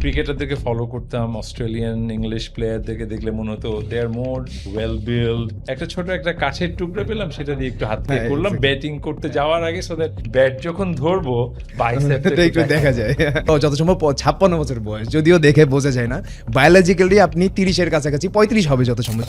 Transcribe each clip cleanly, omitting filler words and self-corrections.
ক্রিকেটারদেরকে follow করতাম, Australian English প্লেয়ারদেরকে দেখলে মনে হতো they are more well build. একটা ছোট একটা কাছের টুকরা পেলাম, সেটা দিয়ে একটু হাত থেকে করলাম ব্যাটিং করতে যাওয়ার আগে, সো দ্যাট ব্যাট যখন ধরবো বাইসেপটা একটু দেখা যায়। যত সম্ভব 56 বছর বয়স, যদিও দেখে বোঝা যায় না। বায়োলজিক্যালি আপনি 30-এর কাছাকাছি, 35 হবে যত সম্ভব।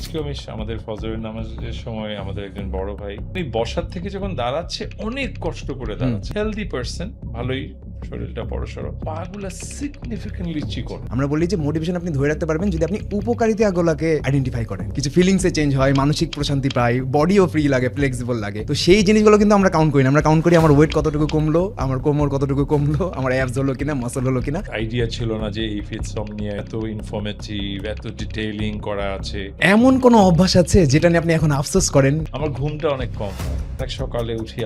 আমাদের ফজরের নামাজের সময় আমাদের একজন বড় ভাই বসার থেকে যখন দাঁড়াচ্ছে অনেক কষ্ট করে দাঁড়াচ্ছে, হেলদি পারসন, ভালোই শরীরটা বড়সড়, পাগুলা সিগনিফিকেন্টলি চিকন। আমরা বলি যে মোটিভেশন আপনি ধরে রাখতে পারবেন যদি আপনি উপকারিতাগুলোকে আইডেন্টিফাই করেন। কিছু ফিলিংসে চেঞ্জ হয়, মানসিক প্রশান্তি পাই, বডিও ফ্রি লাগে, ফ্লেক্সিবল লাগে। তো সেই জিনিসগুলো কিন্তু আমরা কাউন্ট করি না। আমরা কাউন্ট করি আমার ওয়েট কতটুকু কমলো, আমার কোমর কতটুকু কমলো, আমার অ্যাবস হলো কিনা, মাসল হলো কিনা। আইডিয়া ছিল না যে এই ফিটসমনিয়া এত ইনফরমেটিভ, এত ডিটেইলিং করা আছে। এমন কোনো অভ্যাস আছে যেটা নিয়ে আপনি এখন আফসোস করেন? আমার ঘুমটা অনেক কম হয়। এক সকালে উঠি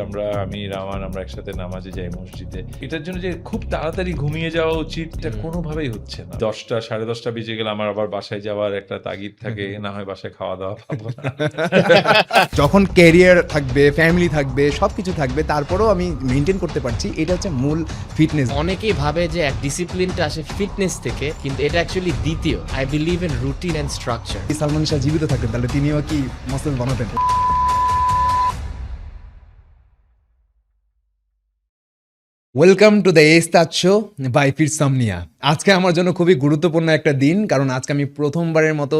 আমি রাওয়ান আমরা একসাথে নামাজে যাই মসজিদে। এটার জন্য যে খুব তাড়াতাড়ি ঘুমিয়ে যাওয়া উচিত, এটা কোনোভাবেই হচ্ছে না। 10টা 10:30 বেজে গেলে আমার আবার বাসায় যাওয়ার একটা তাগিদ থাকে, না হয় বাসায় খাওয়া দাওয়া পাবো না। যখন ক্যারিয়ার থাকবে, ফ্যামিলি থাকবে, সবকিছু থাকবে, তারপরেও আমি মেনটেন করতে পারছি, এটা হচ্ছে মূল ফিটনেস। অনেকেই ভাবে যে এক ডিসিপ্লিনটা আসে ফিটনেস থেকে, কিন্তু এটা অ্যাকচুয়ালি দ্বিতীয়। I believe in routine and structure. Salman Shah জীবিত থাকতেন তাহলে তিনিও কি মাসল বানাতেন? Welcome to the S Taj show by Fitsomnia. আজকে আমার জন্য খুবই গুরুত্বপূর্ণ একটা দিন, কারণ আজকে আমি প্রথমবারের মতো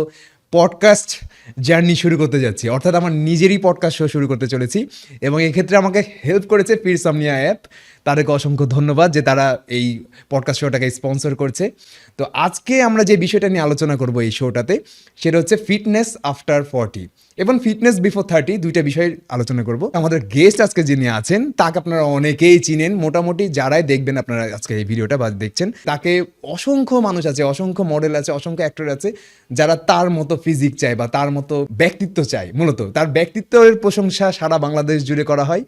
পডকাস্ট জার্নি শুরু করতে যাচ্ছি, অর্থাৎ আমার নিজেরই পডকাস্ট শো শুরু করতে চলেছি। এবং এক্ষেত্রে আমাকে হেল্প করেছে ফিটসমনিয়া অ্যাপ। তাদেরকে অসংখ্য ধন্যবাদ যে তারা এই পডকাস্ট শোটাকে স্পন্সর করছে। তো আজকে আমরা যে বিষয়টা নিয়ে আলোচনা করব এই শোটাতে, সেটা হচ্ছে ফিটনেস আফটার 40 এবং ফিটনেস বিফোর 30, দুইটা বিষয় আলোচনা করব। আমাদের গেস্ট আজকে যিনি আছেন তাকে আপনারা অনেকেই চিনেন, মোটামুটি যারাই দেখবেন আপনারা আজকে এই ভিডিওটা বা দেখছেন, তাকে অসংখ্য মানুষ আছে, অসংখ্য মডেল আছে, অসংখ্য অ্যাক্টর আছে যারা তার মতো ফিজিক চায় বা তার মতো ব্যক্তিত্ব চায়। মূলত তার ব্যক্তিত্বের প্রশংসা সারা বাংলাদেশ জুড়ে করা হয়।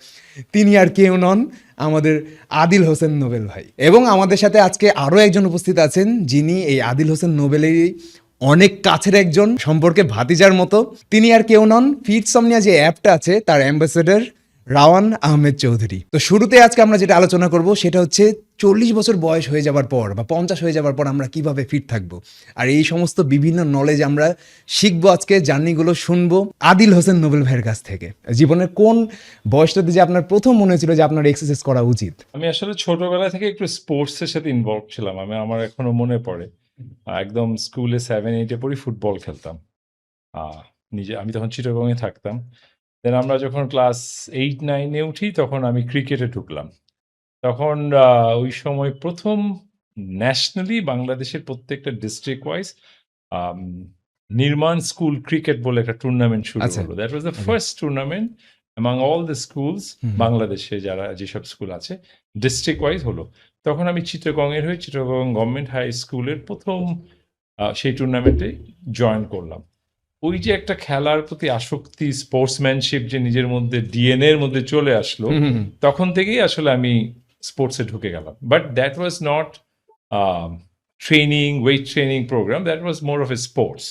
তিনি আর কেউ নন, আমাদের আদিল হোসেন নোবেল ভাই। এবং আমাদের সাথে আজকে আরও একজন উপস্থিত আছেন, যিনি এই আদিল হোসেন নোবেলেরই অনেক কাছের একজন, সম্পর্কে ভাতিজার মতো। তিনি আর কেউ নন, ফিটসমনিয়া যে অ্যাপটা আছে তার অ্যাম্বাসেডর রাওয়ান আহমেদ চৌধুরী। তো শুরুতে আজকে আমরা যেটা আলোচনা করব সেটা হচ্ছে 40 বছর বয়স হয়ে যাবার পর বা 50 হয়ে যাবার পর আমরা কিভাবে ফিট থাকবো, আর এই সমস্ত বিভিন্ন নলেজ আমরা শিখবো আজকে, জার্নিগুলো শুনবো আদিল হোসেন নোবেল ভাইয়ের কাছ থেকে। জীবনের কোন বয়সটাতে যে আপনার প্রথম মনে হয়েছিল যে আপনার এক্সারসাইজ করা উচিত? আমি আসলে ছোটবেলা থেকে একটু স্পোর্টসের সাথে ইনভলভ ছিলাম। আমার এখনো মনে পড়ে, একদম স্কুলে 7-8-এ পড়ি ফুটবল খেলতাম। আমি তখন চিটাগংয়ে থাকতাম। দেন আমরা যখন ক্লাস 8-9-এ উঠি তখন আমি ক্রিকেটে ঢুকলাম। তখন ওই সময় প্রথম ন্যাশনালি বাংলাদেশের প্রত্যেকটা ডিস্ট্রিক্ট ওয়াইজ নির্মাণ স্কুল ক্রিকেট বলে একটা টুর্নামেন্ট শুরু হলো। That was the first tournament among all the schools. বাংলাদেশে যেসব স্কুল আছে ডিস্ট্রিক্ট ওয়াইজ হলো। তখন আমি চিটাগংয়ের হয়ে চিটাগং গভর্নমেন্ট হাই স্কুলের প্রথম সেই টুর্নামেন্টে জয়েন করলাম। ওই যে একটা খেলার প্রতি আসক্তি, স্পোর্টসম্যানশিপ যে নিজের মধ্যে ডিএনএ এর মধ্যে চলে আসলো, তখন থেকেই আসলে আমি স্পোর্টসে ঢুকে গেলাম। But that was not training, weight training programme, that was more of a sports.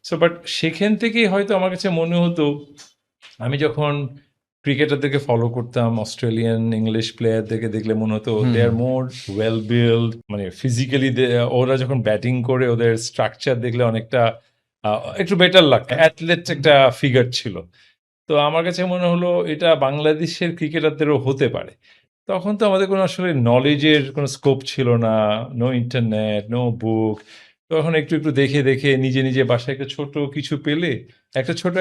So but সেখান থেকেই হয়তো আমার কাছে মনে হতো, আমি যখন ক্রিকেটারদেরকে ফলো করতাম, অস্ট্রেলিয়ান ইংলিশ প্লেয়ারদেরকে দেখলে মনে হতো they are more well build, মানে ফিজিক্যালি ওরা যখন ব্যাটিং করে ওদের স্ট্রাকচার দেখলে অনেকটা একটু বেটার লাগতো, অ্যাথলেট একটা ফিগার ছিল। তো আমার কাছে মনে হলো এটা বাংলাদেশের ক্রিকেটারদেরও হতে পারে। তখন তো আমাদের কোনো আসলে নলেজের কোনো স্কোপ ছিল না, নো ইন্টারনেট, নো বুক। তখন একটু দেখে দেখে নিজে বাসায় একটা ছোট কিছু পেলে,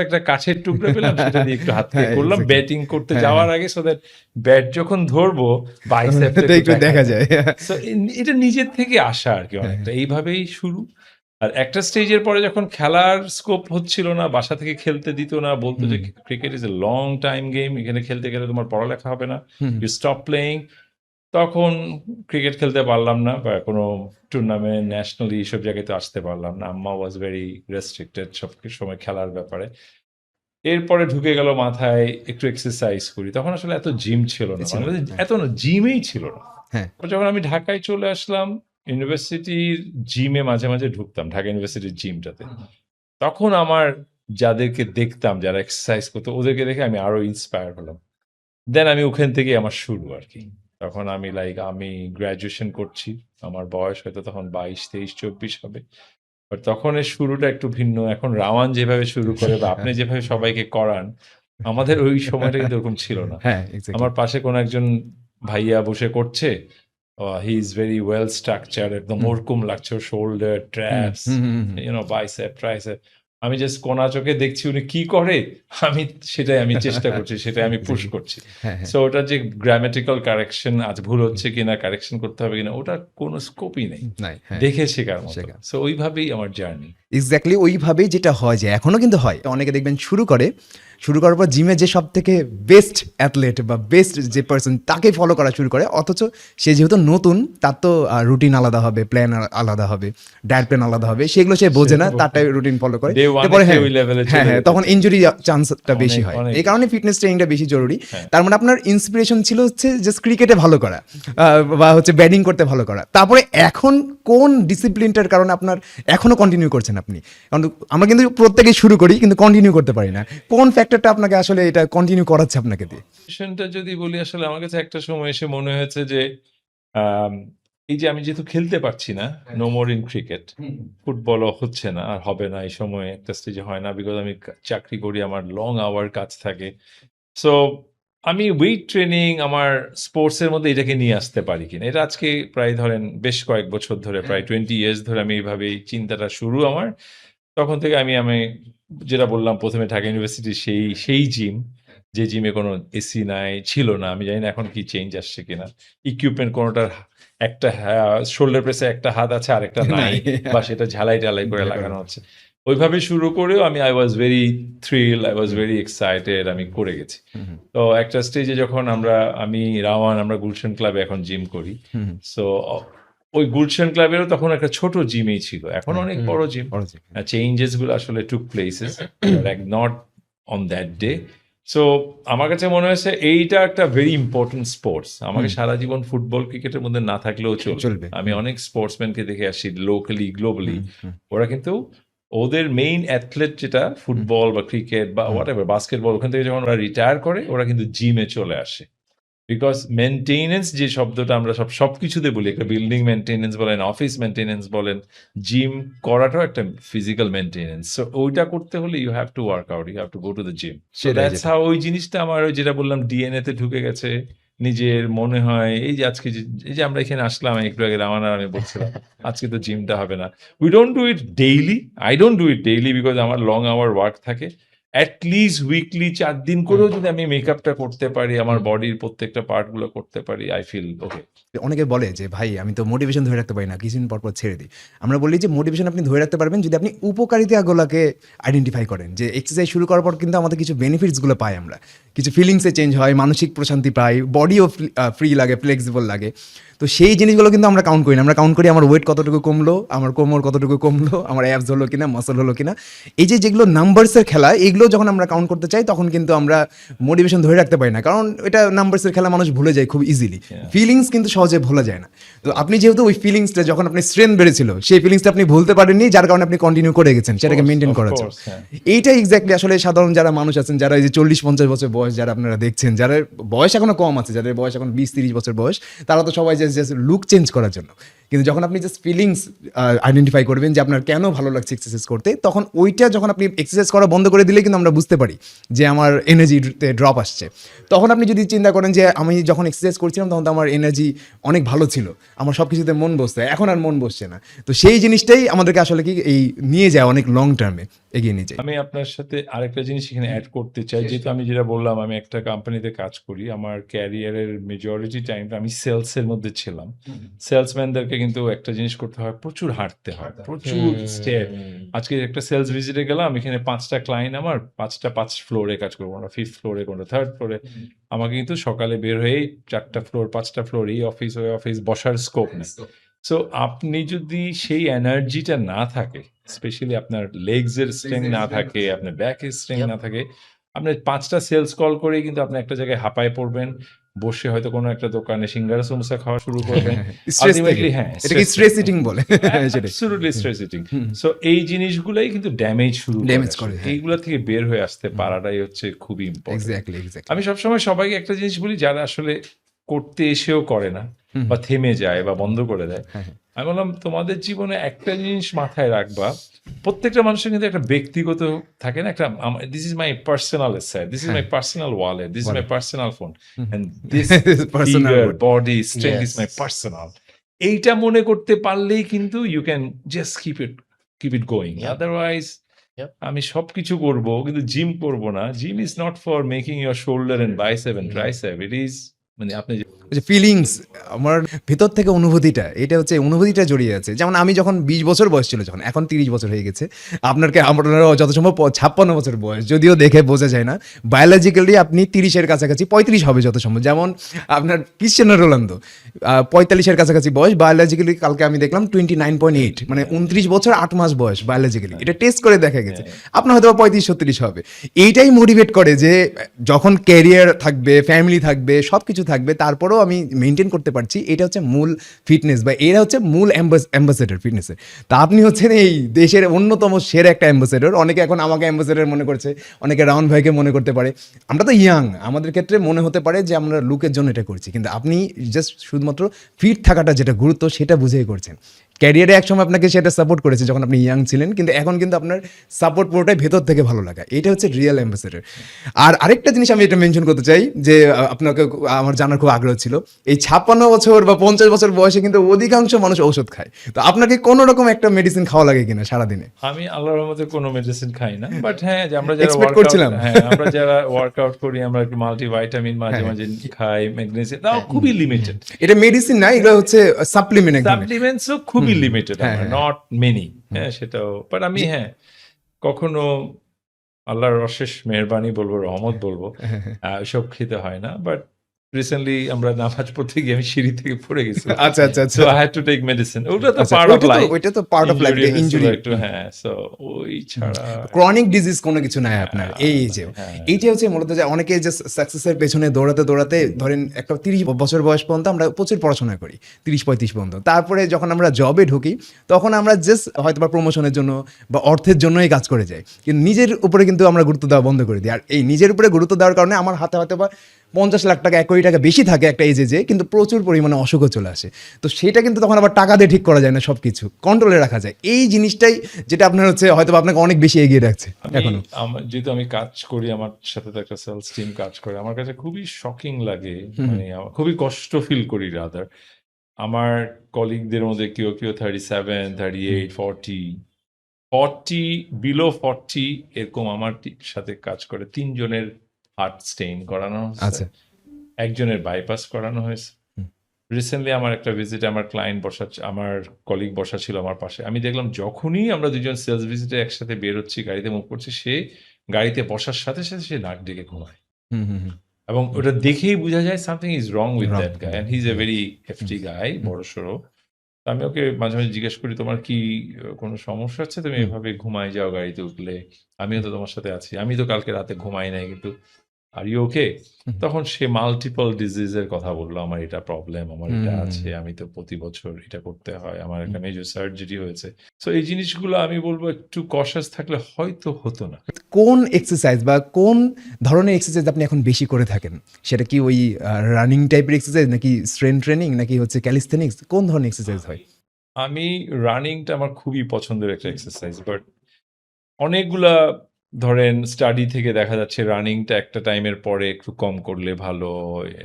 একটা কাছের টুকরা পেলাম, সেটা দিয়ে একটু হাত থেকে করলাম ব্যাটিং করতে যাওয়ার আগে, সো দ্যাট ব্যাট যখন ধরবো বাইসেপটা একটু দেখা যায়। সো এটা নিজের থেকে আসা আর কি, অনেকটা এইভাবেই শুরু। আর একটা স্টেজের পরে যখন খেলার স্কোপ হচ্ছিল না, বাসা থেকে খেলতে দিত না, বলতো যে cricket is a long time game, এখানে খেলতে গেলে তোমার পড়ালেখা হবে না, ইউ স্টপ প্লেয়িং। তখন ক্রিকেট খেলতে পারলাম না, বা কোনো টুর্নামেন্ট ন্যাশনালি এইসব জায়গায় তো আসতে পারলাম না। আম্মা ওয়াজ ভেরি রেস্ট্রিক্টেড সব সময় খেলার ব্যাপারে। এরপরে ঢুকে গেল মাথায় একটু এক্সারসাইজ করি। তখন আসলে এত জিম ছিল না, বাংলাদেশে এত না, জিমেই ছিল না। যখন আমি ঢাকায় চলে আসলাম, ইউনিভার্সিটির জিমে মাঝে মাঝে ঢুকতাম, ঢাকা ইউনিভার্সিটির জিমটাতে। তখন আমার যাদেরকে দেখতাম যারা এক্সারসাইজ করতো, ওদেরকে দেখে আমি আরো ইন্সপায়ার হলাম। দেন আমি ওখান থেকে আমার শুরু আর কি। তখন আমি গ্র্যাজুয়েশন করছি, আমার বয়স হয়তো তখন 22, 23, 24 হবে। বাট তখন এর শুরুটা একটু ভিন্ন। এখন রাওয়ান যেভাবে শুরু করে বা আপনি যেভাবে সবাইকে করান, আমাদের ওই সময়টা কিন্তু ওরকম ছিল না। হ্যাঁ, এক্স্যাক্টলি। আমার পাশে কোনো একজন ভাইয়া বসে করছে, he is very well structured, একদম ওরকম লাগছে, শোল্ডার, ট্র্যাপস, বাইসেপ, ট্রাইসেপ। আমি জাস্ট কোনা চোখে দেখছি উনি কি করে, সেটাই আমি চেষ্টা করছি, সেটাই আমি পুশ করছি। হ্যাঁ, হ্যাঁ। সো ওটার যে গ্রামাটিক্যাল কারেকশন, আজ ভুল হচ্ছে কিনা, কারেকশন করতে হবে কিনা, ওটার কোনো স্কোপই নেই। নাই, হ্যাঁ। দেখে শেখার মতো। শেখা। সো ওইভাবেই আমার জার্নি। এক্স্যাক্টলি ওইভাবেই যেটা হয় যে এখনও কিন্তু হয়। অনেকে দেখবেন শুরু করার পর জিমে যে সবথেকে বেস্ট অ্যাথলেট বা বেস্ট যে পার্সন তাকে ফলো করা শুরু করে, অথচ সে যেহেতু নতুন তার তো রুটিন আলাদা হবে, প্ল্যান আলাদা হবে, ডায়েট প্ল্যান আলাদা হবে, সেগুলো সে বোঝে না, তারটাই রুটিন ফলো করে। Day one এরপরে এ হ্যাঁ ওই level এ চলে হ্যাঁ, তখন যেতেছে। ইনজুরি চান্সটা বেশি হয়। অনেক। এই কারণে ফিটনেস ট্রেনিংটা বেশি জরুরি। হ্যাঁ। তার মানে আপনার ইন্সপিরেশন ছিল হচ্ছে জাস্ট ক্রিকেটে ভালো করা বা হচ্ছে ব্যাটিং করতে ভালো করা। তারপরে এখন কোন ডিসিপ্লিনটার কারণে আপনার এখনো কন্টিনিউ করছেন আপনি? কারণ আমরা কিন্তু প্রত্যেকেই শুরু করি কিন্তু কন্টিনিউ করতে পারি না। কোন ফ্যাক্টরটা আপনাকে আসলে এটা কন্টিনিউ করাচ্ছে আপনাকে দিয়ে? সিচুয়েশনটা যদি বলি, আসলে আমার কাছে একটা সময় এসে মনে হয়েছে যে আম এই যে আমি যেহেতু খেলতে পারছি না, নো মোর ইন ক্রিকেট, ফুটবলও হচ্ছে না আর হবে না এই সময়ে, একটা স্টেজে হয় না, বিকজ আমি চাকরি করি, আমার লং আওয়ার কাজ থাকে। সো আমি ওয়েট ট্রেনিং আমার স্পোর্টস এর মধ্যে এটাকে নিয়ে আসতে পারি কিনা, এটা আজকে প্রায় ধরেন বেশ কয়েক বছর ধরে, প্রায় 20 ইয়ার্স ধরে আমি এইভাবেই চিন্তাটা শুরু আমার। তখন থেকে আমি যেটা বললাম প্রথমে ঢাকা ইউনিভার্সিটি সেই জিম, যে জিমে কোনো এসি নাই, ছিল না, আমি জানি না এখন কি চেঞ্জ আসছে কিনা, ইকুইপমেন্ট কোনোটার একটা শোল্ডার প্রেসে একটা হাত আছে আর একটা নাই, বা সেটা ঝালাই টালাই করে লাগানো হচ্ছে। ওইভাবে শুরু করেও I was very thrill, I was very excited, আমি করে গেছি। তো একটা স্টেজে যখন আমি রাওয়ান, আমরা গুলশান ক্লাবে এখন জিম করি। সো ওই গুলশান ক্লাবেরও তখন একটা ছোট জিমই ছিল, এখন অনেক বড় জিম। চেঞ্জেস গুলো আসলে took places, not on that day. So আমার কাছে মনে হয়েছে এইটা একটা ভেরি ইম্পর্টেন্ট স্পোর্টস, আমাকে সারা জীবন ফুটবল ক্রিকেটের মধ্যে না থাকলেও চলবে। আমি অনেক স্পোর্টসম্যানকে দেখে আসছি লোকালি, গ্লোবালি, ওরা কিন্তু ওদের মেইন অ্যাথলেট যেটা ফুটবল বা ক্রিকেট বা হোয়াট এভার, বাস্কেটবল, ওখান থেকে যখন ওরা রিটায়ার করে, ওরা কিন্তু জিমে চলে আসে। বিকজ মেনটেনেন্স যে শব্দটা আমরা সবকিছুতে বলি, একটা বিল্ডিং মেনটেনেন্স বলেন, অফিস মেনটেনেন্স বলেন, জিম করাটাও একটা ফিজিক্যাল মেনটেনেন্স। সো ওইটা করতে হলে you have to work out, you have to go to the gym. So that's how ওই জিনিসটা আমার, ওই যেটা বললাম, ডিএনএ তে ঢুকে গেছে। নিজের মনে হয় এই যে আজকে এই যে আমরা এখানে আসলাম একটু আগে, রাওয়ানা আমি বলছিলাম আজকে তো জিমটা হবে না। We don't do it daily, I don't do it daily, because আমার লং আওয়ার ওয়ার্ক থাকে। অ্যাটলিস্ট উইকলি 4 দিন করেও যদি আমি মেকআপটা করতে পারি, আমার বডির প্রত্যেকটা পার্ট গুলো করতে পারি, আই ফিল ওকে। অনেকে বলে যে ভাই আমি তো মোটিভেশন ধরে রাখতে পারি না, কিছুদিন পর ছেড়ে দিই। আমরা বলি যে মোটিভেশন আপনি ধরে রাখতে পারবেন যদি আপনি উপকারিতাগুলোকে আইডেন্টিফাই করেন, যে এক্সারসাইজ শুরু করার পর কিন্তু আমাদের কিছু বেনিফিটসগুলো পাই, আমরা কিছু ফিলিংসে চেঞ্জ হয়, মানসিক প্রশান্তি পাই, বডিও ফ্রি লাগে, ফ্লেক্সিবল লাগে। তো সেই জিনিসগুলো কিন্তু আমরা কাউন্ট করি না। আমরা কাউন্ট করি আমার ওয়েট কতটুকু কমলো, আমার কোমর কতটুকু কমলো, আমার অ্যাবস হলো কিনা, মাসল হলো কিনা। এই যেগুলো নাম্বারসের খেলা, এগুলো যখন আমরা কাউন্ট করতে চাই তখন কিন্তু আমরা মোটিভেশন ধরে রাখতে পারি না, কারণ এটা নাম্বারসের খেলা, মানুষ ভুলে যায় খুব ইজিলি। ফিলিংস কিন্তু সহজে ভোলা যায় না। তো আপনি যেহেতু ওই ফিলিংসটা, যখন আপনি স্ট্রেংথ বেড়েছিল, সেই ফিলিংসটা আপনি ভুলতে পারেননি, যার কারণে আপনি কন্টিনিউ করে গেছেন সেটাকে মেনটেন করার জন্য। এইটা এক্স্যাক্টলি আসলে সাধারণ যারা মানুষ আছেন, যারা এই যে 40-50 বছর বয়স, যারা আপনারা দেখছেন, যারা বয়স এখনো কম আছে, যাদের বয়স এখন 20-30 বছর বয়স, তারা তো সবাই জাস্ট লুক চেঞ্জ করার জন্য। কিন্তু যখন আপনি জাস্ট ফিলিংস আইডেন্টিফাই করবেন যে আপনার কেন ভালো লাগছে এক্সারসাইজ করতে, তখন ওইটা যখন আপনি এক্সারসাইজ করা বন্ধ করে দিলে কিন্তু আমরা বুঝতে পারি যে আমার এনার্জিতে ড্রপ আসছে। তখন আপনি যদি চিন্তা করেন যে আমি যখন এক্সারসাইজ করছিলাম তখন তো আমার এনার্জি অনেক ভালো ছিল, আমার সব কিছুতে মন বসতো, এখন আর মন বসছে না। তো সেই জিনিসটাই আমাদেরকে আসলে কি এই নিয়ে যায় অনেক লং টার্মে এগিয়ে নিয়ে যায়। আমি আপনার সাথে আরেকটা জিনিস এখানে অ্যাড করতে চাই, যেহেতু আমি যেটা বললাম আমি একটা কোম্পানিতে কাজ করি, আমার ক্যারিয়ারের মেজরিটি টাইমটা আমি সেলসের মধ্যে ছিলাম। সেলসম্যানদেরকে কিন্তু একটা জিনিস করতে হয়, প্রচুর হাঁটতে হয়, প্রচুর স্টেপ। আজকে একটা সেলস ভিজিটে গেলাম, এখানে 5টা ক্লায়েন্ট, আমার 5 ফ্লোরে কাজ করবো, আমরা 5th ফ্লোরে, কোনটা 3rd ফ্লোরে। আমাকে কিন্তু সকালে বের হয়ে 4টা ফ্লোর, 5টা ফ্লোর, এই অফিস ওই অফিস, বসার স্কোপ নেই। সো আপনি যদি সেই এনার্জিটা না থাকে, স্পেশালি আপনার লেগস এর স্ট্রেংথ না থাকে, আপনার ব্যাক এর স্ট্রেংথ না থাকে, আপনি 5টা সেলস কল করে কিন্তু আপনি একটা জায়গায় হাঁপায় পড়বেন, বসে হয়তো কোনো একটা দোকানে সিঙ্গারা সমোসা খাওয়া শুরু করবেন। আলটিমেটলি এটাকে স্ট্রেস ইটিং বলে। Absolutely stress eating. সো এই জিনিসগুলাই কিন্তু ড্যামেজ করে। এইগুলা থেকে বের হয়ে আসতে পারাটাই হচ্ছে খুবই ইম্পর্টেন্ট। এক্স্যাক্টলি। আমি সবসময় সবাইকে একটা জিনিস বলি, যারা আসলে করতে এসেও করে না বা থেমে যায় বা বন্ধ করে দেয়। আমি বললাম তোমাদের জীবনে একটা জিনিস মাথায় রাখবা, প্রত্যেকটা মানুষের কিন্তু একটা ব্যক্তিগত থাকে না, একটা this is my personal asset, this is my personal wallet, this is my personal phone, and this Personal figure one. Body strength is Yes. My personal. এইটা মনে করতে পারলেই কিন্তু you can just keep it going. Yep. Otherwise Yep. আমি সবকিছু করব কিন্তু gym করব না। Gym is not for making your shoulder and bicep and tricep, it is মানে আপনি যে ফিলিংস, আমার ভেতর থেকে অনুভূতিটা, এটা হচ্ছে অনুভূতিটা জড়িয়ে আছে। যেমন আমি যখন 20 বছর বয়স ছিল, যখন, এখন 30 বছর হয়ে গেছে, আপনারও যত সম্ভব 56 বছর বয়স, যদিও দেখে বোঝা যায় না। বায়োলজিক্যালি আপনি 30-এর কাছাকাছি, 35 হবে যত সম্ভব। যেমন আপনার ক্রিশ্চিয়ানো রোনালদো 45-এর কাছাকাছি বয়স, বায়োলজিক্যালি কালকে আমি দেখলাম 29.8, মানে 29 বছর 8 মাস বয়স বায়োলজিক্যালি, এটা টেস্ট করে দেখা গেছে। আপনার হয়তো 35-36 হবে। এইটাই মোটিভেট করে যে যখন ক্যারিয়ার থাকবে, ফ্যামিলি থাকবে, সব কিছু থাকবে, তারপরেও আমি মেনটেন করতে পারছি। এটা হচ্ছে মূল ফিটনেস, বা এরা হচ্ছে মূল অ্যাম্বাসেডর ফিটনেসের। তা আপনি হচ্ছেন এই দেশের অন্যতম সেরা একটা অ্যাম্বাসেডর। অনেকে এখন আমাকে অ্যাম্বাসেডর মনে করছে, অনেকে রাউন ভাইকে মনে করতে পারে। আমরা তো ইয়াং, আমাদের ক্ষেত্রে মনে হতে পারে যে আমরা লুকের জন্য এটা করছি, কিন্তু আপনি জাস্ট শুধুমাত্র ফিট থাকাটা যেটা গুরুত্ব সেটা বুঝেই করছেন। ক্যারিয়ারে একসময় আপনাকে সেটা সাপোর্ট করেছে যখন আপনি ইয়াং ছিলেন, কিন্তু এখন কিন্তু আপনার সাপোর্ট পুরোটাই ভেতর থেকে ভালো লাগা। এটা হচ্ছে রিয়েল অ্যাম্বাসেডর। আর আরেকটা জিনিস আমি এটা মেনশন করতে চাই যে আপনাকে আমার জানার খুব আগ্রহ ছিল, এই 56 বছর বা 50 বছর বয়সে কিন্তু অধিকাংশ মানুষ ঔষধ খায়। তো আপনাকে কোনো রকম একটা মেডিসিন খাওয়া লাগে কিনা সারাদিনে? আমি আল্লাহর রহমতে কোনো মেডিসিন খাই না, বাট হ্যাঁ, যে আমরা যারা Expect ওয়ার্কআউট, করছিলাম। হ্যাঁ আমরা যারা ওয়ার্কআউট করি আমরা একটু মাল্টিভাইটামিন মাঝে মাঝে খাই, ম্যাগনেসিয়াম, তাও খুবই লিমিটেড। এটা মেডিসিন না, এগুলো হচ্ছে সাপ্লিমেন্ট এক ধরনের। সাপ্লিমেন্টসও খুবই লিমিটেড, হ্যাঁ, হ্যাঁ। Not many. হ্যাঁ, সেটাও, বাট আমি হ্যাঁ কখনো আল্লাহর অশেষ মেহেরবানি বলবো, রহমত বলবো, সব খেতে হয় না। বাট রিসেন্টলি আমরা নামাজ পড়তে গিয়ে আমি সিঁড়ি থেকে পড়ে গেছিলাম, আচ্ছা আচ্ছা আচ্ছা। So I had to take medicine. ওটা তো আচ্ছা, পার্ট অফ লাইফ, ওইটা তো পার্ট অফ লাইফ, ইনজুরি। একটু, হ্যাঁ। সো ওই ছাড়া ক্রনিক ডিজিজ কোনো কিছু নাই আপনার এই এজেও। এইটা হচ্ছে মূলত যে অনেকে যে সাকসেসের পেছনে দৌড়াতে দৌড়াতে, ধরেন একটা 30 বছর বয়স পর্যন্ত আমরা প্রচুর পড়াশোনা করি, 30-35 পর্যন্ত। তারপরে যখন আমরা জবে ঢুকি তখন আমরা জাস্ট হয়তো বা প্রমোশনের জন্য বা অর্থের জন্যই কাজ করে যাই, কিন্তু নিজের উপরে কিন্তু আমরা গুরুত্ব দেওয়া বন্ধ করে দিই। আর এই নিজের উপরে গুরুত্ব দেওয়ার কারণে আমার হাতে হয়তো বা 50 লাখ টাকা, 1 কোটি টাকা বেশি থাকে একটা এজে, যে কিন্তু প্রচুর পরিমাণে অসুখও চলে আসে। তো সেটা কিন্তু তখন আবার টাকা দিয়ে ঠিক করা যায় না, সব কিছু কন্ট্রোলে রাখা যায়। এই জিনিসটাই যেটা আপনার হচ্ছে হয়তো আপনাকে অনেক বেশি এগিয়ে রাখছে এখনো। যেহেতু আমি কাজ করি, আমার সাথে তো একটা সেলস টিম কাজ করে, আমার কাছে খুবই শকিং লাগে, মানে খুবই কষ্ট ফিল করি রাদার। আমার কলিগদের মধ্যে কেউ 37, 38, 40 বিলো 40 এরকম আমার সাথে কাজ করে। 3 জনের হার্ট স্টেইন করানো হয়েছে, আচ্ছা। একজনের বাইপাস করানো হয়েছে। রিসেন্টলি আমার একটা ভিজিটে আমার ক্লায়েন্ট আমার কলিগ বসা ছিল আমার পাশে। আমি দেখলাম যখনই আমরা দুজন সেলস ভিজিটে একসাথে বের হচ্ছি, গাড়িতে মুভ করছি, সে গাড়িতে বসার সাথে সাথে সে নাক ডেকে ঘুমায়, এবং ওটা দেখেই বোঝা যায় something is wrong with that guy, and he is a very hefty guy, বড় সড়ো। আমি ওকে মাঝে মাঝে জিজ্ঞেস করি, তোমার কি কোনো সমস্যা হচ্ছে? তুমি এভাবে ঘুমাই যাও গাড়িতে উঠলে, আমিও তো তোমার সাথে আছি, আমি তো কালকে রাতে ঘুমাই নাই, কিন্তু আর ইউ ওকে? তখন সে মাল্টিপল ডিজিজের কথা বললো, আমার এটা প্রবলেম, আমার এটা আছে, আমি তো প্রতি বছর এটা করতে হয়, আমার একটা মেজর সার্জারি হয়েছে। সো এই জিনিসগুলো আমি বলবো একটু কশাস থাকলে হয়তো হতো না। কোন এক্সারসাইজ বা কোন ধরনের এক্সারসাইজ আপনি এখন বেশি করে থাকেন? সেটা কি ওই রানিং টাইপের এক্সারসাইজ, নাকি স্ট্রেংথ ট্রেনিং, নাকি হচ্ছে ক্যালিস্থেনিক্স? কোন ধরনের এক্সারসাইজ হয়? আমি রানিংটা আমার খুবই পছন্দের একটা এক্সারসাইজ, বাট অনেকগুলা ধরেন স্টাডি থেকে দেখা যাচ্ছে রানিংটা একটা টাইমের পরে একটু কম করলে ভালো,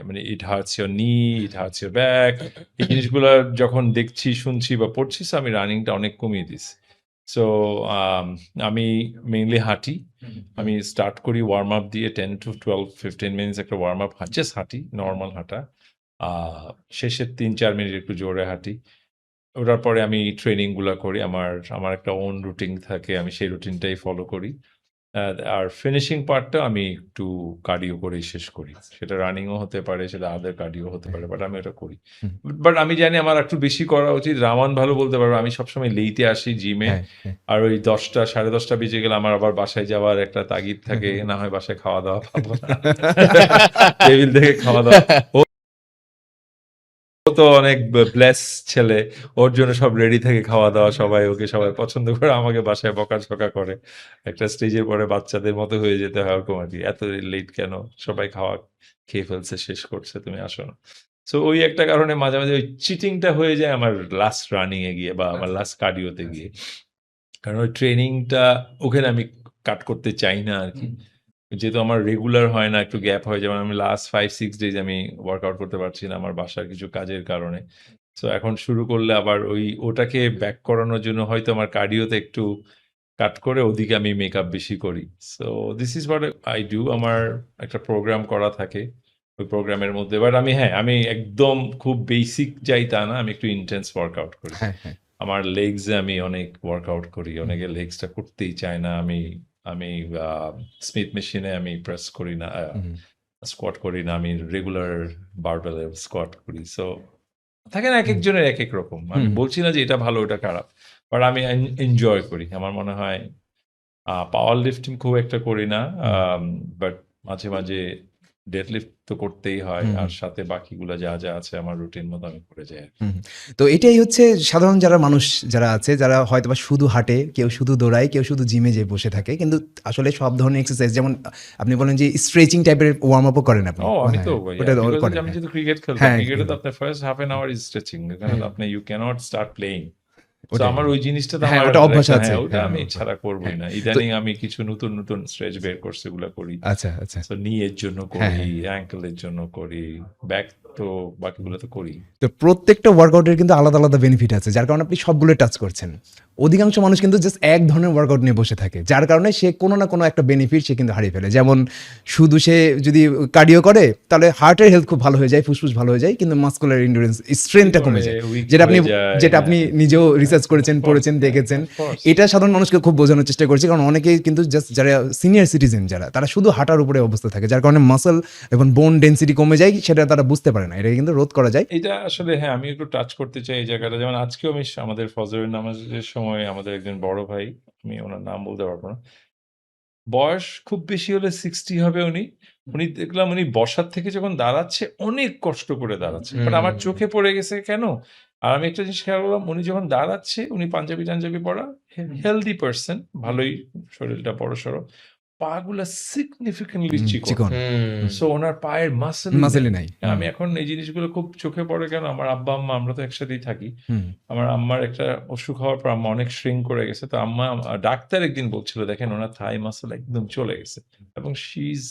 মানে ইট হার্টস ইওর নি, ইট হার্টস ইওর ব্যাক, এই জিনিসগুলো যখন দেখছি, শুনছি বা পড়ছি, সো আমি রানিংটা অনেক কমিয়ে দিছি। সো আমি মেইনলি হাঁটি। আমি স্টার্ট করি ওয়ার্ম আপ দিয়ে, 10 to 12, 15 মিনিটস একটা ওয়ার্ম আপ, জাস্ট হাঁটি, নর্মাল হাঁটা। শেষের 3-4 মিনিট একটু জোরে হাঁটি। ওটার পরে আমি ট্রেনিং গুলা করি, আমার একটা ওন রুটিন থাকে, আমি সেই রুটিনটাই ফলো করি। আর ফিনিশিং পার্টটা আমি একটু কার্ডিও করেই শেষ করি। সেটা রানিংও হতে পারে, সেটা আদার কার্ডিও হতে পারে, বাট আমি ওটা করি। বাট আমি জানি আমার একটু বেশি করা উচিত। রাওয়ান ভালো বলতে পারবে, আমি সবসময় লেইতে আসি জিমে, আর ওই 10টা 10:30 বেজে গেলে আমার আবার বাসায় যাওয়ার একটা তাগিদ থাকে, না হয় বাসায় খাওয়া দাওয়া পাবো না, টেবিল থেকে খাওয়া দাওয়া। ও তো অনেক ব্লেস ছেলে, ওর জন্য সব রেডি থাকে, খাওয়া দাওয়া, ওকে সবাই পছন্দ করে, আমাকে বাসায় বকাঝকা করে। একটা স্টেজের পরে বাচ্চাদের মতো হয়ে যেতে হয় ওরকম আর কি, এত লেট কেন, সবাই খাওয়া খেয়ে ফেলছে, শেষ করছে, তুমি আসো না। সো ওই একটা কারণে মাঝে, মাঝে ওই চিটিংটা হয়ে যায় আমার লাস্ট রানিং এ গিয়ে বা আমার লাস্ট কার্ডিওতে গিয়ে। কারণ ওই ট্রেনিংটা ওখানে আমি কাট করতে চাই না আরকি। যেহেতু আমার রেগুলার হয় না, একটু গ্যাপ হয়। যেমন আমি লাস্ট 5-6 ডেজ আমি ওয়ার্কআউট করতে পারছি না আমার বাসার কিছু কাজের কারণে। সো এখন শুরু করলে আবার ওটাকে ব্যাক করানোর জন্য হয়তো আমার কার্ডিওতে একটু কাট করে ওদিকে আমি মেকআপ বেশি করি। So this is what I do. আমার একটা প্রোগ্রাম করা থাকে। ওই প্রোগ্রামের মধ্যে বাট আমি একদম খুব বেসিক যাই তা না। আমি একটু ইনটেন্স ওয়ার্কআউট করি। হ্যাঁ, হ্যাঁ। আমার লেগসে আমি অনেক ওয়ার্কআউট করি। অনেকে লেগসটা করতেই চায় না। আমি স্মিথ মেশিনে আমি প্রেস করি না, স্কোয়াট করি না। আমি রেগুলার বারবেলে স্কোয়াট করি। সো থাকে না একেকজনের একেক রকম। আমি বলছি না যে এটা ভালো ওটা খারাপ। বাট আমি এনজয় করি। আমার মনে হয় পাওয়ার লিফটিং খুব একটা করি না। বাট মাঝে, মাঝে ডেডলিফট তো করতেই হয়। আর সাথে বাকিগুলা যা, যা আছে আমার রুটিন মতো আমি করে যাই আরকি। তো এটাই হচ্ছে সাধারণ যারা মানুষ যারা আছে, যারা হয়তোবা শুধু হাঁটে, কেউ শুধু দৌড়ায়, কেউ শুধু জিমে যেয়ে বসে থাকে। কিন্তু আসলে সব ধরনের এক্সারসাইজ, যেমন আপনি বলেন যে স্ট্রেচিং টাইপের ওয়ার্ম আপও করেন আপনি। আমি তো ওটা করেন। আমি যেহেতু ক্রিকেট খেলতাম, হ্যাঁ, ক্রিকেটে তো আপনার first half an hour is stretching. কারণ আপনি you can't start playing. So ওটাই। আমার ওই জিনিসটা তো হ্যাঁ, আমার ওটা অভ্যাস একটা আছে। ওটা হ্যাঁ, আমি অভ্যাস। ছাড়া করবই হ্যাঁ। না। ইদানিং আমি কিছু নতুন, নতুন স্ট্রেচ বের করছি, ওগুলা করি। আচ্ছা, আচ্ছা। সো নি এর জন্য হ্যাঁ, করি, অ্যাঙ্কেলের জন্য করি, ব্যাক তো বাকিগুলো তো করি। তো প্রত্যেকটা ওয়ার্কআউটের কিন্তু আলাদা, আলাদা বেনিফিট আছে। যার কারণে আপনি সবগুলো টাচ করছেন। অধিকাংশ মানুষ কিন্তু জাস্ট এক ধরনের ওয়ার্কআউট নিয়ে বসে থাকে। যার কারণে সে কোনো না কোনো একটা বেনিফিট সে কিন্তু হারিয়ে ফেলে। যেমন শুধু সে যদি কার্ডিও করে তাহলে হার্টের হেলথ খুব ভালো হয়ে যায়, ফুসফুস ভালো হয়ে যায়, কিন্তু মাসকুলার এন্ডুরেন্স স্ট্রেংথটা কমে যায়। weak যেটা আপনি হয়ে যায়, যেটা আপনি হ্যাঁ। নিজেও রিসার্চ করেছেন, পড়েছেন, দেখেছেন। of course. এটা সাধারণ মানুষকে খুব বোঝানোর চেষ্টা করছি, কারণ অনেকেই কিন্তু জাস্ট যারা সিনিয়র সিটিজেন যারা, তারা শুধু হাঁটার উপরে অবস্থা থাকে, যার কারণে মাসল এবং বোন ডেন্সিটি কমে যায়, সেটা তারা বুঝতে পারে না। এটা কিন্তু রোধ করা যায়। এটা আসলে আমি একটু টাচ করতে চাই এই জায়গাটা। যেমন আজকেও আমি আমাদের ফজরের নামাজের সময় আমাদের একজন বড় ভাই, আমি ওনার নাম বলতে পারবো না। বয়স খুব বেশি হলে 60 হবে উনি। উনি দেখলাম উনি বসার থেকে যখন দাঁড়াচ্ছে অনেক কষ্ট করে দাঁড়াচ্ছে। বাট আমার চোখে পড়ে গেছে কেন? আর আমি একটা জিনিস খেয়াল করলাম, উনি যখন দাঁড়াচ্ছে, উনি পাঞ্জাবি-টাঞ্জাবি পরা, হেলদি পারসন, ভালোই শরীরটা বড়সড়। পাগুলা সিগনিফিক্যান্টলি চিকন। চিকন। সো ওনার পায়ের মাসল মাসেলই নাই। আমি এখন এই জিনিসগুলো খুব চোখে পড়ে কেন? আমার আব্বা-আম্মা আমরা তো একসাথেই থাকি। হুম। আমার আম্মার একটা অসুখ হওয়ার পর আম্মা অনেক শ্রিঙ্ক করে গেছে। তো ডাক্তার একদিন বলছিল, "দেখেন উনার থাই মাসল একদম চলে গেছে।" এবং শি ইজ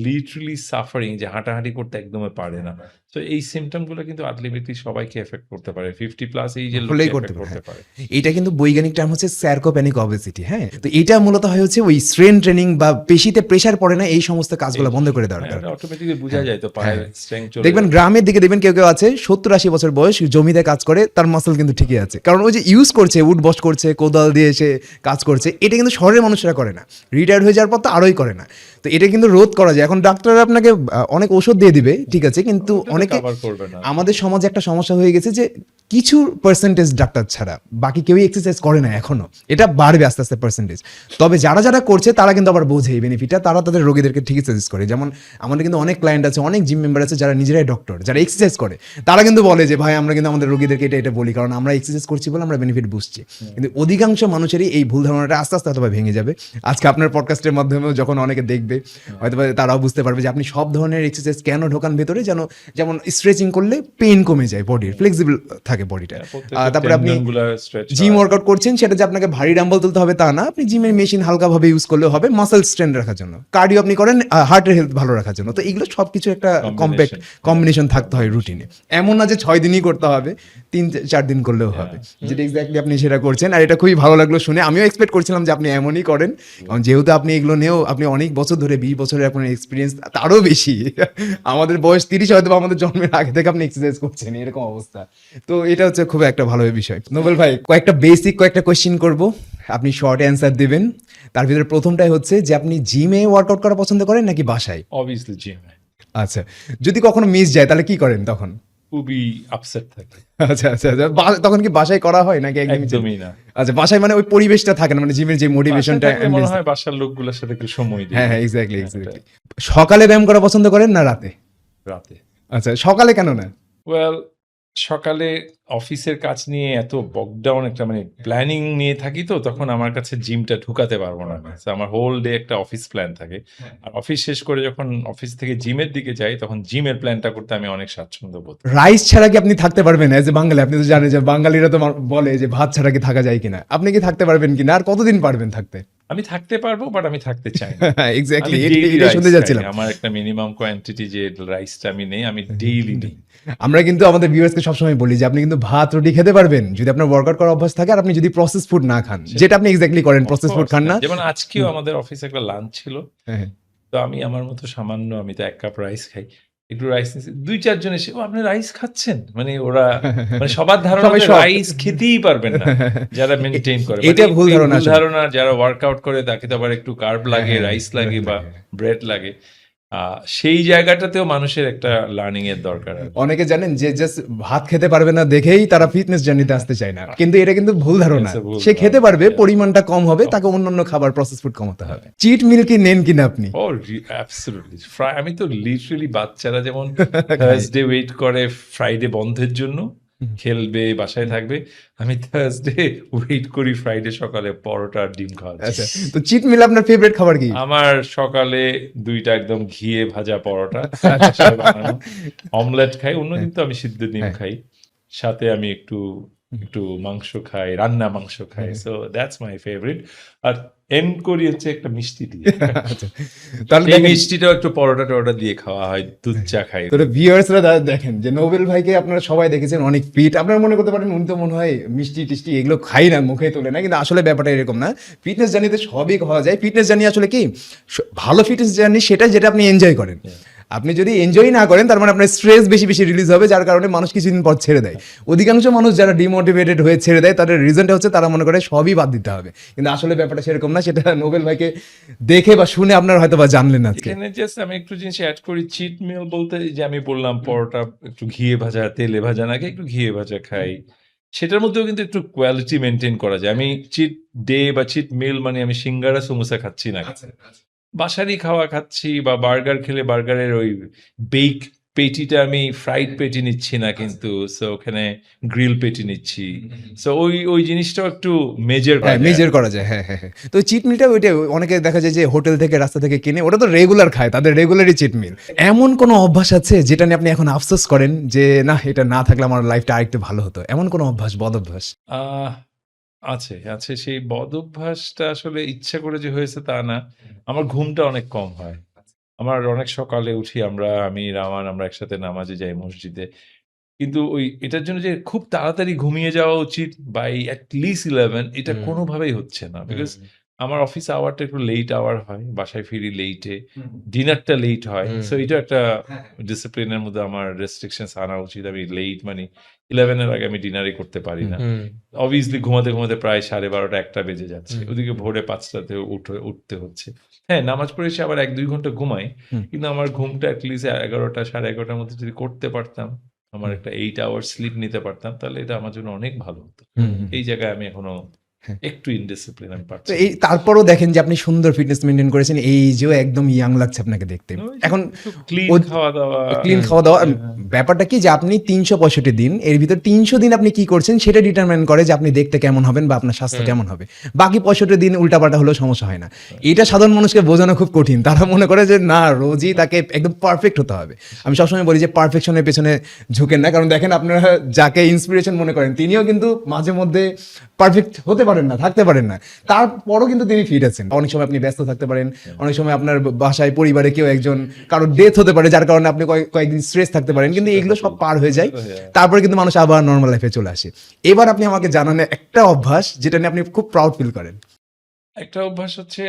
লিটারালি সাফারিং, যে হাঁটাহাঁটি করতে একদমই পারে না। তো এই সিম্পটম গুলো কিন্তু আল্টিমেটলি সবাইকে এফেক্ট করতে পারে। 50 প্লাস এইজের লোককে হলেই করতে এফেক্ট পারে, করতে পারে। এটা কিন্তু বৈজ্ঞানিক টার্ম হচ্ছে স্যারকোপ্যানিক অবেসিটি। হ্যাঁ, তো এটা মূলত হয় হচ্ছে ওই স্ট্রেন ট্রেনিং বা পেশিতে প্রেসার পড়ে না, এই সমস্ত কাজগুলো বন্ধ করে দেওয়ার হ্যাঁ, কারণে। এটা অটোমেটিক্যালি বোঝা যায় তো পায়ের স্ট্রেংথ চলে দেখবেন যায়। গ্রামের দিকে দেখবেন কেউ কেউ আছে 70-80 বছর বয়স, জমিতে কাজ করে, তার মাসল কিন্তু ঠিকই আছে, কারণ ওই যে ইউজ করছে, উড বস করছে, কোদাল দিয়ে সে কাজ করছে। এটা কিন্তু শহরের মানুষরা করে না, রিটায়ার্ড হয়ে যাওয়ার পর তো আরোই করে না। তো এটা কিন্তু রোধ করা যায়। এখন ডাক্তাররা আপনাকে অনেক ওষুধ দিয়ে দিবে, ঠিক আছে, কিন্তু ওটা তো অনেকে, cover করবে না। আমাদের সমাজে একটা সমস্যা হয়ে গেছে যে কিছু পার্সেন্টেজ ডাক্তার ছাড়া বাকি কেউই এক্সারসাইজ করে না এখনো। এটা বাড়বে আস্তে আস্তে পার্সেন্টেজ। তবে যারা যারা করছে তারা কিন্তু আবার বোঝে এই বেনিফিটটা, তারা তাদের রোগীদেরকে ঠিকই সাজেস্ট করে। যেমন আমাদের কিন্তু অনেক ক্লায়েন্ট আছে, অনেক জিম মেম্বার আছে যারা নিজেরাই ডক্টর, যারা এক্সারসাইজ করে, তারা কিন্তু বলে যে ভাই আমরা কিন্তু আমাদের রোগীদেরকে এটা বলি, কারণ আমরা এক্সারসাইজ করছি বলে আমরা বেনিফিট বুঝছি। কিন্তু অধিকাংশ মানুষেরই এই ভুল ধারণাটা আস্তে আস্তে হয়তো ভেঙে যাবে। আজকে আপনার পডকাস্টের মাধ্যমেও যখন অনেকে দেখবে, হয়তো তারাও বুঝতে পারবে যে আপনি সব ধরনের এক্সারসাইজ কেন ঢোকান ভেতরে, যেমন স্ট্রেচিং করলে পেইন কমে যায়, বডির ফ্লেক্সিবল থাকে বডিটা। তারপরে আপনি জিম ওয়ার্কআউট করছেন, সেটা যে আপনাকে ভারী ডাম্বল তুলতে হবে তা না, আপনি জিমের মেশিন হালকাভাবে ইউজ করলেও হবে মাসল স্ট্রেন্থ রাখার জন্য। কার্ডিও আপনি করেন হার্টের হেলথ ভালো রাখার জন্য। তো এগুলো সবকিছু একটা কম্প্যাক্ট কম্বিনেশন থাকতে হয় রুটিনে। এমন না যে 6 দিনই করতে হবে, 3-4 দিন করলেও হবে, যেটা এক্স্যাক্টলি আপনি সেটা করছেন। আর এটা খুবই ভালো লাগলো শুনে। আমিও এক্সপেক্ট করছিলাম যে আপনি এমনই করেন, কারণ যেহেতু আপনি এগুলো নিয়েও আপনি অনেক বছর ধরে, 20 বছরের আপনার এক্সপিরিয়েন্স, তারও বেশি। আমাদের বয়স 30, হয়তো আমাদের জন্মের আগে থেকে আপনি এক্সারসাইজ করছেন, এরকম অবস্থা। তো এটা হচ্ছে খুব একটা ভালো বিষয়। নোবেল ভাই, কয়েকটা কোয়েশ্চেন করব, আপনি শর্ট অ্যান্সার দিবেন। তার ভিতরে প্রথমটাই হচ্ছে যে আপনি জিমে ওয়ার্কআউট করা পছন্দ করেন নাকি বাসায়? অবভিয়াসলি জিমে। আচ্ছা, যদি কখনো মিস যায় তাহলে কি করেন তখন? খুবই আপসেট থাকে। আচ্ছা আচ্ছা আচ্ছা, তখন কি বাসায় করা হয় নাকি একদমই না। আচ্ছা, বাসায় মানে ওই পরিবেশটা থাকে না, মানে জিমের যে মোটিভেশনটা। মনে হয় বাসার লোকগুলোর সাথে একটু সময় দিই। হ্যাঁ হ্যাঁ, এক্স্যাক্টলি। সকালে ব্যায়াম করা পছন্দ করেন না রাতে? রাতে। আচ্ছা, সকালে কেন না? ওয়েল, সকালে অফিসের কাজ নিয়ে এত বকডাউন একটা মানে প্ল্যানিং নিয়ে থাকি, তো তখন আমার কাছে জিমটা ঢুকাতে পারবো না। So আমার হোল ডে একটা অফিস প্ল্যান থাকে। আর অফিস শেষ করে যখন অফিস থেকে জিমের দিকে যাই, তখন জিমের প্ল্যানটা করতে আমি অনেক স্বাচ্ছন্দ্য বোধ করি। রাইস ছাড়া কি আপনি থাকতে পারবেন এজ এ বাঙালি? আপনি তো জানেন যে বাঙালিরা তো বলে যে ভাত ছাড়া কি থাকা যায় কিনা। আপনি কি থাকতে পারবেন কিনা, আর কতদিন পারবেন থাকতে? আমি থাকতে পারবো, বাট আমি থাকতে চাই না। এক্স্যাক্টলি, আমি ডেইলি এটা রাইস শুনতে খাই। যাচ্ছিলাম। আমার একটা মিনিমাম কোয়ান্টিটি যে রাইসটা আমি নেই, আমি ডেইলি নেই। আমরা কিন্তু আমাদের ভিউয়ার্সকে সবসময় বলি যে আপনি কিন্তু ভাত রুটি খেতে পারবেন যদি আপনার ওয়ার্কআউট করার অভ্যাস থাকে, আর আপনি যদি প্রসেস ফুড না খান, যেটা আপনি এক্স্যাক্টলি করেন, প্রসেস ফুড খান না। যেমন আজকেও আমাদের অফিসে একটা লাঞ্চ ছিল, তো আমি আমার মতো সামান্য, আমি তো 1 কাপ রাইস খাই, একটু রাইস নিয়েছি, 2-4 জন এসে, ও আপনি রাইস খাচ্ছেন, মানে ওরা মানে সবার ধারণা সবাই যে shocked। রাইস খেতেই পারবেন না যারা মেনটেন করে। এটা মানে ভুল এই ধারণা আসলে। ধারণা, যারা ওয়ার্কআউট করে তাকে তো আবার একটু কার্ব লাগে, রাইস লাগে বা ব্রেড লাগে। সেই জায়গাটাতেও মানুষের একটা লার্নিং এর দরকার আছে। অনেকে জানেন যে জাস্ট ভাত খেতে পারবে না দেখেই তারা ফিটনেস জার্নিতে আসতে চায় না, কিন্তু এটা কিন্তু ভুল ধারণা। It's a ভুল সে খেতে ধারণা। পারবে, পরিমাণটা কম হবে, তাকে অন্যান্য খাবার প্রসেস ফুড কমাতে হবে। চিট মিল কি নেন কিনা আপনি? ও অ্যাবসলিউটলি। আমি তো লিটারালি, বাচ্চারা যেমন থার্সডে ওয়েট করে ফ্রাইডে বন্ধের জন্য, খেলবে, বাসায় থাকবে, আমি থার্সডে ওয়েট করি ফ্রাইডে সকালে পরোটা আর ডিম খাওয়ার জন্য। আচ্ছা, তো চিট মিল আপনার ফেভারিট খাবার কি? আমার সকালে 2টা একদম ঘিয়ে ভাজা পরোটা, অমলেট খাই, অন্যদিন তো আমি সিদ্ধ ডিম খাই, সাথে আমি একটু একটু মাংস খাই, রান্না মাংস খাই। So that's my favourite. আর এন্ড করি হচ্ছে একটা মিষ্টি দিয়ে। আচ্ছা, তাহলে এই দেখেন, মিষ্টিটাও একটু পরোটা টরোটা দিয়ে খাওয়া হয়, দুধ চা খাই। তো ভিউয়ার্সরা দেখেন যে নোবেল ভাইকে আপনারা সবাই দেখেছেন অনেক ফিট। আপনারা মনে করতে পারেন উনি তো মনে হয় মিষ্টি টিষ্টি এগুলো খাই না, মুখে তোলে না, কিন্তু আসলে ব্যাপারটা এরকম না। ফিটনেস জার্নিতে সবই খাওয়া যায়। ফিটনেস জার্নি আসলে কি ভালো ফিটনেস জার্নি, সেটা যেটা আপনি এনজয় করেন। আপনি যদি এনজয় না করেন, তার মানে আপনার স্ট্রেস বেশি বেশি রিলিজ হবে, যার কারণে মানুষ কিছুদিন পর ছেড়ে দেয়। অধিকাংশ মানুষ যারা ডিমোটিভেটেড হয়ে ছেড়ে দেয়, তাদের রিজনটা হচ্ছে তারা মনে করে সবই বাদ দিতে হবে, কিন্তু আসলে ব্যাপারটা সেরকম না। সেটা নোবেল ভাইকে দেখে বা শুনে আপনারা হয়তো বা জানলেন আজকে। এখানে জাস্ট আমি একটু জিনিস অ্যাড করি। চিট মিল বলতে যে আমি বললাম পরোটা একটু ঘিয়ে ভাজা, তেলে ভাজা নাকি একটু ঘিয়ে ভাজা খাই, সেটার মধ্যেও কিন্তু একটু কোয়ালিটি মেনটেন করা যায়। আমি চিট ডে বা চিট মিল মানে আমি সিঙ্গারা সমোসা খাচ্ছি না, বাসারই খাওয়া খাচ্ছি, বা বার্গার খেলে বার্গারের ওই বেক পেটিটা আমি ফ্রাইড পেটি নিচ্ছি না, কিন্তু সো ওখানে গ্রিল পেটি নিচ্ছি। সো ওই জিনিসটাও একটু মেজার করা যায়। মেজার করা যায়, হ্যাঁ হ্যাঁ হ্যাঁ। তো চিট মিলটা ওইটা অনেকে দেখা যায় যে হোটেল থেকে, রাস্তা থেকে কিনে, ওটা তো রেগুলার খায়, তাদের রেগুলারই চিট মিল। এমন কোনো অভ্যাস আছে যেটা নিয়ে আপনি এখন আফসোস করেন যে না, এটা না থাকলে আমার লাইফটা আরেকটু ভালো হতো? এমন কোনো অভ্যাস, বদ অভ্যাস? আছে। সেই বদ অভ্যাসটা আসলে ইচ্ছা করে যে হয়েছে তা না। আমার ঘুমটা অনেক কম হয়। আমার অনেক সকালে উঠি, আমি রাওয়ান আমরা একসাথে নামাজে যাই মসজিদে। কিন্তু এটার জন্য যে খুব তাড়াতাড়ি ঘুমিয়ে যাওয়া উচিত বাই এট লিস্ট 11, এটা কোনোভাবেই হচ্ছে না। বিকজ আমার অফিস আওয়ারটা একটু লেট আওয়ার হয়, বাসায় ফিরি লেটে, ডিনারটা লেট হয়। সো এটা একটা ডিসিপ্লিনের মধ্যে আমার রেস্ট্রিকশনস আনা উচিত। আমি লেট মানে 11 এর আগে আমি ডিনারই করতে পারি না। অবভিয়াসলি ঘুমাতে প্রায় 12:30 1টা বেজে যাচ্ছে। ওদিকে ভোরে 5টাতে উঠতে হচ্ছে। হ্যাঁ, নামাজ পড়ে এসে আবার 1-2 ঘন্টা ঘুমাই। কিন্তু আমার ঘুমটা এট লিস্ট 11টা 11:30টার মধ্যে যদি করতে পারতাম, আমার একটা 8 আওয়ার স্লিপ নিতে পারতাম, তাহলে এটা আমার জন্য অনেক ভালো হতো। এই জায়গায় আমি এখনো একটু ইনডিসিপ্লিন, আমি তো পারছি। এই তারপরও দেখেন যে আপনি সুন্দর ফিটনেস মেনটেন করেছেন, এই যে একদম ইয়াং লাগছে আপনাকে দেখতে। এখন ক্লিন খাওয়া দাওয়া, ক্লিন খাওয়া দাওয়া, ব্যাপারটা কি যে আপনি 365 দিন, এর ভিতর 300 দিন আপনি কি করছেন সেটা ডিটারমাইন করে যে আপনি দেখতে কেমন হবেন বা আপনার স্বাস্থ্য কেমন হবে। বাকি 65 দিন উল্টাপাল্টা হলেও সমস্যা হয় না। এটা সাধারণ মানুষকে বোঝানো খুব কঠিন। তারা মনে করে যে না, রোজই তাকে একদম পারফেক্ট হতে হবে। আমি সবসময় বলি যে পারফেকশনের পেছনে ঝুঁকেন না, কারণ দেখেন আপনারা যাকে ইন্সপিরেশন মনে করেন তিনিও কিন্তু মাঝে মধ্যে পারফেক্ট হতে পারেন না, থাকতে পারেন না, তারপরও কিন্তু তিনি ফিট আছেন। অনেক সময় আপনি ব্যস্ত থাকতে পারেন, অনেক সময় আপনার বাসায় পরিবারে কেউ একজন কারো ডেথ হতে পারে, যার কারণে আপনি কয়েকদিন স্ট্রেস থাকতে পারেন, কিন্তু এগুলো সব পার হয়ে যায়, তারপরে কিন্তু মানুষ আবার নর্মাল লাইফে চলে আসে। এবার আপনি আমাকে জানান একটা অভ্যাস যেটা নিয়ে আপনি খুব প্রাউড ফিল করেন। একটা অভ্যাস হচ্ছে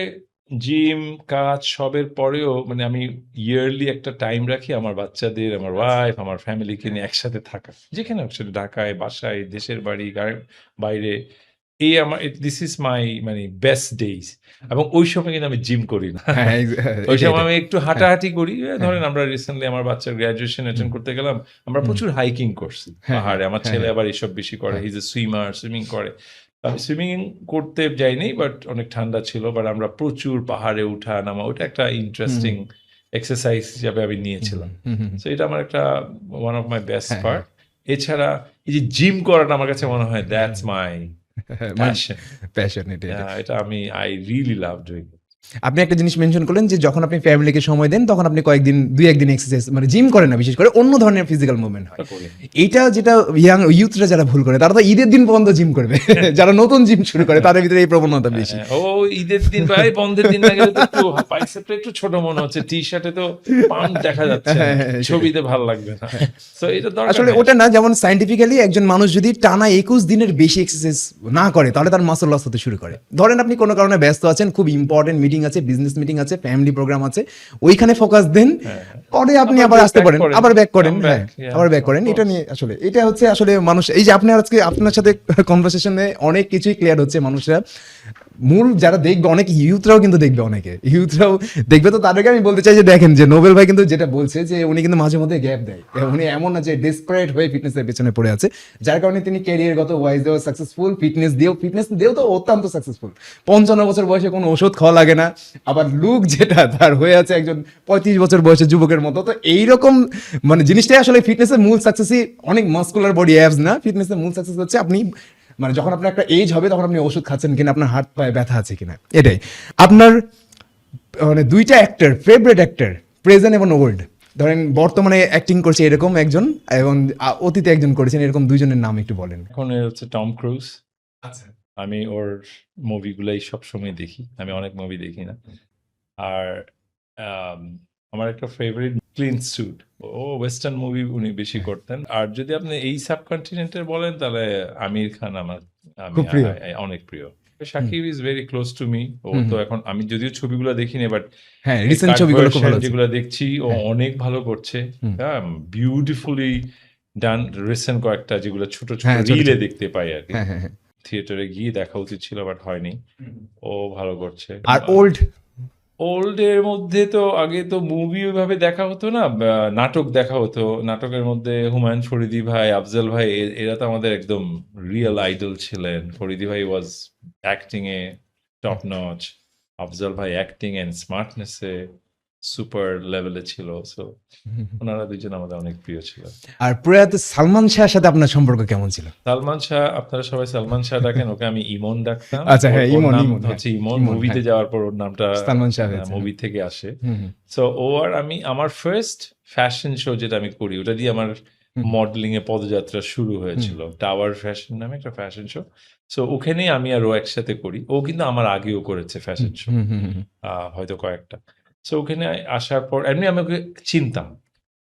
জিম, কাজ সবের পরেও মানে আমি ইয়ারলি একটা টাইম রাখি আমার বাচ্চাদের, আমার ওয়াইফ, আমার ফ্যামিলিকে নিয়ে একসাথে থাকা। যেখানে একসাথে, ঢাকায়, বাসায়, দেশের বাড়ি, বাইরে। এই আমার দিস ইজ মাই মানে বেস্ট ডেইজ। এবং ওই সময় কিন্তু আমি জিম করি না। ওই সময় আমি একটু হাঁটাহাঁটি করি। ধরেন আমরা রিসেন্টলি আমার বাচ্চার গ্র্যাজুয়েশন অ্যাটেন্ড করতে গেলাম, আমরা প্রচুর হাইকিং করছি পাহাড়ে। আমার ছেলে আবার এসব বেশি করে, হি ইজ এ সুইমার, সুইমিং করে। আমি সুইমিং করতে যাইনি, বাট অনেক ঠান্ডা ছিল, বাট আমরা প্রচুর পাহাড়ে উঠা নামা, ওটা একটা ইন্টারেস্টিং এক্সারসাইজ হিসাবে আমি নিয়েছিলাম। সো এটা আমার একটা one of my best part. এছাড়া এই যে জিম করাটা আমার কাছে মনে হয় দ্যাটস মাই প্যাশন। প্যাশন এটা। এটা আমি আই রিয়েলি লাভ ডুইং। আপনি একটা জিনিস মেনশন করলেন যে যখন আপনি ফ্যামিলিকে সময় দেন তখন আপনি কয়েকদিন 2-1 দিন এক্সারসাইজ মানে জিম করেন না, বিশেষ করে অন্য ধরনের ফিজিক্যাল মুভমেন্ট হয়। এইটা যেটা ইউথরা যারা ভুল করে তারা তো ঈদের দিন পর্যন্ত জিম করবে, যারা নতুন জিম শুরু করে তাদের ভিতরে এই প্রবণতা বেশি। ও ঈদের দিন বা এই বন্ধের দিন না গেলে তো একটু বাইসেপটা একটু ছোট মনে হচ্ছে, টি শার্টে তো পাম্প দেখা যাচ্ছে, ছবিতে ভালো লাগবে না। সো এটা দরকার আসলে ওটা না, যেমন সায়েন্টিফিক্যালি একজন মানুষ যদি টানা 21 দিনের বেশি এক্সারসাইজ না করে তাহলে তার মাসল লস হতে শুরু করে। ধরেন আপনি কোনো কারণে ব্যস্ত আছেন, খুব ইম্পর্টেন্ট মিটিং আছে, বিজনেস মিটিং আছে, ফ্যামিলি প্রোগ্রাম আছে, ওইখানে ফোকাস দেন, পরে আপনি আবার আসতে পারেন, আবার ব্যাক করেন, হ্যাঁ আবার ব্যাক করেন। এটা নিয়ে আসলে এটা হচ্ছে আসলে মানুষ, এই যে আপনি আজকে আপনার সাথে কনভারসেশনে অনেক কিছুই ক্লিয়ার হচ্ছে। মানুষরা মূল যারা দেখবে, অনেক ইউথরাও কিন্তু দেখবে, অনেকে ইউথরাও দেখবে, তো তাদেরকে আমি বলতে চাই যে দেখেন যে নোবেল ভাই কিন্তু যেটা বলছে যে উনি কিন্তু মাঝে মধ্যে গ্যাপ দেয়, উনি এমন না যে ডেসপারেট হয়ে ফিটনেসের পেছনে পড়ে আছে, যার কারণে তিনি ক্যারিয়ারগত ওয়াইজেও সাকসেসফুল, ফিটনেস দিয়েও তো অত্যন্ত সাকসেসফুল। 55 বছর বয়সে কোনো ওষুধ খাওয়া লাগে না, আবার লুক যেটা তার হয়ে আছে একজন 35 বছর বয়সে যুবকের মতো। তো এইরকম মানে জিনিসটাই আসলে ফিটনেসের মূল সাকসেসই অনেক মাসকুলার বডি অ্যাবস না, ফিটনেসের মূল সাকসেস হচ্ছে আপনি মানে যখন আপনার একটা এজ হবে তখন আপনি ওষুধ খাচ্ছেন কিনা, আপনার হাত পায়ে ব্যথা আছে কিনা, এটাই। আপনার মানে দুইটা অ্যাক্টর, ফেভারিট অ্যাক্টর প্রেজেন্ট এবং ওল্ড, ধরেন বর্তমানে অ্যাক্টিং করছে এরকম একজন এবং অতীতে একজন করেছেন এরকম দুইজনের নাম একটু বলেন। এখন হচ্ছে টম ক্রুজ। আচ্ছা, আমি ওর মুভিগুলাই সবসময় দেখি, আমি অনেক মুভি দেখি না। আর আমার একটা ফেভারিট ক্লিন্ট ইস্টউড, ও ওয়েস্টার্ন মুভি উনি বেশি করতেন। আর যদি আপনি এই সাবকন্টিনেন্টের বলেন তাহলে আমির খান আমার খুব প্রিয়। অনেক প্রিয়। Shakib is very close to me. ও তো এখন আমি যদিও ছবিগুলো দেখিনি, বাট হ্যাঁ রিসেন্ট ছবিগুলো খুব ভালো, যেগুলো দেখছি ও অনেক ভালো করছে, হ্যাঁ বিউটিফুলি ডান। রিসেন্ট কয়েকটা যেগুলো ছোট ছোট রিলে দেখতে পাই আর কি, থিয়েটারে গিয়ে দেখা উচিত ছিল বাট হয়নি, ও ভালো করছে। আর ওল্ডের মধ্যে তো আগে তো মুভি ওইভাবে দেখা হতো না, নাটক দেখা হতো। নাটকের মধ্যে হুমায়ুন ফরিদি ভাই, আফজল ভাই, এরা তো আমাদের একদম রিয়েল আইডল ছিলেন। ফরিদি ভাই ওয়াজ অ্যাক্টিং এ টপ নচ, আফজল ভাই অ্যাক্টিং এন্ড স্মার্টনেসে সুপার লেভেলে ছিল। সো ওনারা দুজন আমাদের অনেক প্রিয় ছিল। আর প্রয়াত সালমান শাহের সাথে আপনার সম্পর্ক কেমন ছিল? সালমান শাহ, আপনারা সবাই সালমান শাহ ডাকেন, ওকে আমি ইমন ডাকতাম। আচ্ছা হ্যাঁ, ইমন হচ্ছে ইমন। মুভিতে যাওয়ার পর ওর নামটা সালমান শাহ মুভি থেকে আসে। সো ও আর আমি, আমার ফার্স্ট ফ্যাশন শো যেটা আমি করি, ওটা দিয়ে আমার মডেলিং এ পদযাত্রা শুরু হয়েছিল। টাওয়ার ফ্যাশন নামে একটা ফ্যাশন শো। সো ওখানেই আমি আর ও একসাথে করি। ও কিন্তু আমার আগেও করেছে ফ্যাশন শো, হয়তো কয়েকটা। সো ওখানে আসার পর এমনি আমি ওকে চিনতাম।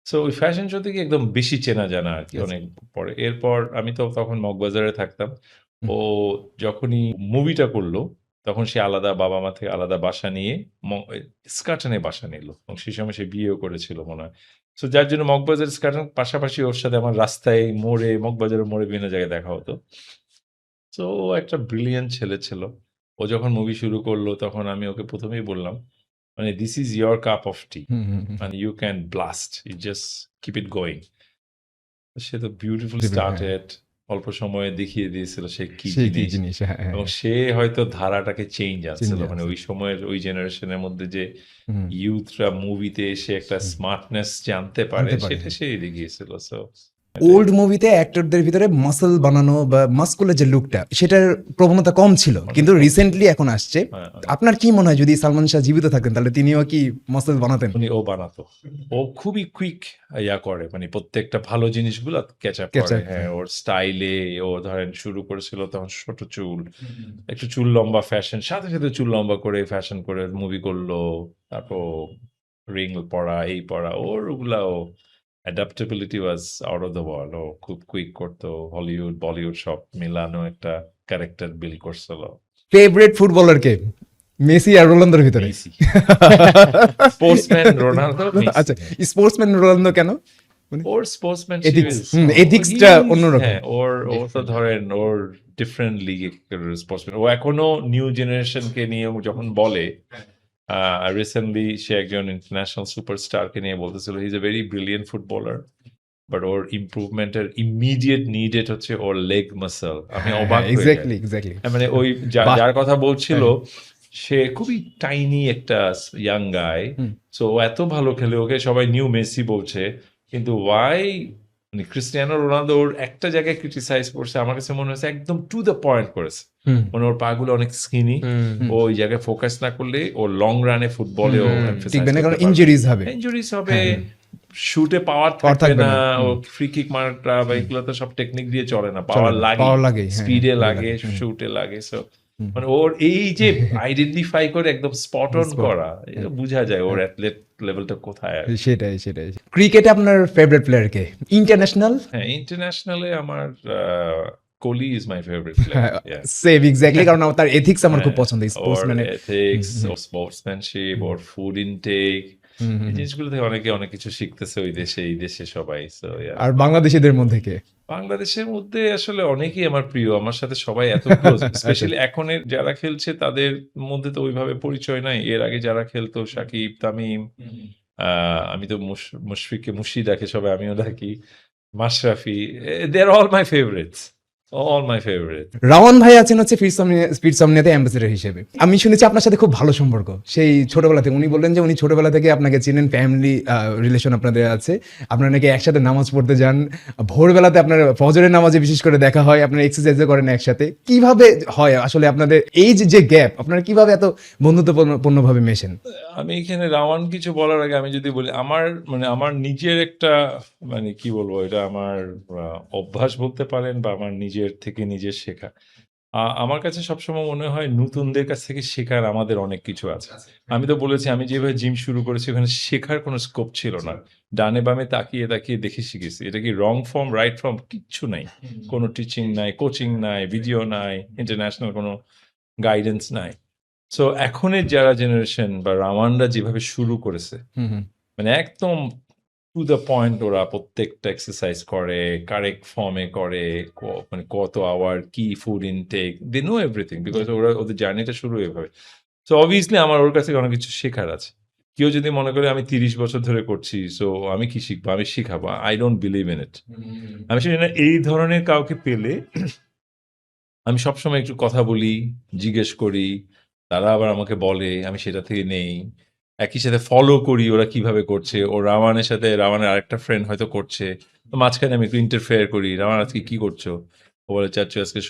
সো ওই ফ্যাশন শো থেকে একদম বেশি চেনা জানা আর কি অনেক পরে। এরপর আমি তো তখন মগবাজারে থাকতাম। ও যখনই মুভিটা করলো তখন সে আলাদা, বাবা মা থেকে আলাদা বাসা নিয়ে স্কাটনে বাসা নিল, এবং সেই সময় সে বিয়েও করেছিল মনে হয়। সো যার জন্য মগবাজার স্কাটন পাশাপাশি, ওর সাথে আমার রাস্তায় মোড়ে, মগবাজারের মোড়ে বিভিন্ন জায়গায় দেখা হতো। সো ও একটা ব্রিলিয়েন্ট ছেলে ছিল। ও যখন মুভি শুরু করলো তখন আমি ওকে প্রথমেই বললাম, মানে this is your cup of tea, মানে you can blast, you just keep it going. সে তো বিউটিফুল স্টার্টেড, অল্প সময়ে দেখিয়ে দিয়েছিল সে কি জিনিস, এবং সে হয়তো ধারাটাকে চেঞ্জ আনছিল। মানে ওই সময়ের ওই জেনারেশনের মধ্যে যে ইউথরা মুভিতে এসে একটা স্মার্টনেস জানতে পারে, সেটা সে দেখিয়েছিল। সো ওল্ড মুভিতে অ্যাক্টরদের ভিতরে মাসল বানানো বা মাস্কুলার যে লুকটা, সেটার প্রবণতা কম ছিল, কিন্তু রিসেন্টলি এখন আসছে। আপনার কি মনে হয় যদি সালমান শাহ জীবিত থাকতেন তাহলে তিনিও কি মাসল বানাতেন? ও বানাতো, ও খুবই কুইক করে, মানে প্রত্যেকটা ভালো জিনিসগুলো ক্যাচ আপ করে। হ্যাঁ, ওর স্টাইলে, ও ধরেন শুরু করেছিল তখন ছোট চুল, একটু চুল লম্বা ফ্যাশন, সাথে সাথে চুল লম্বা করে ফ্যাশন করে মুভি করলো। তারপর রিং পরা, এই পরা, ওর ওগুলাও adaptability was out of the world. ও খুব কুইক করতো, হলিউড বলিউড সব মিলানো একটা ক্যারেক্টার বিল্ড করছিল। ফেভারিট ফুটবলার কে? মেসি আর রোনালদোর ভিতরে? মেসি। Sportsman Ronaldo. আচ্ছা, স্পোর্টসম্যান রোনালদো কেন? ওর স্পোর্টসম্যান এথিক্সটা অন্যরকম। হ্যাঁ, ওর তো ধরেন ওর ডিফারেন্ট লিগে স্পোর্টসম্যান। ও এখনো নিউ জেনারেশনকে নিয়ে যখন বলে, রিসেন্টলি সে একজন ইন্টারন্যাশনাল সুপারস্টারকে নিয়ে বলতেছিল, he is a very brilliant footballer, but ওর ইমপ্রুভমেন্টের ইমিডিয়েট নিডেড হচ্ছে ওর লেগ মাসল। আমি অবাক হয়ে যাই। মানে ওই যার কথা বলছিল, সে খুবই টাইনি একটা ইয়াং গাই, সো এত ভালো খেলে, ওকে সবাই নিউ মেসি বলছে, কিন্তু ওয়াই মানে ক্রিস্টিয়ানো রোনালদো ওর একটা জায়গায় ক্রিটিসাইজ করছে, আমার কাছে মনে হয়েছে একদম টু দ্য পয়েন্ট করেছে। মানে ওর পা গুলো অনেক স্কিনি, ও ওই জায়গায় ফোকাস না করলে ও লং রানে ফুটবলেও টিকবে না, কারণ ইনজুরিজ হবে, ইনজুরিজ হবে, শুটে পাওয়ার থাকবে না, ও ফ্রি কিক মারাটা বা এগুলো তো সব টেকনিক দিয়ে চলে না, পাওয়ার লাগে, স্পিডে লাগে, শুটে লাগে। সো মানে ওর এই যে আইডেন্টিফাই করে একদম স্পট অন করা, এটা বোঝা যায় ওর অ্যাথলেট লেভেলটা কোথায়। সেটাই। ক্রিকেটে আপনার ফেভারিট প্লেয়ার কে? ইন্টারন্যাশনাল? হ্যাঁ, ইন্টারন্যাশনালে আমার Kohli is my favourite player. Same exactly, কারণ তার এথিক্স আমার খুব পছন্দ, স্পোর্টসম্যান এথিক্স, ওর স্পোর্টসম্যানশিপ, ওর ফুড ইনটেক, এই জিনিসগুলো থেকে অনেক কিছু শিখতেছে ওই দেশে, এই দেশে সবাই। সো আর বাংলাদেশিদের মধ্যে কে? বাংলাদেশের মধ্যে আসলে অনেকেই আমার প্রিয়, আমার সাথে সবাই এত ক্লোজ, স্পেশালি এখনের যারা খেলছে তাদের মধ্যে তো ওইভাবে পরিচয় নাই। এর আগে যারা খেলতো সাকিব, তামিম, আমি তো মুশফিককে মুশি ডাকে সবাই, আমিও ডাকি, Mashrafe, they are all my favourites, all my favourite. Rawan ভাই আছেন হচ্ছে ফিটসমনিয়াতে অ্যাম্বাসেডর হিসেবে। আমি শুনেছি আপনার সাথে খুব ভালো সম্পর্ক সেই ছোটবেলা থেকে। উনি বললেন যে উনি ছোটবেলা থেকে আপনাকে চিনেন, ফ্যামিলি রিলেশন আপনাদের আছে, আপনারা নাকি একসাথে নামাজ পড়তে যান, ভোরবেলাতে আপনার ফজরের নামাজে বিশেষ করে দেখা হয়, আপনারা এক্সারসাইজও করেন একসাথে। কিভাবে হয় আসলে আপনাদের এই যে গ্যাপ, আপনারা কিভাবে এত বন্ধুত্বপূর্ণভাবে মেশেন? আমি এখানে রাওয়ান কিছু বলার আগে আমি যদি বলি, আমার নিজের একটা কি বলবো, এটা আমার অভ্যাস বলতে পারেন বা আমার নিজের থেকে নিজের শেখা। আমার কাছে সবসময় মনে হয় নতুনদের কাছ থেকে শেখার আমাদের অনেক কিছু আছে। আমি তো বলেছি আমি যেভাবে জিম শুরু করেছি ওখানে শেখার কোনো স্কোপ ছিল না। ডানে বামে তাকিয়ে দেখে শিখেছি। এটা কি রং ফর্ম, রাইট ফর্ম, কিচ্ছু নাই। কোনো টিচিং নাই, কোচিং নাই, ভিডিও নাই, ইন্টারন্যাশনাল কোনো গাইডেন্স নাই। সো এখনের যারা জেনারেশন বা রাওয়ানরা যেভাবে শুরু করেছে, মানে একদম টু দ্য পয়েন্ট, ওরা প্রত্যেকটা এক্সারসাইজ করে, কারেক্ট ফর্মে করে, মানে কত আওয়ার, কি food intake, they know everything, because ওদের জার্নিটা শুরু এভাবে। সো অবভিয়াসলি আমার ওর কাছে অনেক কিছু শেখার আছে। কেউ যদি মনে করে আমি 30 বছর ধরে করছি, সো আমি কি শিখবো, আমি শিখাবো, I don't believe in it. আমি সেজন্য এই ধরনের কাউকে পেলে আমি সবসময় একটু কথা বলি, জিজ্ঞেস করি, তারা আবার আমাকে বলে, আমি সেটা থেকে নেই। একই সাথে ফলো করি ওরা কিভাবে করছে। ও রাওয়ানের আরেকটা ফ্রেন্ড হয়তো করছে, তো মাঝখানে আমি একটু ইন্টারফেয়ার করি, রাওয়ান আজকে কি করছো? ও বলে চাচ্ছু আজকে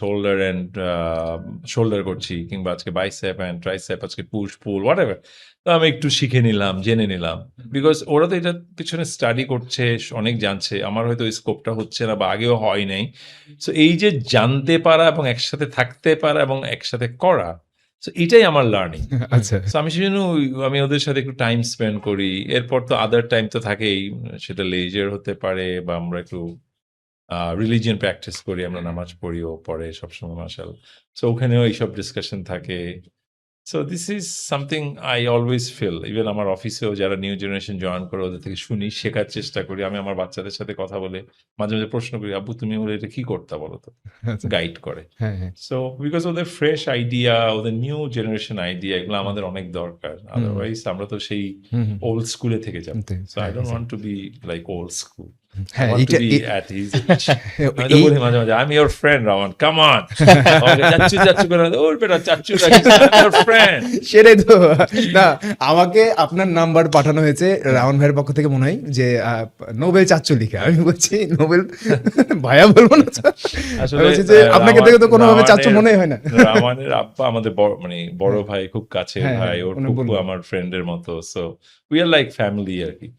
শোল্ডার করছি, কিংবা আজকে বাইসেপ অ্যান্ড ট্রাইসেপ, আজকে পুশ পুল হোয়াট এভার। তো আমি একটু শিখে নিলাম, জেনে নিলাম, বিকজ ওরা তো এটার পিছনে স্টাডি করছে, অনেক জানছে। আমার হয়তো ওই স্কোপটা হচ্ছে না বা আগেও হয় নাই। সো এই যে জানতে পারা এবং একসাথে থাকতে পারা এবং একসাথে করা, সো এটাই আমার লার্নিং। আচ্ছা, সো আমি সেজন্য আমি ওদের সাথে একটু টাইম স্পেন্ড করি। এরপর তো আদার টাইম তো থাকেই, সেটা লেজার হতে পারে বা আমরা একটু রিলিজিয়ন প্র্যাকটিস করি, আমরা নামাজ পড়িও পরে সবসময় মাশাআল্লাহ। সো ওখানেও এইসব ডিসকাশন থাকে। So this is something I always feel, even আমার অফিসেও যারা নিউ জেনারেশন জয়েন করে ওদের থেকে শুনি, শেখার চেষ্টা করি। আমি আমার বাচ্চাদের সাথে কথা বলে মাঝে মাঝে প্রশ্ন করি, আব্বু তুমি ওরা এটা কি করতা বলো তো, গাইড করে। সো বিকজ ওদের ফ্রেশ আইডিয়া, ওদের নিউ জেনারেশন আইডিয়া, এগুলো আমাদের অনেক দরকার। আদারওয়াইজ আমরা তো সেই ওল্ড স্কুলে থেকে যাবো। So I don't want to be like old school. হ্যাঁ, আমি তো বলি মাঝে মাঝে, I'm your friend, Rawan, come on. চাচ্চু করে, ওর বেটা চাচ্চু রাখিস না, I'm your friend. সেটাই তো না, আমাকে আপনার নাম্বার পাঠানো হয়েছে রাওয়ান ভাইয়ের পক্ষ থেকে, মনে হয় যে নোবেল চাচ্চু লিখা। আমি বলছি নোবেল ভাইয়া বলবো না, আসলে বলছি যে আপনাকে দেখে তো কোনোভাবে চাচ্চু মনে হয় না। রাওয়ানের আব্বা আমাদের বড় ভাই, খুব কাছের ভাই, ওর ফুফু আমার ফ্রেন্ডের মতো। So we are like family আর কি।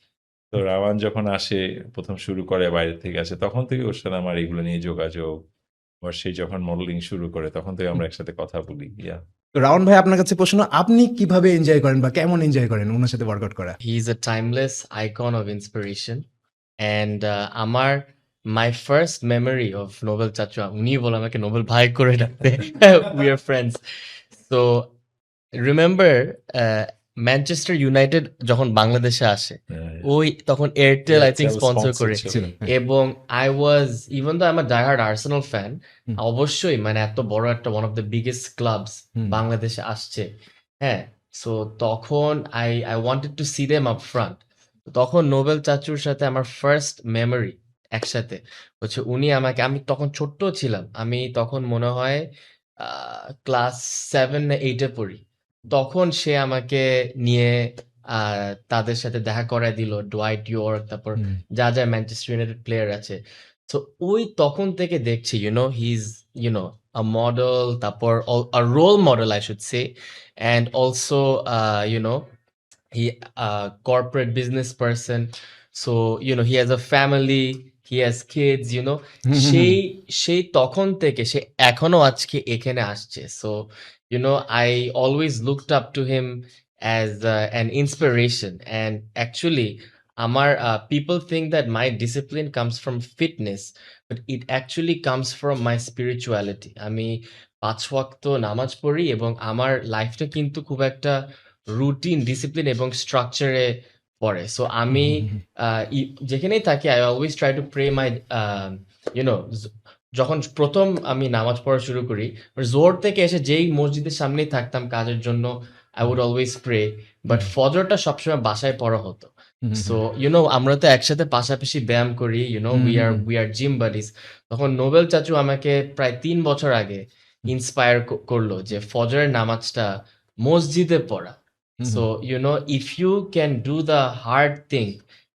তো রাওয়ান যখন আসে, প্রথম শুরু করে বাইরে থেকে আসে, তখন থেকে ওর সাথে আমার এগুলো নিয়ে যোগাযোগ। আর সেই যখন মডেলিং শুরু করে তখন থেকে আমরা একসাথে কথা বলি। রাওয়ান ভাই, আপনার কাছে প্রশ্ন, আপনি কিভাবে এনজয় করেন বা কেমন এনজয় করেন ওনার সাথে ওয়ার্কআউট করা? He is a timeless icon of inspiration and আমার my first memory of Nobel চাচু, উনি বলে আমাকে নোবেল ভাই করে ডাকতে, we are friends. So remember Manchester United যখন বাংলাদেশে আসে, ওই তখন এয়ারটেল আই থিঙ্ক স্পন্সর করে, এবং I was, even though I am a diehard Arsenal fan, অবশ্যই মানে এত বড় একটা one of the biggest clubs বাংলাদেশে আসছে, হ্যাঁ। সো তখন I wanted to C them up front. তখন নোবেল চাচুর সাথে আমার ফার্স্ট মেমোরি একসাথে হচ্ছে, উনি আমাকে, আমি তখন ছোট্ট ছিলাম, আমি তখন মনে হয় ক্লাস 7 না 8 পড়ি, তখন সে আমাকে নিয়ে তাদের সাথে দেখা করায় দিল, ডোয়াইট ইয়র্ক, তারপর যা ম্যানচেস্টার ইউনাইটেড প্লেয়ার আছে। তো ওই তখন থেকে দেখছি হি ইজ a model, তারপর a role model I should say, and also he corporate business person, so he has a family, he has kids, সেই তখন থেকে সে এখনো আজকে এখানে আসছে। So I always looked up to him as an inspiration, and actually আমার people think that my discipline comes from fitness, but it actually comes from my spirituality. আমি 5 ওয়াক্ত নামাজ পড়ি এবং আমার লাইফটা কিন্তু খুব একটা রুটিন, ডিসিপ্লিন এবং স্ট্রাকচারে পড়ে। সো আমি যেখানেই থাকি I always try to pray my যখন প্রথম আমি নামাজ পড়া শুরু করি, জোহর থেকে এসে যেই মসজিদের সামনেই থাকতাম কাজের জন্য, I would always pray, but ফজরটা সবসময় বাসায় পড়া হতো। সো আমরা তো একসাথে পাশাপাশি ব্যায়াম করি, উই আর জিম বাডিজ। তখন নোবেল চাচু আমাকে প্রায় 3 বছর আগে ইন্সপায়ার করলো যে ফজরের নামাজটা মসজিদে পড়া। So, if you can do the hard thing,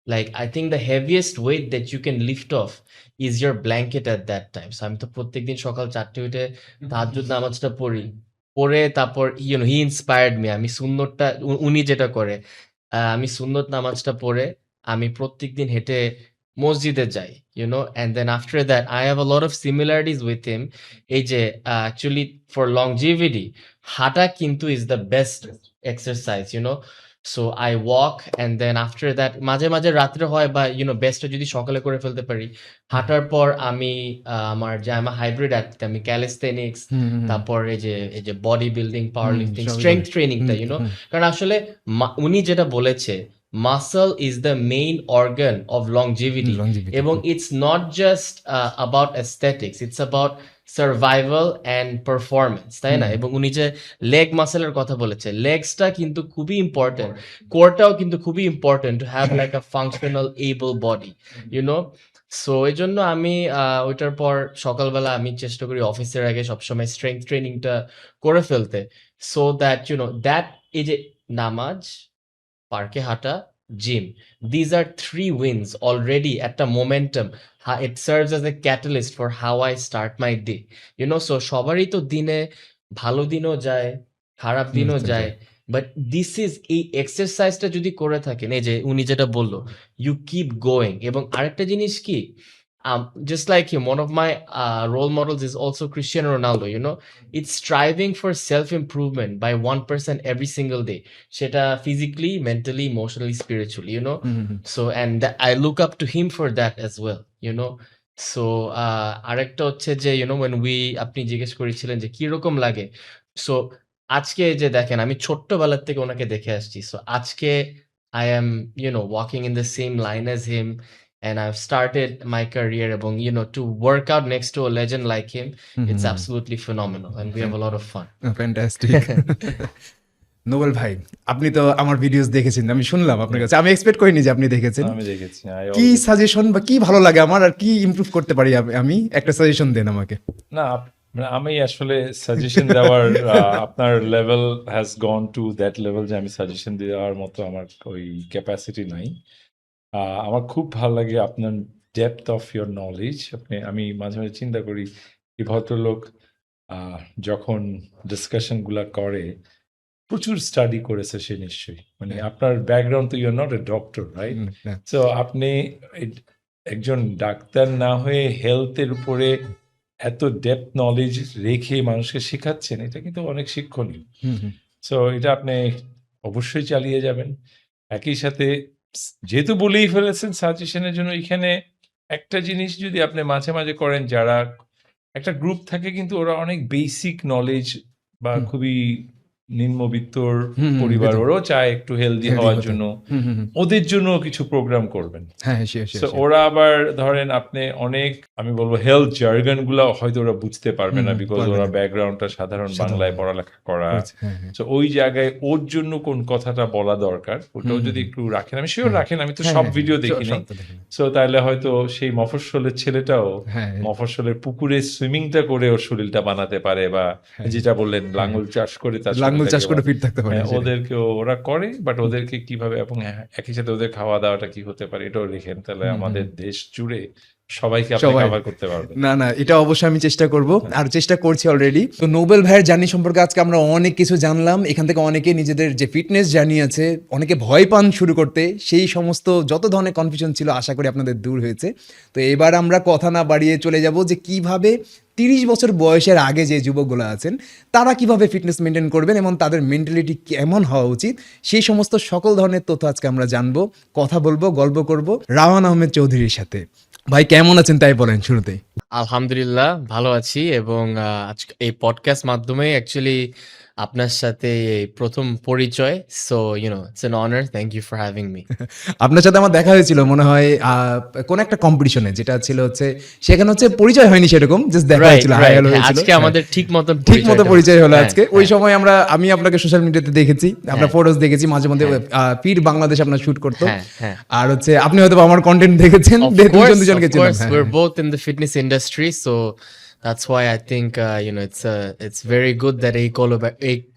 like I think the heaviest weight that you can lift off is your blanket at that time. So, আমি তো প্রত্যেকদিন সকাল 4টে উঠে তাহাজ্জুদ নামাজটা পড়ি। পড়ে তারপর he inspired me. আমি সুন্নতটা উনি যেটা করে, আমি সুন্নত নামাজটা পড়ে আমি প্রত্যেকদিন হেঁটে মসজিদে যাই, and then after that I have a lot of similarities with him. এই যে actually for longevity, হাঁটা কিন্তু is the best exercise, so I walk, and then after that মাঝে মাঝে রাত্রে হয় বা বেস্টটা যদি সকালে করে ফেলতে পারি, হাঁটার পর আমি আমার যে আমার হাইব্রিড অ্যাথলিট, আমি ক্যালিস্থেনিক্স, তারপর এই যে body building, power lifting, strength ট্রেনিংটা, কারণ আসলে উনি যেটা বলেছে, muscle is the main organ of longevity, এবং it's not just about aesthetics, it's about survival and performance, তাই না? এবং উনি যে লেগ মাসেলের কথা বলেছে, লেগসটা কিন্তু খুবই ইম্পর্টেন্ট, কোরটাও কিন্তু খুবই important to have like a functional able body, so এই জন্য আমি ওইটার পর সকালবেলা আমি চেষ্টা করি অফিসের আগে সবসময় স্ট্রেংথ ট্রেনিংটা করে ফেলতে, সো দ্যাট দ্যাট এই যে নামাজ, পার্কে হাঁটা, gym, these are 3 wins already at a momentum. It serves as a catalyst for how I start my day, so সবারই তো দিনে ভালো দিনও যায়, খারাপ দিনও যায়, বাট দিস ইজ এই এক্সারসাইজটা যদি করে থাকেন, এই যে উনি যেটা বললো, ইউ কিপ গোয়িং। এবং আরেকটা জিনিস কি, just like him, one of my role models is also Cristiano Ronaldo, it's striving for self-improvement by 1% every single day, সেটা physically, mentally, emotionally, spiritually, so and I look up to him for that as well, so আরেকটা হচ্ছে যে when আপনি জিজ্ঞেস করেছিলেন যে কিরকম লাগে, so আজকে যে দেখেন আমি ছোট্টবেলার থেকে ওনাকে দেখে আসছি, সো আজকে I am walking in the same line as him, and I've started my career, এবং to work out next to a legend like him, it's absolutely phenomenal, and we have a lot of fun. Fantastic. Nobel ভাই, আপনি তো আমার videos দেখেছেন, আমি শুনলাম আপনার কাছে, আমি এক্সপেক্ট করিনি যে আপনি দেখেছেন। আমি দেখেছি। কি সাজেশন বা কি ভালো লাগে আমার, আর কি ইমপ্রুভ করতে পারি আমি, একটা সাজেশন দেন আমাকে। না, আমি আসলে সাজেশন দেওয়ার আপনার level has gone to that level যে আমি সাজেশন দেওয়ার মতো আমার ওই ক্যাপাসিটি নাই। আমার খুব ভালো লাগে আপনার ডেপথ অফ ইয়োর নলেজ। আমি মাঝে মাঝে চিন্তা করি এই ভদ্রলোক যখন ডিসকাশনগুলা করে প্রচুর স্টাডি করেছে সে নিশ্চয়ই, মানে আপনার ব্যাকগ্রাউন্ড তো your not a doctor, right? So আপনি একজন ডাক্তার না হয়ে হেলথের উপরে এত ডেপথ নলেজ রেখে মানুষকে শেখাচ্ছেন, এটা কিন্তু অনেক শিক্ষণীয়। সো এটা আপনি অবশ্যই চালিয়ে যাবেন। একই সাথে যেহেতু বলেই ফেলেছেন সাজেশনের জন্য, এখানে একটা জিনিস যদি আপনি মাঝে মাঝে করেন, যারা একটা গ্রুপ থাকে কিন্তু ওরা অনেক বেসিক নলেজ বা খুবই নিম্নবিত্তর পরিবার, ওরাও চায় একটু হেলদি হওয়ার জন্য, ওদের জন্য কিছু প্রোগ্রাম করবেন। ওরা আবার ধরেন আপনি অনেক, আমি বলবো হেলথ জার্গন গুলা হয়তো ওরা বুঝতে পারবে না, বিকজ ওরা ব্যাকগ্রাউন্ডটা সাধারণ বাংলায় পড়ালেখা করা। তো ওই জায়গায় ওর জন্য কোন কথাটা বলা দরকার ওটাও যদি একটু রাখেন, আমি শিওর রাখেন, আমি তো সব ভিডিও দেখিনি, সো তাহলে হয়তো সেই মফস্বলের ছেলেটাও মফস্বলের পুকুরে সুইমিংটা করে ওর শরীরটা বানাতে পারে, বা যেটা বললেন লাঙ্গল চাষ করে তার আঙুল চাষ থাকে করে বা ফিট থাকতে পারে সেটাই। ওদেরকে ওরা করে, বাট ওদেরকে কিভাবে এবং একই সাথে ওদের খাওয়া দাওয়াটা কি হতে পারে এটাও লিখেন, তাহলে আমাদের দেশ জুড়ে সবাইকে আপনি সবাই কভার করতে পারবেন। না না এটা অবশ্যই আমি চেষ্টা করব, আর চেষ্টা করছি অলরেডি। তো নোবেল ভাইয়ের জার্নি সম্পর্কে আজকে আমরা অনেক কিছু জানলাম। এখান থেকে অনেকে নিজেদের যে ফিটনেস জার্নি আছে, অনেকে ভয় পান শুরু করতে, সেই সমস্ত যত ধরনের কনফিউশন ছিল আশা করি আপনাদের দূর হয়েছে। তো এবার আমরা কথা না বাড়িয়ে চলে যাব যে কিভাবে 30 বছর বয়সের আগে যে যুবকগুলো আছেন তারা কিভাবে ফিটনেস মেনটেন করবেন এবং তাদের মেন্টালিটি কেমন হওয়া উচিত, সেই সমস্ত সকল ধরনের তথ্য আজকে আমরা জানবো, কথা বলবো, গল্প করব রাওয়ান আহমেদ চৌধুরীর সাথে। ভাই কেমন আছেন তাই বলেন শুরুতেই। আলহামদুলিল্লাহ ভালো আছি, এবং আজকে এই পডকাস্ট মাধ্যমে অ্যাকচুয়ালি আপনার সাথে এই প্রথম পরিচয়। So it's an honour, thank you for having me. আপনার সাথে আমার দেখা হয়েছিল মনে হয় কোন একটা কম্পিটিশনে, যেটা ছিল হচ্ছে সেখানে হচ্ছে পরিচয় হয়নি সেরকম, জাস্ট দেখা রাইট হয়েছিল, হাই রাইট, হ্যালো হয়েছিল। আজকে আমাদের ঠিক মতন ঠিক মতো পরিচয় হলো হ্যাঁ, আজকে। ওই সময় আমি আপনাকে সোশ্যাল মিডিয়াতে দেখেছি, আপনার হ্যাঁ। ফটোস দেখেছি, মাঝে মধ্যে পীর বাংলাদেশ আপনার শুট করতো। হ্যাঁ, হ্যাঁ। আর হচ্ছে আপনি হয়তো আমার কন্টেন্ট দেখেছেন, Of দুজন course, দুজনকে of ছিলাম। course, we're both in the fitness industry, so that's why I think it's very good that এই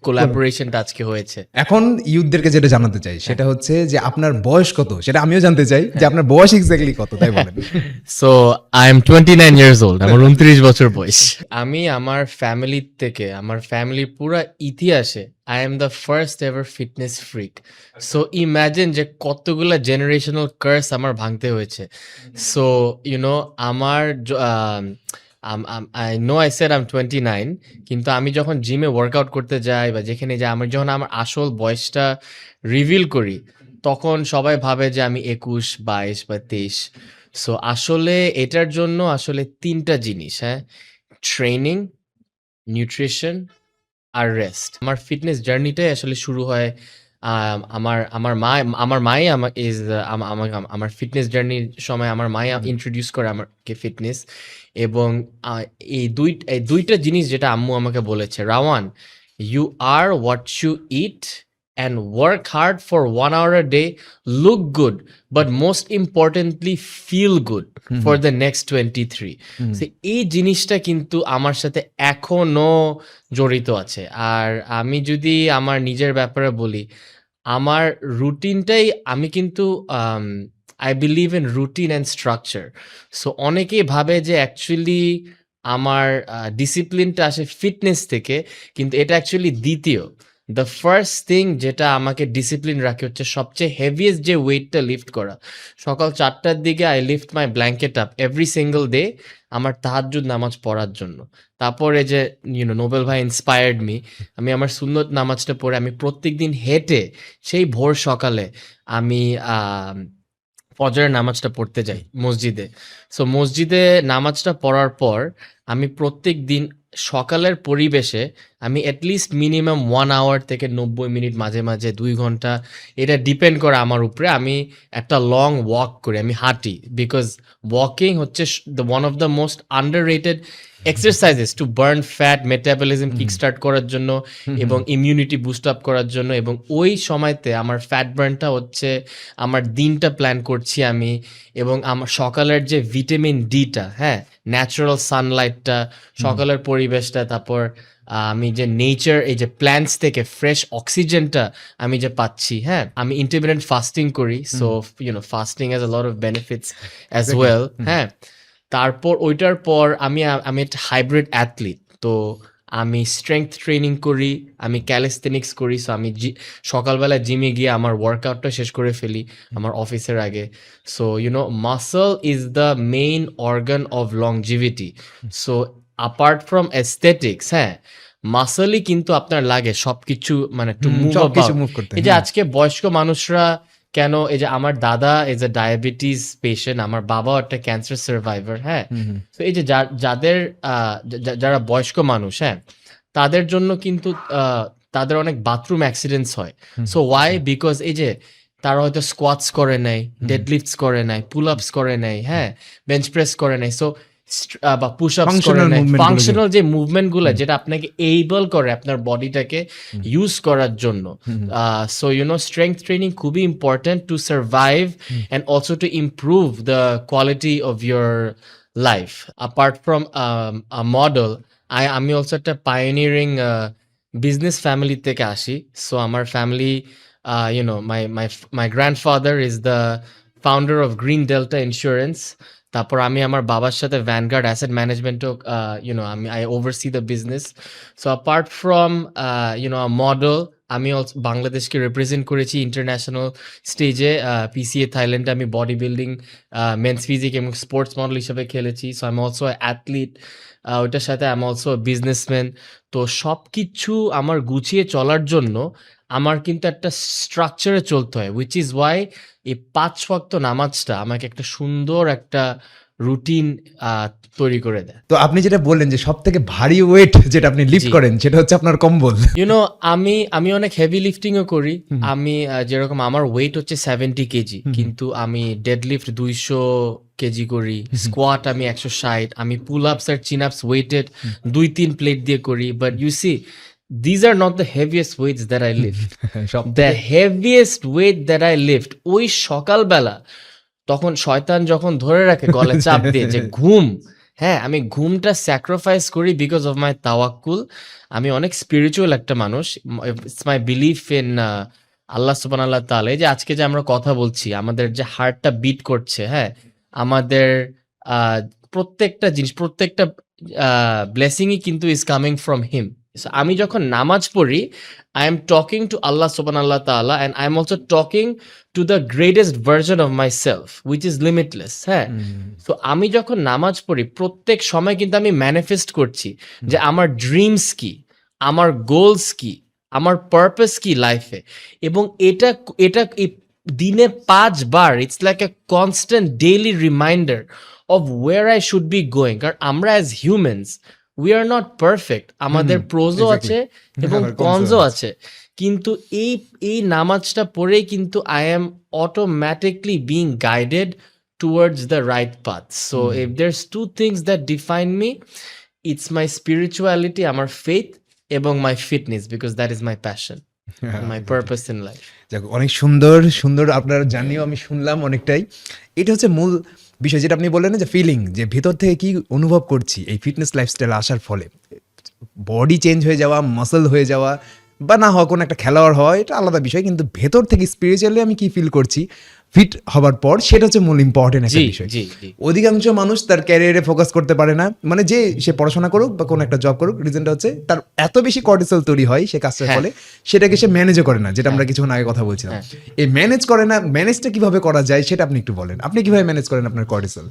collaborationটা আজকে হয়েছে। এখন ইউথদেরকে যেটা জানাতে চাই সেটা হচ্ছে যে আপনার বয়স কত, সেটা আমিও জানতে চাই যে আপনার বয়স এক্স্যাক্টলি কত, তাই বলেন। So I am 29 years old. আমার 29 বছর বয়স। আমি আমার ফ্যামিলি থেকে, আমার ফ্যামিলির পুরো ইতিহাসে I am the first ever fitness freak. So imagine যে কতগুলা generational curse আমার ভাঙতে হয়েছে। So আমার I know I said I'm 29, কিন্তু আমি যখন জিমে ওয়ার্কআউট করতে যাই বা যেখানে যাই, যখন আমার আসল বয়সটা রিভিল করি, তখন সবাই ভাবে যে আমি 21, 22 বা 23। সো আসলে এটার জন্য আসলে 3টা জিনিস, হ্যাঁ, ট্রেনিং, নিউট্রিশন আর রেস্ট। আমার ফিটনেস জার্নিটাই আসলে শুরু হয় আমার মাই আমার ফিটনেস জার্নির সময় আমার মাই ইন্ট্রোডিউস করে আমাকে ফিটনেস। এবং এই দুইটা জিনিস যেটা আম্মু আমাকে বলেছে, Rawan, you are what you eat and work hard for 1 hour a day, look good, but most importantly feel good for the next 23. So এই জিনিসটা কিন্তু আমার সাথে এখনো জড়িত আছে। আর আমি যদি আমার নিজের ব্যাপারে বলি, আমার রুটিনটাই, আমি কিন্তু I believe in routine and structure. So অনেকেই ভাবে যে অ্যাকচুয়ালি আমার ডিসিপ্লিনটা আসে ফিটনেস থেকে, কিন্তু এটা অ্যাকচুয়ালি দ্বিতীয়। দ্য ফার্স্ট থিং যেটা আমাকে ডিসিপ্লিন রাখে হচ্ছে সবচেয়ে হেভিয়েস্ট যে ওয়েটটা লিফট করা। সকাল 4টার দিকে I lift my blanket up every single day আমার তাহাজ্জুদ নামাজ পড়ার জন্য। তারপরে যে নোবেল ভাই ইন্সপায়ার্ড মি, আমি আমার সুন্নত নামাজটা পড়ে আমি প্রত্যেকদিন হেঁটে সেই ভোর সকালে আমি ফজরের নামাজটা পড়তে যাই মসজিদে। সো মসজিদে নামাজটা পড়ার পর আমি প্রত্যেক দিন সকালের পরিবেশে আমি অ্যাটলিস্ট মিনিমাম 1 আওয়ার থেকে 90 মিনিট, মাঝে মাঝে 2 ঘন্টা, এটা ডিপেন্ড করে আমার উপরে, আমি একটা লং ওয়াক করি, আমি হাঁটি। বিকজ ওয়াকিং হচ্ছে one of the most under rated exercises to burn fat, metabolism kick start করার জন্য এবং ইমিউনিটি বুস্ট আপ করার জন্য। এবং ওই সময়তে আমার ফ্যাট বার্নটা হচ্ছে, আমার দিনটা প্ল্যান করছি আমি, এবং আমার সকালের যে ভিটামিন ডিটা, হ্যাঁ, ন্যাচারাল সানলাইটটা, সকালের পরিবেশটা, তারপর আমি যে নেচার, এই যে প্ল্যান্টস থেকে ফ্রেশ অক্সিজেনটা আমি যে পাচ্ছি, হ্যাঁ, আমি ইন্টারমিটেন্ট ফাস্টিং করি। So fasting has a lot of benefits as well, হ্যাঁ। তারপর ওইটার পর আমি একটা হাইব্রিড অ্যাথলিট, তো আমি স্ট্রেংথ ট্রেনিং করি, আমি ক্যালিস্থেনিক্স করি। সো আমি সকালবেলা জিমে গিয়ে আমার ওয়ার্কআউটটা শেষ করে ফেলি আমার অফিসের আগে। So muscle is the main organ of longevity. So apart from aesthetics, হ্যাঁ, মাসলই কিন্তু আপনার লাগে সবকিছু, মানে টু মুভ সবকিছু অ্যাবাউট। মুভ করতে। এই যে আজকে বয়স্ক মানুষরা কেন, এই যে আমার দাদা ইজ এ ডায়াবেটিস পেশেন্ট, আমার বাবাও একটা ক্যান্সার সার্ভাইভার, হ্যাঁ। তো এই যে যাদের যারা বয়স্ক মানুষ, হ্যাঁ, তাদের জন্য কিন্তু তাদের অনেক বাথরুম অ্যাক্সিডেন্টস হয়। So why? বিকজ এই যে তারা হয়তো স্কোয়াটস করে নাই, ডেডলিফটস করে নাই, পুল আপস করে নাই, হ্যাঁ, বেঞ্চ প্রেস করে নাই, সো বা পুশ আপস করে নাই, ফাংশনাল যে মুভমেন্ট গুলো যেটা আপনাকে এইবল করে আপনার বডিটাকে ইউজ করার জন্য। সো স্ট্রেংথ ট্রেনিং খুবই important to survive and also to improve the quality of your life. Apart from a model, আমি অলসো একটা পায়োনিয়ারিং বিজনেস ফ্যামিলি থেকে আসি। সো আমার ফ্যামিলি, my grandfather is the founder of Green Delta Insurance. তারপর আমি আমার বাবার সাথে ভ্যানগার্ড অ্যাসেট ম্যানেজমেন্টও, I oversee the business. So apart from model, আমি অলসো বাংলাদেশকে রিপ্রেজেন্ট করেছি ইন্টারন্যাশনাল স্টেজে। পিসিএ থাইল্যান্ডে আমি বডি বিল্ডিং, মেন্স ফিজিক এবং স্পোর্টস মডেল হিসেবে খেলেছি। So I am also athlete. ওইটার সাথে আই এম অলসো বিজনেসম্যান। তো সব কিছু আমার গুছিয়ে চলার জন্য আমার কিন্তু একটা স্ট্রাকচারে চলতে হয়, উইচ ইজ ওয়াই এই ৫ ওয়াক্ত নামাজটা আমাকে একটা সুন্দর একটা রুটিন তৈরি করে দেয়। তো আপনি যেটা বললেন যে সব থেকে ভারী ওয়েট যেটা আপনি লিফট জি। করেন সেটা হচ্ছে আপনার কম্বল। আমি অনেক হেভি লিফটিংও করি। আমি যেরকম আমার ওয়েট হচ্ছে 70 কেজি, কিন্তু আমি ডেডলিফট 200 কেজি করি, স্কোয়াট আমি 160, আমি পুল আপস আর চিন আপস ওয়েটেড 2-3 প্লেট দিয়ে করি। But you see, these are not the heaviest weights that I lift. সব The heaviest weight that I lift, ওই সকালবেলা তখন শয়তান যখন ধরে রাখে গলে চাপ দিয়ে যে ঘুম, হ্যাঁ, আমি ঘুমটা স্যাক্রিফাইস করি বিকজ অফ মাই তাওয়াক্কুল। আমি অনেক স্পিরিচুয়াল একটা মানুষ। ইটস মাই বিলিফ ইন আল্লাহ সুবহানাহু ওয়া তাআলা। এই যে আজকে যে আমরা কথা বলছি, আমাদের যে হার্টটা বিট করছে, হ্যাঁ, আমাদের আহ, প্রত্যেকটা জিনিস, প্রত্যেকটা ব্লেসিংই কিন্তু ইজ কামিং ফ্রম হিম। আমি যখন নামাজ পড়ি, আই এম টকিং টু আল্লাহ সুবহানাহু ওয়া তাআলা, and I am also talking to the greatest version of my self which is limitless. হ্যাঁ, সো আমি যখন নামাজ পড়ি প্রত্যেক সময় কিন্তু আমি ম্যানিফেস্ট করছি যে আমার ড্রিমস কি, আমার গোলস কি, আমার পারপাস কি লাইফে। এবং এটা এটা এই দিনে 5 বার, it's like a constant daily reminder of where I should be going. কারণ আমরা as humans we are not perfect, আমাদের প্রোজও আছে এবং কনজও আছে। কিন্তু এই নামাজটা পড়েই কিন্তু I am automatically being guided towards the right path. So if there's 2 things that define me, it's my spirituality, আমার ফেথ, এবং my fitness, because that is my passion, my purpose in life. যাক, অনেক সুন্দর সুন্দর আপনার জার্নিও আমি শুনলাম অনেকটাই। এটা হচ্ছে মূল বিষয় যেটা আপনি বললেন না, যে ফিলিং, যে ভিতর থেকে কি অনুভব করছি এই ফিটনেস লাইফস্টাইল আসার ফলে। বডি চেঞ্জ হয়ে যাওয়া, মাসল হয়ে যাওয়া বা না হওয়া, কোনো একটা খেলোয়াড় হওয়া, এটা আলাদা বিষয়, কিন্তু ভেতর থেকে স্পিরিচুয়ালি আমি কি ফিল করছি ফিট হবার পর, সেটা হচ্ছে মূল ইম্পর্টেন্ট একটা বিষয়। অধিকাংশ মানুষ তার ক্যারিয়ারে ফোকাস করতে পারে না, মানে যে সে পড়াশোনা করুক বা কোনো একটা জব করুক, রিজনটা হচ্ছে তার এত বেশি কর্টিসল তৈরি হয় সে কাজটার ফলে, সেটাকে সে ম্যানেজও করে না, যেটা আমরা কিছুক্ষণ আগে কথা বলছিলাম। এই ম্যানেজ করে না, ম্যানেজটা কিভাবে করা যায় সেটা আপনি একটু বলেন। আপনি কিভাবে ম্যানেজ করেন আপনার কর্টিসল?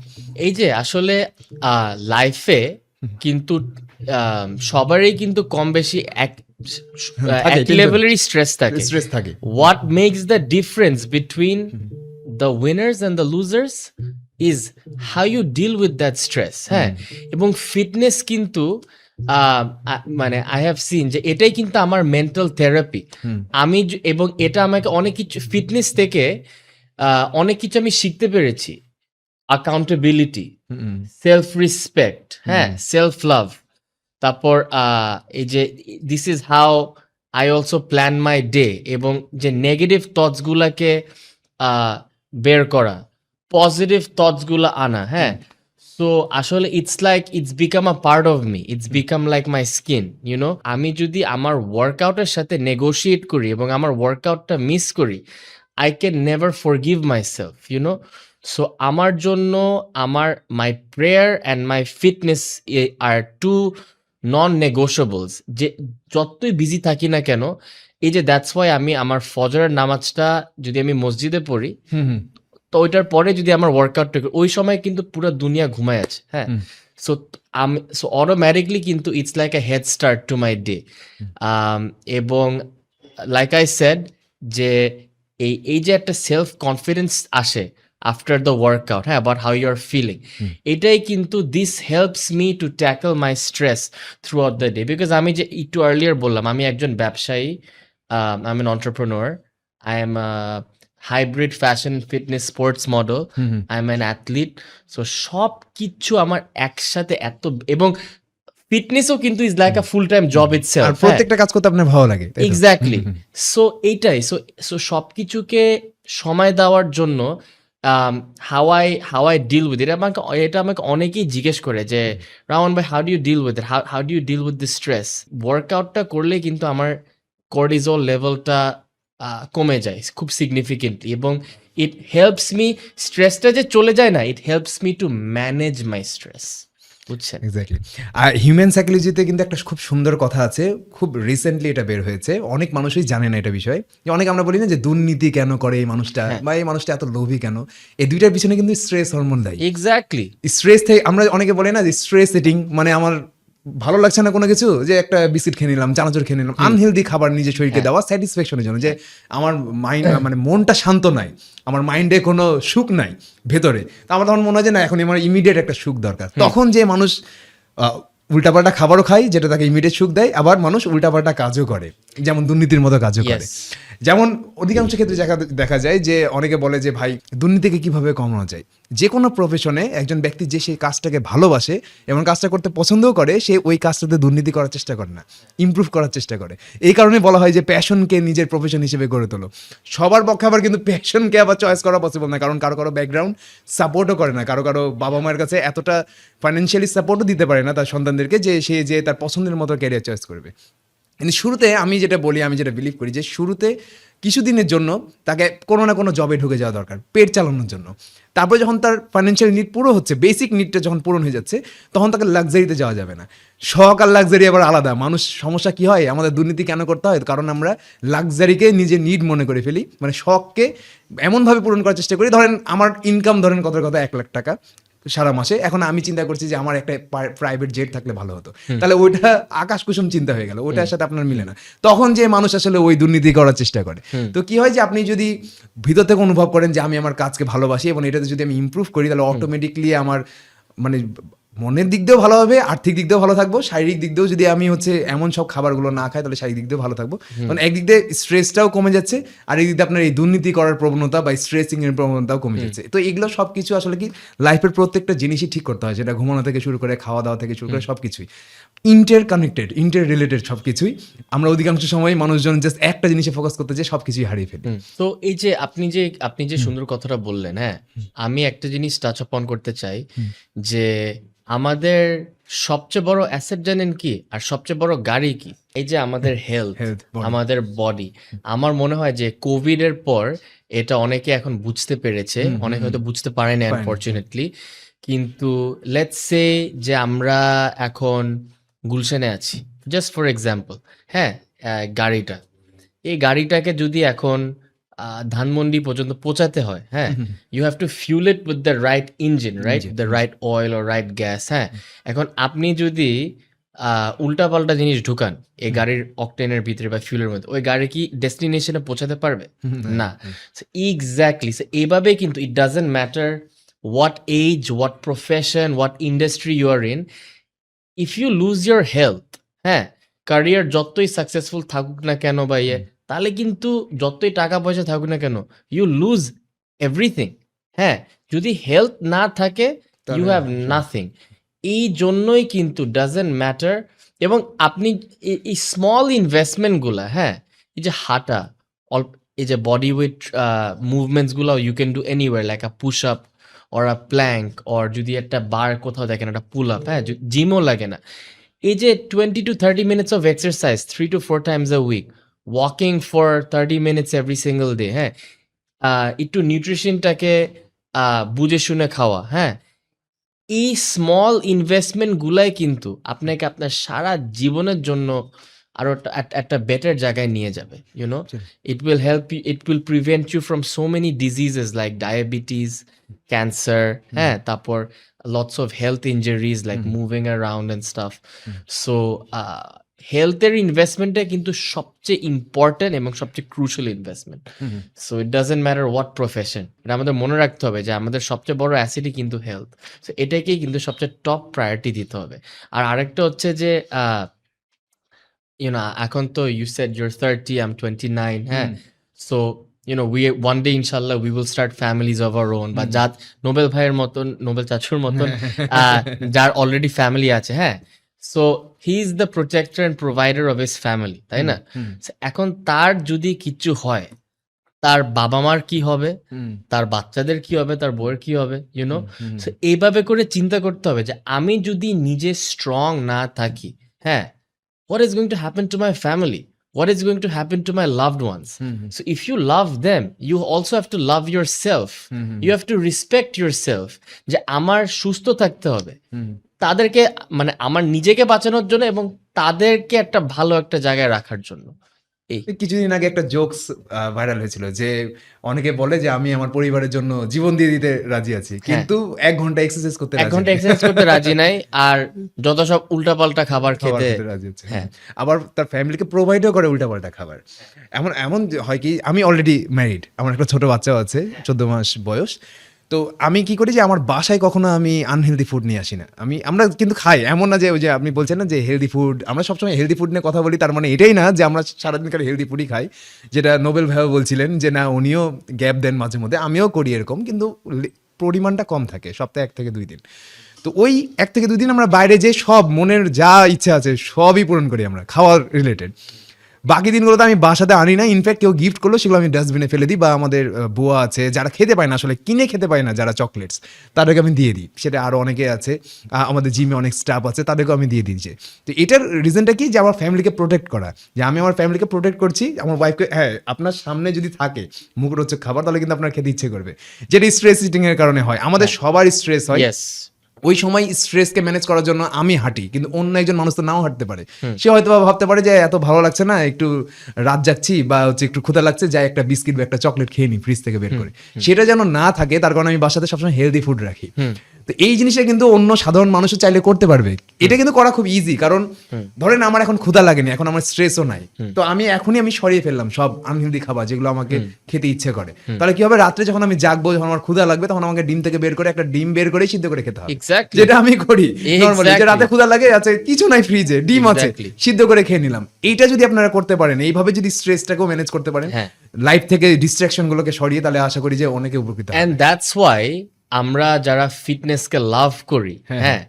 এই যে আসলে লাইফে কিন্তু সবারই কিন্তু কম বেশি এক লেভেলেরই স্ট্রেস থাকে। What makes the difference between the winners and the losers is how you deal with that stress. হ্যাঁ, এবং ফিটনেস কিন্তু মানে আই হ্যাভ সিন যে এটাই কিন্তু আমার মেন্টাল থেরাপি। এবং এটা আমাকে অনেক কিছু, ফিটনেস থেকে অনেক কিছু আমি শিখতে পেরেছি। অ্যাকাউন্টেবিলিটি, সেলফ রেসপেক্ট, হ্যাঁ, সেলফ লাভ। তারপর এই যে this is how I also plan my day, এবং যে নেগেটিভ থটস গুলাকে বের করা, পজিটিভ থটস গুলা আনা। হ্যাঁ, সো আসলে it's become a part of me, it's become like my skin, you know. আমি যদি আমার ওয়ার্কআউটের সাথে নেগোশিয়েট করি এবং আমার ওয়ার্কআউটটা মিস করি, I can never forgive myself, you know. So আমার জন্য my prayer and my fitness are two non-negotiables. যে যতই বিজি থাকি না কেন, এই যে দ্যাটস ওয়াই আমি আমার ফজরের নামাজটা যদি আমি মসজিদে পড়ি, তো ওইটার পরে যদি আমার ওয়ার্কআউটটা করি, ওই সময় কিন্তু পুরো দুনিয়া ঘুমায় আছে। হ্যাঁ, সো অটোমেটিকলি কিন্তু it's like a head start to my day. এবং লাইক আই সেড যে এই যে একটা সেলফ কনফিডেন্স আসে আফটার দ্য ওয়ার্কআউট, হ্যাঁ, about how you are feeling, এটাই কিন্তু this helps me to tackle my stress throughout the day. Because আমি যে একটু আর্লিয়ার বললাম, আমি একজন ব্যবসায়ী, I am an entrepreneur, I am hybrid fashion fitness sports model, I am an athlete. So সব কিছু আমার একসাথে এত, এবং ফিটনেসও কিন্তু is like a full time job itself. প্রত্যেকটা কাজ করতে আপনার ভালো লাগে। এক্স্যাক্টলি। সো এইটাই, সো সবকিছুকে সময় দেওয়ার জন্য how I deal with it, এটা আমাকে অনেকেই জিজ্ঞেস করে যে রাওয়ান ভাই, how do you deal with it, how do you deal with the stress? ওয়ার্কআউটটা করলে কিন্তু আমার কর্টিজল লেভেলটা কমে যায় খুব সিগনিফিকেন্টলি, এবং ইট হেল্পস মি, স্ট্রেসটা যে চলে যায় না, it helps me to manage my stress, বুঝছেন? এক্স্যাক্টলি। আর হিউম্যান সাইকোলজিতে কিন্তু একটা খুব সুন্দর কথা আছে, খুব রিসেন্টলি এটা বের হয়েছে, অনেক মানুষই জানে না এটা বিষয়ে। যে অনেক আমরা বলি না যে দুর্নীতি কেন করে এই মানুষটা, বা এই মানুষটা এত লোভী কেন, এই দুইটার পিছনে কিন্তু স্ট্রেস হরমোন দেয়। এক্স্যাক্টলি। স্ট্রেস থেকে আমরা অনেকে বলে না যে স্ট্রেস ইটিং, মানে আমার ভালো লাগছে না কোনো কিছু, যে একটা বিস্কিট খেয়ে নিলাম, চানাচুর খেয়ে নিলাম, আনহেলদি খাবার নিজের শরীরকে দেওয়া স্যাটিসফ্যাকশনের জন্য, যে আমার মাইন্ড মানে মনটা শান্ত নাই, আমার মাইন্ডে কোনো সুখ নাই ভেতরে, তো আমার তখন মনে হয় যে না, এখন আমার ইমিডিয়েট একটা সুখ দরকার। তখন যে মানুষ উল্টাপাল্টা খাবারও খায় যেটা তাকে ইমিডিয়েট সুখ দেয়, আবার মানুষ উল্টাপাল্টা কাজও করে, যেমন দুর্নীতির মতো কাজও করে। যেমন অধিকাংশ ক্ষেত্রে দেখা যায় যে অনেকে বলে যে ভাই দুর্নীতিকে কিভাবে কমানো যায়। যে কোনো প্রফেশনে একজন ব্যক্তি যে সেই কাজটাকে ভালোবাসে এবং কাজটা করতে পছন্দও করে, সে ওই কাজটাতে দুর্নীতি করার চেষ্টা করে না, ইমপ্রুভ করার চেষ্টা করে। এই কারণে বলা হয় যে প্যাশনকে নিজের প্রফেশন হিসেবে গড়ে তোলো। সবার পক্ষে আবার কিন্তু প্যাশনকে আবার চয়েস করা পসিবল না, কারণ কারো কারো ব্যাকগ্রাউন্ড সাপোর্টও করে না, কারো কারো বাবা মায়ের কাছে এতটা ফাইন্যান্সিয়ালি সাপোর্টও দিতে পারে না তার সন্তানদেরকে যে সে যে তার পছন্দের মতো ক্যারিয়ার চয়েস করবে। কিন্তু শুরুতে আমি যেটা বলি, আমি যেটা বিলিভ করি যে শুরুতে কিছুদিনের জন্য তাকে কোনো না কোনো জবে ঢুকে যাওয়া দরকার পেট চালানোর জন্য। তারপরে যখন তার ফাইন্যান্সিয়াল নিড পুরো হচ্ছে, বেসিক নিডটা যখন পূরণ হয়ে যাচ্ছে, তখন তাকে লাক্সারিতে যাওয়া যাবে না। শখ আর লাক্সারি আবার আলাদা। মানুষ সমস্যা কী হয়, আমাদের দুর্নীতি কেন করতে হয়, কারণ আমরা লাক্সারিকে নিজের নিড মনে করে ফেলি, মানে শখকে এমনভাবে পূরণ করার চেষ্টা করি। ধরেন আমার ইনকাম ধরেন কত 1 লাখ টাকা সারা মাসে, এখন আমি চিন্তা করছি যে আমার একটা প্রাইভেট জেট থাকলে ভালো হতো, তাহলে ওইটা আকাশ কুসুম চিন্তা হয়ে গেল, ওইটার সাথে আপনার মিলে না। তখন যে মানুষ আসলে ওই দুর্নীতি করার চেষ্টা করে। তো কি হয় যে আপনি যদি ভিতর থেকে অনুভব করেন যে আমি আমার কাজকে ভালোবাসি এবং এটাতে যদি আমি ইমপ্রুভ করি, তাহলে অটোমেটিকলি আমার মানে মনের দিক দিয়েও ভালো হবে, আর্থিক দিক দিয়েও ভালো থাকবো, শারীরিক দিক দিয়েও যদি আমি এমন সব খাবারগুলো না খাই, তাহলে শারীরিক দিক দিয়েও ভালো থাকবো। কারণ একদিক দিয়ে স্ট্রেসটাও কমে যাচ্ছে, আর একদিক দিয়ে আপনার এই দুর্নীতি করার প্রবণতা বা স্ট্রেসিং এর প্রবণতাও কমে যাচ্ছে। তো এগুলো সব কিছু আসলে কি লাইফের প্রত্যেকটা জিনিসই ঠিক করতে হয়, সেটা ঘুমানো থেকে শুরু করে খাওয়া দাওয়া থেকে শুরু করে সব কিছুই ইন্টার কানেক্টেড, ইন্টার রিলেটেড সব কিছুই। আমরা অধিকাংশ সময় মানুষজন জাস্ট একটা জিনিসে ফোকাস করতে যে সব কিছুই হারিয়ে ফেলি। তো এই যে আপনি যে সুন্দর কথাটা বললেন, হ্যাঁ, আমি একটা জিনিস টাচ অন করতে চাই যে আমাদের সবচেয়ে বড় অ্যাসেট জানেন কি, আর সবচেয়ে বড় গাড়ি কি? এই যে আমাদের হেলথ, আমাদের বডি। আমার মনে হয় যে কোভিড এর পর এটা অনেকে এখন বুঝতে পেরেছে, অনেকে হয়তো বুঝতে পারে না আনফরচুনেটলি। কিন্তু লেটস সে যে আমরা এখন গুলশানে আছি, জাস্ট ফর এক্সাম্পল, হ্যাঁ, গাড়িটা, এই গাড়িটাকে যদি এখন ধানমন্ডি পর্যন্ত পৌঁছাতে হয়, হ্যাঁ, you have to fuel it with the right engine, right, the right oil or right gas, হ্যাঁ। এখন আপনি যদি উল্টাপাল্টা জিনিস ঢুকান এই গাড়ির অকটেনের ভিতরে বা ফিউলের মধ্যে, ওই গাড়ি কি ডেস্টিনেশনে পৌঁছাতে পারবে? না। এক্স্যাক্টলি, এইভাবে কিন্তু ইট doesn't matter what age, what profession, what industry you are in, if you lose your health, হ্যাঁ, career যতই সাকসেসফুল থাকুক না কেন বা তাহলে কিন্তু যতই টাকা পয়সা থাকুক না কেন, you lose everything, হ্যাঁ। যদি হেলথ না থাকে, you have nothing. এই জন্যই কিন্তু ডাজন্ট ম্যাটার। এবং আপনি এই স্মল ইনভেস্টমেন্টগুলা, হ্যাঁ, এই যে হাঁটা, এই যে বডি ওয়েট মুভমেন্টসগুলো you can do anywhere, like a push up or a plank, or যদি একটা বার কোথাও দেখেন, একটা পুল আপ, হ্যাঁ, জিমও লাগে না। এই যে 20 to 30 minutes of exercise 3 to 4 times a week, walking for 30 minutes every single day, হ্যাঁ, একটু নিউট্রিশনটাকে বুঝে শুনে খাওয়া, হ্যাঁ, এই স্মল ইনভেস্টমেন্ট গুলাই কিন্তু আপনাকে আপনার সারা জীবনের জন্য আরো একটা বেটার জায়গায় নিয়ে যাবে, you know. It will help you, it will prevent you from so many diseases like diabetes, cancer, হ্যাঁ, তারপর lots of health injuries like moving around and stuff. So হেলথের ইনভেস্টমেন্টটা কিন্তু সবচেয়ে ইম্পর্টেন্ট এবং সবচেয়ে crucial investment. So it doesn't matter what profession, এটা আমাদের মনে রাখতে হবে যে আমাদের সবচেয়ে বড় অ্যাসেটই কিন্তু হেলথ। সো এটাকেই কিন্তু সবচেয়ে টপ প্রায়োরিটি দিতে হবে। আর আরেকটা হচ্ছে যে এখন তো you said you're 30, I'm 29, হ্যাঁ। So we one day inshallah we will start families of our own, বা যার নোবেল ভাইয়ের মতন, নোবেল চাচুর মতন যার অলরেডি ফ্যামিলি আছে, হ্যাঁ। So he is the protector and provider of his family, তাই না? এখন তার যদি কিছু হয়, তার বাবা-মার কি হবে, হুম, তার বাচ্চাদের কি হবে, তার বউয়ের কি হবে, ইউ নো? হুম, সো এইভাবে করে চিন্তা করতে হবে যে আমি যদি নিজে স্ট্রং না থাকি, হ্যাঁ? What is going to happen to my family? What is going to happen to my loved ones? Hmm, hmm, So if you love them, you also have to love yourself. Hmm, hmm, You have to respect yourself. যে আমার সুস্থ থাকতে হবে। হুম। তাদেরকে মানে আমার নিজেকে বাঁচানোর জন্য এবং তাদেরকে একটা ভালো একটা জায়গায় রাখার জন্য। এই। এই কিছুদিন আগে একটা জোকস ভাইরাল হয়েছিল যে অনেকে বলে যে আমি আমার পরিবারের জন্য জীবন দিয়ে দিতে রাজি আছি, হ্যাঁ। কিন্তু 1 ঘন্টা এক্সারসাইজ করতে 1 রাজি ঘন্টা নেই। এক্সারসাইজ করতে রাজি নাই। আর যত সব উল্টাপাল্টা খাবার খাবার খেতে খেতে রাজি হচ্ছে। হ্যাঁ। আবার তার ফ্যামিলিকে প্রোভাইডও করে উল্টাপাল্টা খাবার। এমন এমন যে হয় কি, আমি অলরেডি ম্যারিড, আমার একটা ছোট বাচ্চাও আছে, 14 মাস বয়স। তো আমি কি করি যে আমার বাসায় কখনো আমি আনহেলদি ফুড নিয়ে আসি না। আমরা কিন্তু খাই, এমন না যে ওই যে আপনি বলছেন না যে হেলদি ফুড, আমরা সবসময় হেলদি ফুড নিয়ে কথা বলি, তার মানে এটাই না যে আমরা সারাদিন খালি হেলদি ফুডই খাই, যেটা নোবেল ভাইও বলছিলেন যে না উনিও গ্যাপ দেন মাঝে মধ্যে, আমিও করি এরকম, কিন্তু পরিমাণটা কম থাকে, সপ্তাহে 1 থেকে 2 দিন। তো ওই 1 থেকে 2 দিন আমরা বাইরে যে সব মনের যা ইচ্ছা আছে সবই পূরণ করি আমরা, খাওয়ার রিলেটেড। বাকি দিনগুলোতে আমি বাসাতে আনি না, ইনফ্যাক্ট কেউ গিফট করলো সেগুলো আমি ডাস্টবিনে ফেলে দিই, বা আমাদের বুয়া আছে যারা খেতে পায় না, আসলে কিনে খেতে পায় না যারা চকলেটস, তাদেরকে আমি দিয়ে দিই। সেটা আরও অনেকে আছে, আমাদের জিমে অনেক স্টাফ আছে, তাদেরকেও আমি দিয়ে দিচ্ছি। তো এটার রিজনটা কি, যে আমার ফ্যামিলিকে প্রোটেক্ট করা, যে আমি আমার ফ্যামিলিকে প্রোটেক্ট করছি। আমার ওয়াইফকে, হ্যাঁ আপনার সামনে যদি থাকে মুখরোচক খাবার, তাহলে কিন্তু আপনার খেতে ইচ্ছে করবে, যেটা স্ট্রেস ইটিংয়ের কারণে হয়, আমাদের সবার স্ট্রেস হয়। ইয়েস। ওই সময় স্ট্রেসকে ম্যানেজ করার জন্য আমি হাঁটি, কিন্তু অন্য একজন মানুষ তো নাও হাঁটতে পারে। সে হয়তো ভাবতে পারে যে এত ভালো লাগছে না, একটু রাত যাচ্ছি বা হচ্ছে একটু ক্ষুধা লাগছে, যাই একটা বিস্কিট বা একটা চকলেট খেয়ে নিই ফ্রিজ থেকে বের করে। সেটা যেন না থাকে, তার কারণে আমি বাসাতে সবসময় হেলদি ফুড রাখি। তো এই জিনিসটা কিন্তু অন্য সাধারণ মানুষও চাইলে করতে পারবে। এটা কিন্তু করা খুব ইজি, কারণ ধরেন আমার এখন ক্ষুধা লাগেনি, এখন আমার স্ট্রেসও নাই, তো আমি এখনই সরিয়ে ফেললাম সব আনহেলদি খাবার যেগুলো আমাকে খেতে ইচ্ছে করে। তাহলে কি হবে, রাত্রে যখন আমি জাগবো, যখন আমার ক্ষুধা লাগবে, তখন আমাকে ডিম থেকে বের করে একটা ডিম বের করে সিদ্ধ করে খেতে হবে। এক্স্যাক্টলি। যেটা আমি করি নরমালি, যে Exactly. রাতে ক্ষুধা লাগে, আছে কিছু নাই ফ্রিজে, ডিম আছে, Exactly. সিদ্ধ করে খেয়ে নিলাম। এইটা যদি আপনারা করতে পারেন, এইভাবে যদি স্ট্রেসটাকেও ম্যানেজ করতে পারেন, হ্যাঁ। লাইফ থেকে ডিস্ট্রাকশন গুলোকে সরিয়ে, তাহলে আশা করি যে অনেকে উপকৃত হবে। অ্যান্ড দ্যাটস ওয়াই আমরা যারা ফিটনেসকে লাভ করি, হ্যাঁ, হ্যাঁ,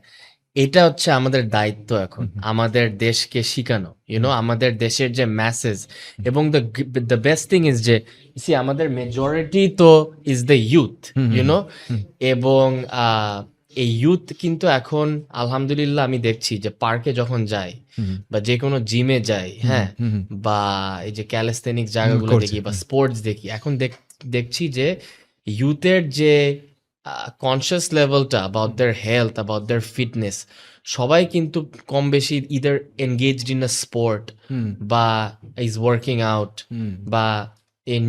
এটা হচ্ছে আমাদের দায়িত্ব এখন আমাদের দেশকে শিখানো, ইউনো, আমাদের দেশের যে ম্যাসেজ। এবং দ্য বেস্ট থিং ইজ যে আমাদের মেজরিটি তো ইজ দ্য ইউথ, ইউনো। এবং এই ইউথ কিন্তু এখন আলহামদুলিল্লাহ আমি দেখছি যে পার্কে যখন যাই বা যে কোনো জিমে যাই, হ্যাঁ, বা এই যে ক্যালিস্থেনিক জায়গাগুলো করছে, দেখি বা স্পোর্টস দেখি, এখন দেখছি যে ইউথের যে কনসিয়াস লেভেলটা about their health, about their fitness, সবাই কিন্তু কম বেশি either engaged in a sport বা ইজ ওয়ার্কিং আউট বা এই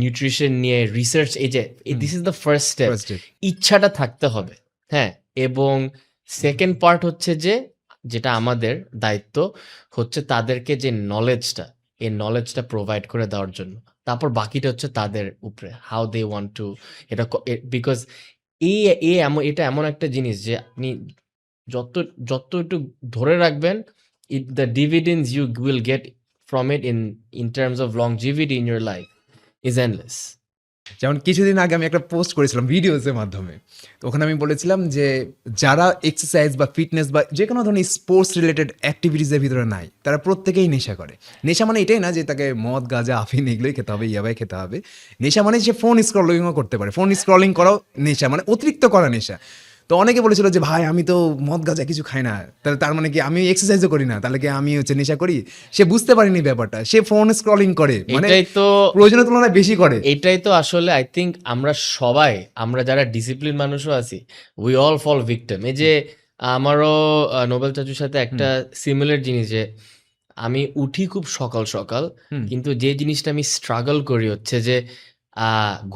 নিউট্রিশন নিয়ে রিসার্চ। এই যে this is the first step. First step. ইচ্ছাটা থাকতে হবে, হ্যাঁ। এবং সেকেন্ড পার্ট হচ্ছে যে যেটা আমাদের দায়িত্ব হচ্ছে তাদেরকে যে নলেজটা, এই নলেজটা প্রোভাইড করে দেওয়ার জন্য। তারপর বাকিটা হচ্ছে তাদের উপরে, হাউ দে ওয়ান্ট টু এটা, বিকজ এটা এমন একটা জিনিস যে আপনি যত যত একটু ধরে রাখবেন, the dividends you will get from it in terms of longevity in your life is endless. যেমন কিছুদিন আগে আমি একটা পোস্ট করেছিলাম ভিডিওসের মাধ্যমে, তো ওখানে আমি বলেছিলাম যে যারা এক্সারসাইজ বা ফিটনেস বা যে কোনো ধরনের স্পোর্টস রিলেটেড অ্যাক্টিভিটিসের ভিতরে নাই, তারা প্রত্যেকেই নেশা করে। নেশা মানে এটাই না যে তাকে মদ গাঁজা আফিন এগুলোই খেতে হবে, ইয়াবাই খেতে হবে। নেশা মানে সে ফোন স্ক্রলিংও করতে পারে, ফোন স্ক্রলিং করাও নেশা, মানে অতিরিক্ত করা নেশা। তো অনেকে বলেছিল যে ভাই আমি তো মদ গাঁজা কিছু খাই না, তাহলে তার মানে কি আমি এক্সারসাইজও করি না, তাহলে কি আমি নেশা করি? সে বুঝতে পারিনি ব্যাপারটা, সে ফোন স্ক্রলিং করে, মানে এটাই তো প্রয়োজনের তুলনায় বেশি করে। এটাই তো আসলে আই থিঙ্ক আমরা যারা ডিসিপ্লিন মানুষও আছি, উই অল ফল ভিকটিম। এই যে আমারও নোবেল চাচুর সাথে একটা সিমিলার জিনিস, যে আমি উঠি খুব সকাল সকাল, কিন্তু যে জিনিসটা আমি স্ট্রাগল করি হচ্ছে যে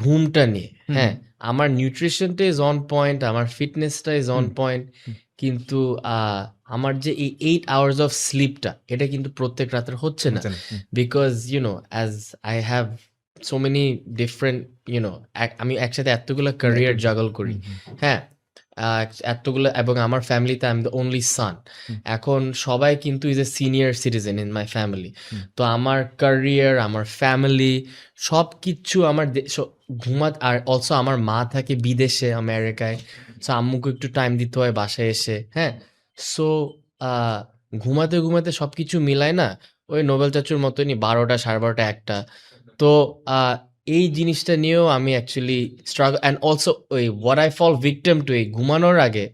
ঘুমটা নিয়ে। হ্যাঁ, আমার নিউট্রিশনটা ইজ অন পয়েন্ট, আমার ফিটনেসটা ইজ অন পয়েন্ট, কিন্তু আমার যে এই 8 আওয়ার্স অফ স্লিপটা, এটা কিন্তু প্রত্যেক রাতের হচ্ছে না। Because as I have so many different, আমি একসাথে এতগুলো ক্যারিয়ার জাগল করি, হ্যাঁ, এতগুলো, এবং আমার ফ্যামিলিতে আই এম দ্য অনলি সান। এখন সবাই কিন্তু is a senior citizen in my family. তো আমার ক্যারিয়ার, আমার ফ্যামিলি, সব কিছু আমার আর অলসো আমার মা থাকে বিদেশে, আমেরিকায়। সো আম্মুকে একটু টাইম দিতে হয় বাসায় এসে, হ্যাঁ। সো ঘুমাতে ঘুমাতে সবকিছু মিলায় না, ওই নোবেল চাচুর মতনই 12টা, 12:30, 1টা। তো এই জিনিসটা নিয়েও আমি অ্যাকচুয়ালি স্ট্রাগল, অ্যান্ড অলসো ওই what I fall victim to, এই ঘুমানোর আগে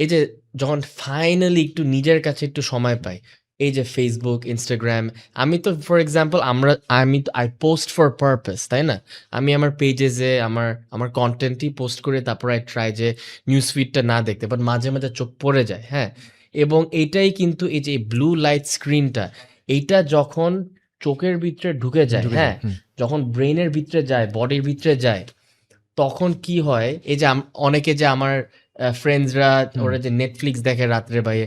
এই যে যখন ফাইনালি একটু নিজের কাছে একটু সময় পাই, এই যে ফেসবুক, ইনস্টাগ্রাম, আমি তো for example I post for purpose, তাই না? আমি আমার পেজে আমার কন্টেন্টই পোস্ট করে তারপর আই ট্রাই যে নিউজ ফিডটা না দেখতে, বাট মাঝে মাঝে চোখ পড়ে যায়, হ্যাঁ। এবং এইটাই কিন্তু এই যে ব্লু লাইট স্ক্রিনটা, এইটা যখন চোখের ভিতরে ঢুকে যায়, হ্যাঁ, যখন ব্রেনের ভিতরে যায়, বডির ভিতরে যায়, তখন কি হয়, এই যে অনেকে যে আমার ফ্রেন্ডসরা ওরা যে নেটফ্লিক্স দেখে রাত্রে বাইরে,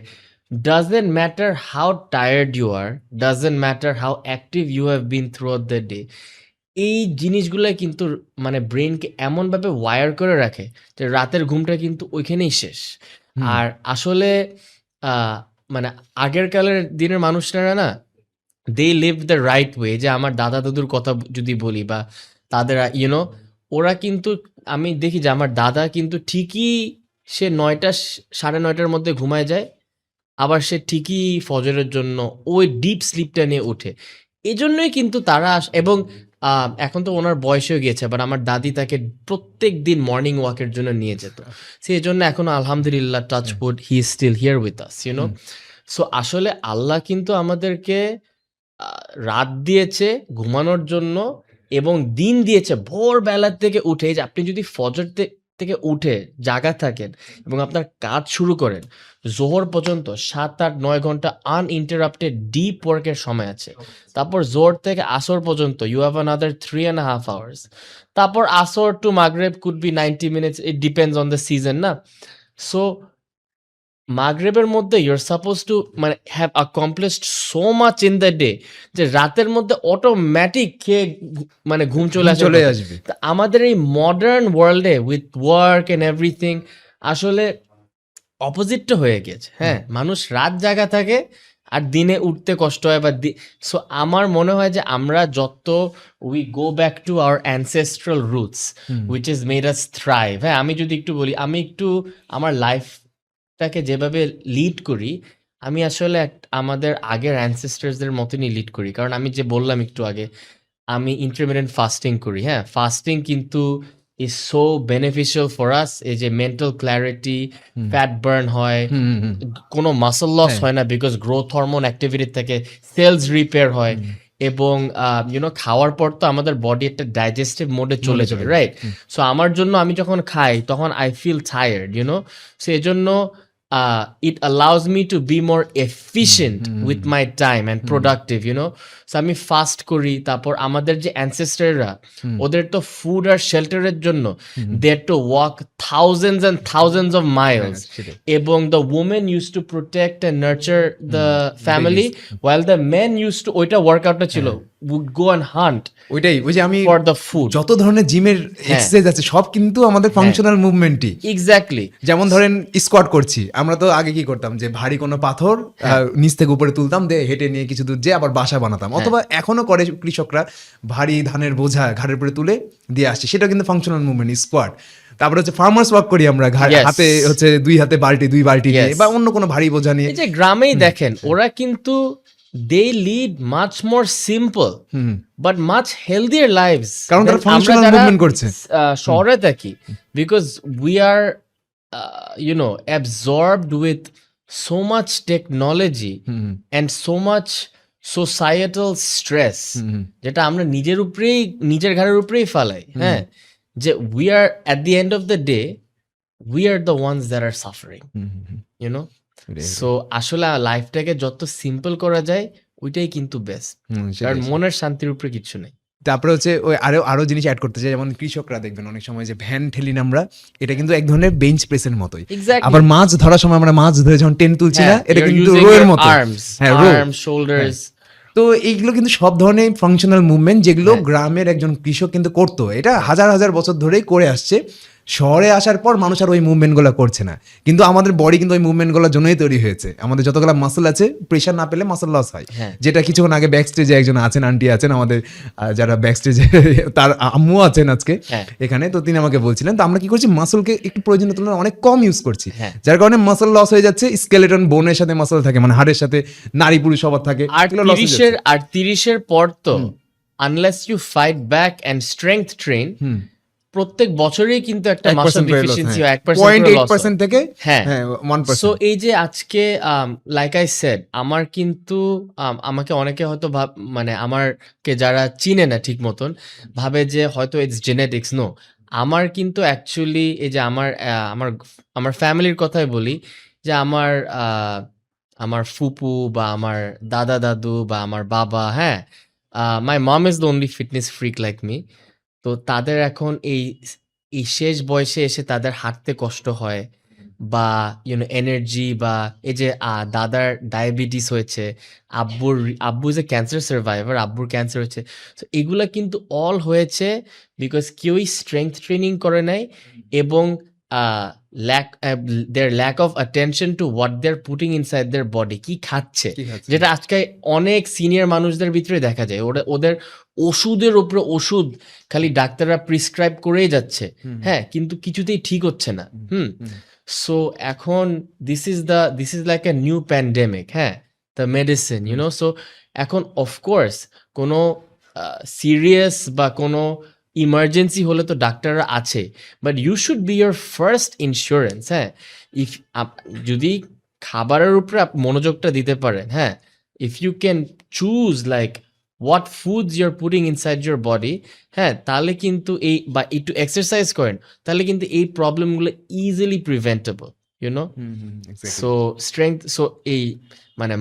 doesn't matter how tired you are, doesn't matter how active you have been throughout the day, এই জিনিসগুলো কিন্তু মানে ব্রেনকে এমনভাবে ওয়্যার করে রাখে যে রাতের ঘুমটা কিন্তু ওইখানেই শেষ। আর আসলে মানে আগের কালের দিনের মানুষরা না, they live the right way. যে আমার দাদা দাদুর কথা যদি বলি, বা তাদের ইউনো, ওরা কিন্তু, আমি দেখি যে আমার দাদা কিন্তু ঠিকই সে 9টা 9:30টার মধ্যে ঘুমায় যায়, আবার সে ঠিকই ফজরের জন্য ওই ডিপ স্লিপটা নিয়ে ওঠে। এই জন্যই কিন্তু তারা এবং এখন তো ওনার বয়স হয়ে গিয়েছে, বাট আমার দাদি তাকে প্রত্যেক দিন মর্নিং ওয়াকের জন্য নিয়ে যেত। সেই জন্য এখন আলহামদুলিল্লাহ, touch wood, he is still here with us, you know. So আসলে আল্লাহ কিন্তু আমাদেরকে রাত দিয়েছে ঘুমানোর জন্য, এবং দিন দিয়েছে ভোরবেলা থেকে উঠে। যে আপনি যদি ফজর থেকে উঠে জাগা থাকেন এবং আপনার কাজ শুরু করেন, জোহর পর্যন্ত 7, 8, 9 ঘন্টা আনইন্টারাপ্টেড ডিপ ওয়ার্কের সময় আছে। তারপর জোহর থেকে আসর পর্যন্ত ইউ হ্যাভ অ্যানাদার 3.5 hours। তারপর আসর টু মাগরিব could be 90 minutes, it depends on the season, না? সো মাগরিবের মধ্যে ইউ আর সাপোজ টু মানে have accomplished so much in the day, যে রাতের মধ্যে অটোমেটিক খেয়ে মানে ঘুম চলে আসবে। তা আমাদের এই মডার্ন ওয়ার্ল্ডে উইথ ওয়ার্ক এন্ড এভরিথিং আসলে অপোজিটটা হয়ে গেছে, হ্যাঁ। মানুষ রাত জাগা থাকে আর দিনে উঠতে কষ্ট হয়, বা সো আমার মনে হয় যে আমরা যত we go back to our ancestral roots which is made us thrive. হ্যাঁ, আমি যদি একটু বলি, আমি একটু আমার লাইফটাকে যেভাবে লিড করি, আমি আসলে আমাদের আগের অ্যানসেস্টার্সদের মতনই লিড করি। কারণ আমি যে বললাম একটু আগে, আমি ইন্টারমিটেন্ট ফাস্টিং করি, হ্যাঁ। ফাস্টিং কিন্তু is so beneficial for us. এই যে মেন্টাল ক্ল্যারিটি, ফ্যাট বার্ন হয়, কোনো মাসল লস হয় না, বিকজ গ্রোথ হরমোন অ্যাক্টিভিটি থেকে সেলস রিপেয়ার হয়, এবং ইউনো খাওয়ার পর তো আমাদের বডি একটা ডাইজেস্টিভ মোডে চলে যায়, রাইট? সো আমার জন্য আমি যখন খাই তখন I feel tired, you know. So এই জন্য it allows me to be more efficient with my time and productive, you know. So আমি ফাস্ট করি। তারপর আমাদের যে অ্যানসেস্টাররা, ওদের তো ফুড আর শেল্টারের জন্য they had to walk thousands and thousands of miles, এবং the women used to protect and nurture the family while the men used to, ওইটা ওয়ার্কআউটটা ছিল, would go and hunt ওইটাই, ওই যে আমি for the food। যত ধরনের জিমের এক্সারসাইজ আছে সব কিন্তু আমাদের ফাংশনাল মুভমেন্টই। এক্স্যাক্টলি। যেমন ধরেন স্কোয়াট করছি, আমরা তো আগে কি করতাম, যে ভারী কোনো পাথর নিচ থেকে উপরে তুলতাম, দিয়ে হেঁটে নিয়ে কিছু দূর যেয়ে আবার বাসা বানাতাম, অথবা এখনো করে কৃষকরা, ভারী ধানের বোঝা ঘাড়ের উপরে তুলে দিয়ে আসছে, সেটা কিন্তু ফাংশনাল মুভমেন্ট, স্কোয়াট। তারপরে হচ্ছে ফার্মার্স ওয়ার্ক করি আমরা, হাতে হচ্ছে 2 হাতে বালতি, 2 বালতি নিয়ে, বা অন্য কোনো ভারী বোঝা নিয়ে। এই যে গ্রামেই দেখেন, ওরা কিন্তু they lead much more simple but much healthier lives, কারণ তারা ফাংশনাল মুভমেন্ট করছে। শহরে থাকি, because we are you know absorbed with so much technology and so much societal stress, যেটা আমরা নিজের ঘাড়ের উপরেই ফালাই, হ্যাঁ। যে we are at the end of the day we are the ones that are suffering, you know. So আসলে লাইফটাকে যত সিম্পল করা যায় ওইটাই কিন্তু বেস্ট, কারণ মনের শান্তির উপরে কিছু নেই। তারপরে হচ্ছে ওই আরো জিনিস অ্যাড করতে চাই, যেমন কৃষকরা দেখবেন অনেক সময় যে ভ্যান ঠেলি আমরা, এটা কিন্তু এক ধরনের বেঞ্চ প্রেসের মতোই। আবার মাছ ধরার সময় আমরা মাছ ধরে যখন টেন তুলছি না, এটা কিন্তু রোয়ের মতো, শোল্ডার্স। তো এইগুলো কিন্তু সব ধরনের ফাংশনাল মুভমেন্ট, যেগুলো গ্রামের একজন কৃষক কিন্তু করতো, এটা হাজার হাজার বছর ধরেই করে আসছে। শহরে আসার পর মানুষ আর ওই মুভমেন্টগুলো করছে না, কিন্তু আমাদের বডি কিন্তু ওই মুভমেন্টগুলোর জন্যই তৈরি হয়েছে। আমাদের যতগুলো মাসল আছে, প্রেশার না পেলে মাসল লস হয়, যেটা কিছুক্ষণ আগে ব্যাক স্টেজে একজন আছেন, আন্টি আছেন আমাদের, যারা ব্যাক স্টেজে, তার আম্মু আছেন আজকে এখানে, তো তিনি আমাকে বলছিলেন, তো আমরা কি করছি, মাসলকে একটু প্রয়োজনীয় তুলনায় অনেক কম ইউজ করছি, যার কারণে মাসল লস হয়ে যাচ্ছে। স্কেলেটন বোনের সাথে মাসল থাকে, মানে হাড়ের সাথে, নারী পুরুষ সবার থাকে। আর 30-এর পর তো unless you fight back and strength train, প্রত্যেক বছরেই কিন্তু একটা মাসল 1% করে loss, ডেফিসিয়েন্সি হ্যাঁ। 1% করে লস 0.8% থেকে হ্যাঁ। হ্যাঁ 1%। সো এই যে আজকে লাইক আই সেড, আমার কিন্তু আমাকে অনেকে হয়তো মানে আমারকে যারা চিনে না ঠিক মতন ভাবে যে হয়তো ইটস জেনেটিক্স। নো, আমার কিন্তু অ্যাকচুয়ালি এই যে আমার আমার ফ্যামিলির কথাই বলি, যে আমার ফুপু বা আমার দাদা দাদু বা আমার বাবা, হ্যাঁ, my mom is the only fitness freak like me. তো তাদের এখন এই শেষ বয়সে এসে তাদের হাঁটতে কষ্ট হয়, বা এনার্জি, বা এই যে দাদার ডায়াবেটিস হয়েছে, আব্বু ইজ এ ক্যান্সার সার্ভাইভার, আব্বুর ক্যান্সার হয়েছে। তো এগুলা কিন্তু অল হয়েছে বিকজ কেউই স্ট্রেংথ ট্রেনিং করে নাই, এবং lack of attention to what they are putting inside their body, কি খাচ্ছে, যেটা আজকে অনেক সিনিয়র মানুষদের ভিতরে দেখা যায়। ওদের ওষুধের উপরে ওষুধ খালি ডাক্তাররা প্রিসক্রাইব করেই যাচ্ছে, হ্যাঁ, কিন্তু কিছুতেই ঠিক হচ্ছে না। সো এখন this is like a new pandemic, হ্যাঁ, দ্য মেডিসিন, সো এখন অফকোর্স কোনো সিরিয়াস বা কোনো ইমার্জেন্সি হলে তো ডাক্তাররা আছে, but you should be your first insurance, হ্যাঁ। যদি খাবারের উপরে মনোযোগটা দিতে পারেন, হ্যাঁ, if you can choose like what foods you are putting inside your body, হ্যাঁ, তাহলে কিন্তু বা একটু এক্সারসাইজ করেন, তাহলে কিন্তু এই প্রবলেমগুলো easily preventable, so strength, so এই মানে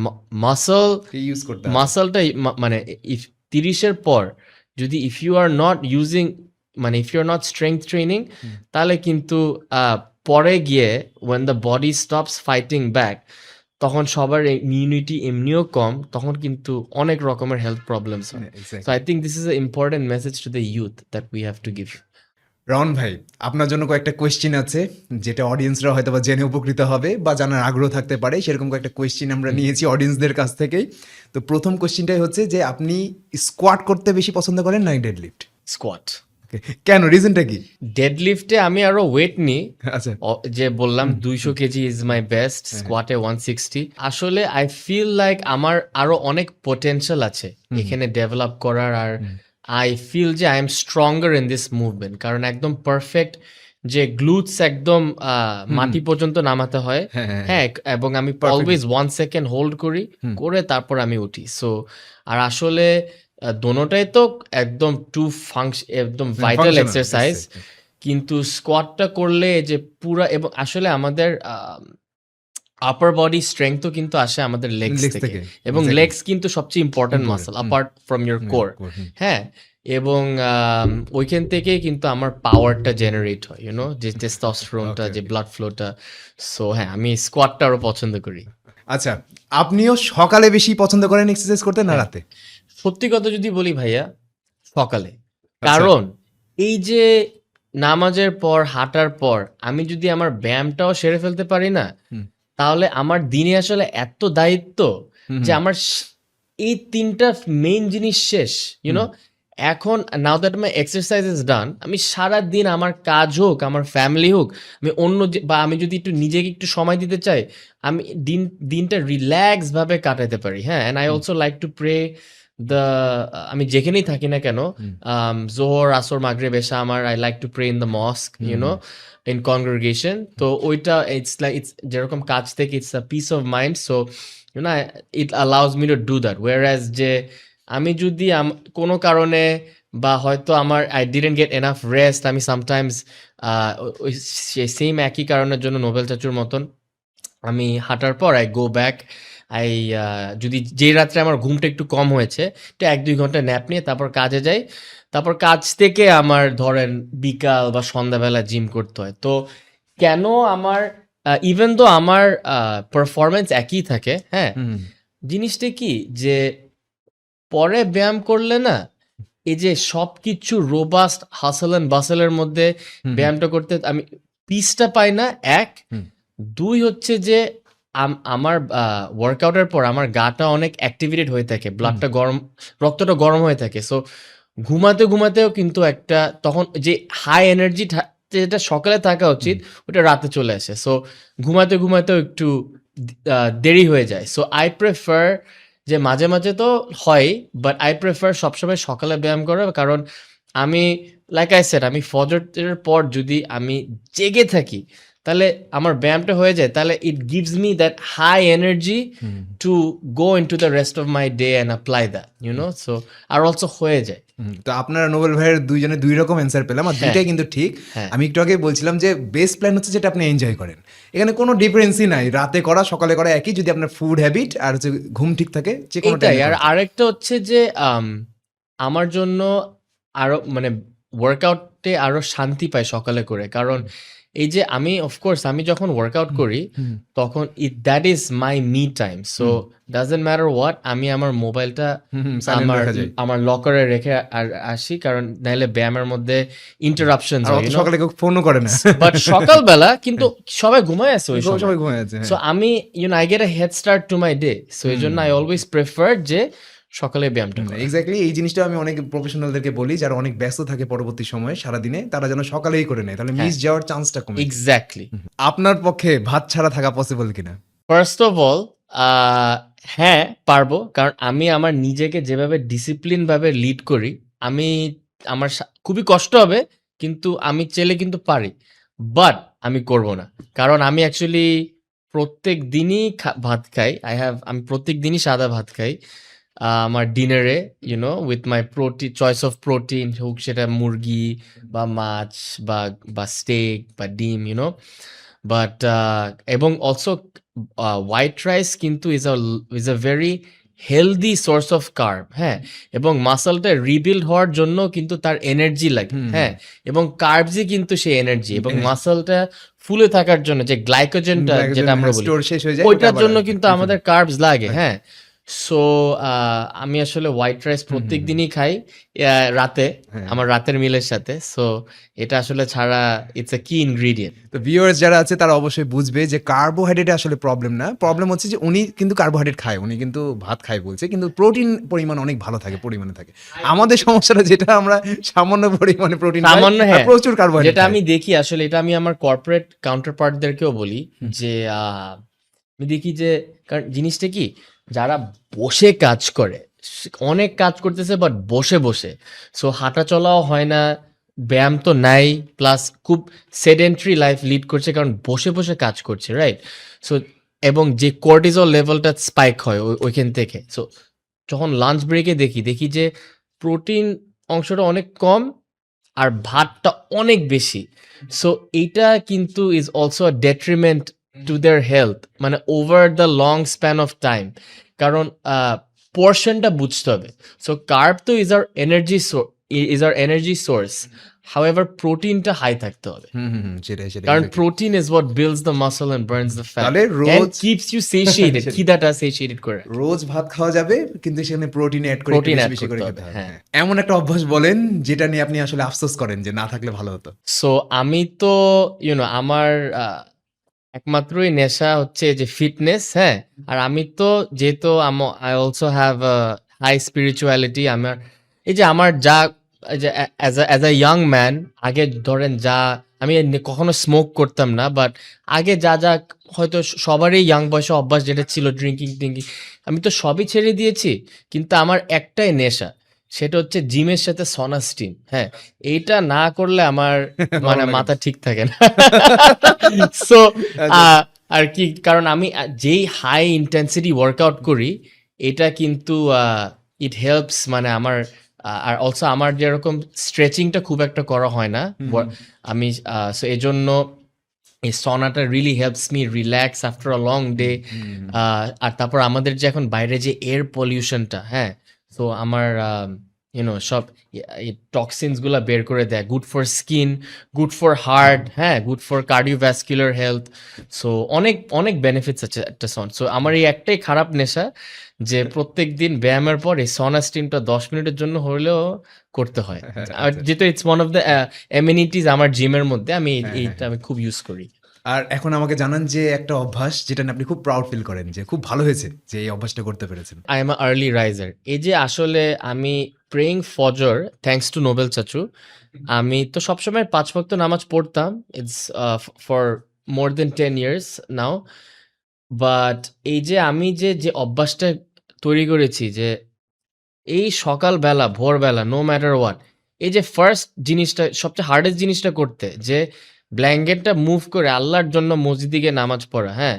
মাসলটাই মানে ইফ 30-এর পর যদি if you are not using, মানে if you are not strength training, তাহলে কিন্তু পরে গিয়ে when the body stops fighting back, তখন সবার ইমিউনিটি এমনিও কম, তখন কিন্তু অনেক রকমের হেলথ প্রবলেমস হয়। So I think this is a important message to the youth that we have to give. Rawan ভাই, আপনার জন্য কয়েকটা কোয়েশ্চেন আছে যেটা অডিয়েন্সরা হয়তো বা জেনে উপকৃত হবে বা জানার আগ্রহ থাকতে পারে, সেরকম কয়েকটা কোয়েশ্চেন আমরা নিয়েছি অডিয়েন্সদের কাছ থেকেই। তো প্রথম কোয়েশ্চেনটাই হচ্ছে যে আপনি স্কোয়াট করতে বেশি পছন্দ করেন না ডেডলিফট? স্কোয়াট। কেন, রিজনটা কি? ডেডলিফটে আমি আরো ওয়েট নিই, আচ্ছা, যে বললাম 200 কেজি ইজ মাই বেস্ট, স্কোয়াটে 160। আসলে আই ফিল লাইক আমার আরো অনেক পোটেনশিয়াল আছে এখানে ডেভেলপ করার, আর আই ফিল যে I am stronger in this movement, কারণ একদম পারফেক্ট যে গ্লুটস একদম মাটি পর্যন্ত নামাতে হয়, হ্যাঁ, এবং আমি অলওয়েজ 1 সেকেন্ড হোল্ড করে তারপর আমি উঠি। সো আর আসলে দোনোটাই তো একদম একদম ভাইটাল এক্সারসাইজ, কিন্তু স্কোয়াটটা করলে যে পুরা, এবং আসলে আমাদের আপার বডি স্ট্রেংথও কিন্তু আসে আমাদের লেগস থেকে, এবং লেগস কিন্তু সবচেয়ে important muscle apart from your core, হ্যাঁ, এবং ওইখান থেকেই কিন্তু আমার পাওয়ারটা জেনারেট হয়, যে টেস্টোস্টেরনটা, যে ব্লাড ফ্লোটা। সো হ্যাঁ, আমি স্কোয়াটটা আরো পছন্দ করি। আচ্ছা, আপনিও সকালে বেশি পছন্দ করেন এক্সারসাইজ করতে না রাতে? সত্যি কথা যদি বলি ভাইয়া, সকালে। কারণ এই যে নামাজের পর হাঁটার পর আমি যদি আমার ব্যায়ামটাও সেরে ফেলতে পারি না, তাহলে আমার দিনে আসলে এত দায়িত্ব যে আমার এই 3টা মেইন জিনিস শেষ, এখন now that my exercise is done, আমি সারা দিন আমার কাজ হোক, আমার ফ্যামিলি হোক, আমি বা আমি যদি একটু নিজেকে একটু সময় দিতে চাই, আমি দিনটা রিল্যাক্স ভাবে কাটাতে পারি, হ্যাঁ। And I also like to pray আমি যেখানেই থাকি না কেন, জোহর, আসর, মাগরিব, এশা, I like to pray in the mosque, in congregation. তো ওইটা ইটস যেরকম কাজ থেকে it's a peace of mind, so it allows me to do that. Whereas যে আমি যদি কোনো কারণে বা হয়তো I didn't get enough rest, আমি সামটাইমস সেম একই কারণের জন্য নোবেল চাচুর মতন আমি হাঁটার পর আই গো ব্যাক, যদি যে রাত্রে আমার ঘুমটা একটু কম হয়েছে, একটু 1-2 ঘন্টা ন্যাপ নিয়ে তারপর কাজে যাই, তারপর কাজ থেকে আমার ধরেন বিকাল বা সন্ধ্যাবেলা জিম করতে হয়। তো কেন আমার ইভেন তো আমার পারফরমেন্স একই থাকে, হ্যাঁ, জিনিসটা কি যে পরে ব্যায়াম করলে না, এই যে সবকিছু রোবাস্ট হাসল এন্ড বাসেলের মধ্যে ব্যায়ামটা করতে আমি পিসটা পাই না, 1। 2 হচ্ছে যে আমার ওয়ার্কআউটের পর আমার গাটা অনেক অ্যাক্টিভেটেড হয়ে থাকে, ব্লাডটা গরম, রক্তটা গরম হয়ে থাকে। সো ঘুমাতেও কিন্তু একটা তখন যে হাই এনার্জি যেটা সকালে থাকা উচিত ওটা রাতে চলে আসে। সো ঘুমাতেও একটু দেরি হয়ে যায়। সো আই প্রেফার যে মাঝে মাঝে তো হয়, বাট আই প্রেফার সবসময় সকালে ব্যায়াম করা, কারণ আমি লাইক আই সেড আমি ফজরের পর যদি আমি জেগে থাকি তাহলে আমার ব্যায়ামটা হয়ে যায়, তাহলে it gives me that high energy to go into the rest of my day and apply that so আর অলসো হয়ে যায়। তো আপনারা নোবেল ভাইয়ের দুইজনে দুই রকম অ্যান্সার পেলাম, আর দুইটাই কিন্তু ঠিক। হ্যাঁ। আমি একটু আগে বলছিলাম যে বেস্ট প্ল্যান হচ্ছে যেটা আপনি এনজয় করেন, এখানে কোনো ডিফারেন্সই নাই, রাতে করা সকালে করা একই, যদি আপনার ফুড হ্যাবিট আর হচ্ছে ঘুম ঠিক থাকে যে কোনো এটাই। টাইমে আর আরেকটা হচ্ছে যে আমার জন্য আরো মানে ওয়ার্কআউটে আরো শান্তি পাই সকালে করে, কারণ এই যে আমি অফকোর্স আমি যখন ওয়ার্কআউট করি তখন that is my me time, so doesn't matter what, আমি আমার মোবাইলটা আমার আমার লকারে রেখে আসি, কারণ নাহলে ব্যায়ামের মধ্যে ইন্টারাপশন হয়, সকালে কেউ ফোনও করে না, বাট সকালবেলা কিন্তু সবাই ঘুমায় আছে ওই সময়, সবাই ঘুমিয়ে আছে। সো আমি I get a head start to my day, so এই জন্য আই অলওয়েজ প্রেফার যে সকালে ব্যায়ামটা করা। এক্স্যাক্টলি, এই জিনিসটা আমি অনেক প্রফেশনালদেরকে বলি যারা অনেক ব্যস্ত থাকে পরবর্তী সময়ে সারাদিনে, তারা যেন সকালেই করে নেয়, তাহলে মিস যাওয়ার চান্সটা কমে। এক্স্যাক্টলি। আপনার পক্ষে ভাত ছাড়া থাকা পসিবল কিনা? ফার্স্ট অফ অল হ্যাঁ পারবো, কারণ আমি আমার নিজেকে যেভাবে ডিসিপ্লিন ভাবে লিড করি, আমি আমার খুবই কষ্ট হবে কিন্তু আমি চাইলে কিন্তু পারি, বাট আমি করব না, কারণ আমি অ্যাকচুয়ালি প্রত্যেক দিনই ভাত খাই, আমি প্রত্যেক দিনই সাদা ভাত খাই আমার ডিনারে, with my protein, choice of protein, হোক সেটা মুরগি বা মাছ বা স্টেক বা ডিম, বাট এবং অলসো হোয়াইট রাইস কিন্তু is a very healthy source of carb, হ্যাঁ, এবং মাসলটা রিবিল্ড হওয়ার জন্য কিন্তু তার এনার্জি লাগে, হ্যাঁ, এবং কার্বসই কিন্তু সেই এনার্জি, এবং মাসলটা ফুলে থাকার জন্য যে গ্লাইকোজেনটা যেটা আমরা বলি ওইটার জন্য কিন্তু আমাদের কার্বস লাগে, হ্যাঁ। সো আমি আসলে হোয়াইট রাইস প্রত্যেক দিনই খাই রাতে, আমার রাতের মিলের সাথে, সো এটা আসলে ছাড়া ইটস এ কি ইনগ্রেডিয়েন্ট। তো ভিউয়ার্স যারা আছে তারা অবশ্যই বুঝবে যে কার্বোহাইড্রেট আসলে প্রবলেম না, প্রবলেম হচ্ছে যে উনি কিন্তু কার্বোহাইড্রেট খায়, উনি কিন্তু ভাত খায় বলছে, কিন্তু প্রোটিন পরিমাণ অনেক ভালো থাকে, পরিমাণে থাকে। আমাদের সমস্যাটা যেটা আমরা সামান্য পরিমাণে প্রোটিন সামান্য, হ্যাঁ, প্রচুর কার্বোহাইড্রেট, যেটা আমি দেখি আসলে, এটা আমি আমার কর্পোরেট কাউন্টারপার্টদেরকেও বলি যে আমি দেখি যে, কারণ জিনিসটা কি, যারা বসে কাজ করে, অনেক কাজ করতেছে বাট বসে বসে, সো হাঁটা চলাও হয় না, ব্যায়াম তো নাই, প্লাস খুব সেডেন্টারি লাইফ লিড করছে, কারণ বসে বসে কাজ করছে, রাইট? সো এবং যে কর্টিজল লেভেলটা স্পাইক হয় ওইখান থেকে, সো যখন লাঞ্চ ব্রেকে দেখি যে প্রোটিন অংশটা অনেক কম আর ভাতটা অনেক বেশি, সো এইটা কিন্তু is also a detriment to their health, মানে over the long span of time, কারণ পোর্শনটা বুঝতে হবে। সো কার্ব তো is our energy source, however প্রোটিনটা হাই থাকতে হবে, কারণ protein is what builds the muscle and burns the fat and keeps you satiated, খিদাটা সেটিয়েটেড করে। রোজ ভাত খাওয়া যাবে কিন্তু সেখানে প্রোটিন অ্যাড করে বেশি করে খেতে হবে। এমন একটা অভ্যাস বলেন যেটা নিয়ে আপনি আসলে আফসোস করেন যে না থাকলে ভালো হতো। সো আমি তো আমার একমাত্রই নেশা হচ্ছে যে ফিটনেস, হ্যাঁ, আর আমি তো যেহেতু I also have high spirituality, আমার এই যে আমার যা অ্যাজ আ ইয়াং ম্যান, আগে ধরেন যা আমি কখনো স্মোক করতাম না, বাট আগে যা হয়তো সবারই ইয়াং বয়সে অভ্যাস যেটা ছিল, ড্রিঙ্কিং, আমি তো সবই ছেড়ে দিয়েছি, কিন্তু আমার একটাই নেশা, সেটা হচ্ছে জিমের সাথে সনা স্টিম, হ্যাঁ, এইটা না করলে আমার মানে মাথা ঠিক থাকে না। সো আর কি, কারণ আমি যেই হাই ইন্টেন্সিটি ওয়ার্কআউট করি, এটা কিন্তু ইট হেল্পস, মানে আমার আর অলসো আমার যেরকম স্ট্রেচিংটা খুব একটা করা হয় না আমি, সো এই জন্য এই সনাটা really helps me relax after a long day. আর তারপর আমাদের যে এখন বাইরে যে এয়ার পলিউশনটা, হ্যাঁ, সো আমার সব টক্সিনস গুলা বের করে দেয়, good for skin, good for heart, হ্যাঁ, good for cardiovascular health, so অনেক অনেক বেনিফিটস আছে একটা সন। সো আমার এই একটাই খারাপ নেশা যে প্রত্যেক দিন ব্যায়ামের পর এই সনা স্টিমটা 10 মিনিটের জন্য হলেও করতে হয়, আর যেহেতু it's one of the amenities আমার জিমের মধ্যে, আমি এইটা আমি খুব ইউজ করি। আর এখন আমাকে জানান যে একটা অভ্যাস যেটা নিয়ে আপনি খুব প্রাউড ফিল করেন যে খুব ভালো হয়েছে যে এই অভ্যাসটা করতে পেরেছেন। I am a early raiser. এই যে আসলে আমি প্রেইং ফজর, থ্যাঙ্কস টু নোবেল চাচু, আমি তো সবসময় 5 ওয়াক্ত নামাজ পড়তাম, it's for more than 10 years now, but এই যে আমি যে অভ্যাসটা তৈরি করেছি যে এই সকালবেলা ভোরবেলা নো ম্যাটার হোয়াট, এই যে ফার্স্ট জিনিসটা সবচেয়ে হার্ডেস্ট জিনিসটা করতে, যে ব্ল্যাঙ্কেটটা মুভ করে আল্লাহর জন্য মসজিদে গিয়ে নামাজ পড়া, হ্যাঁ,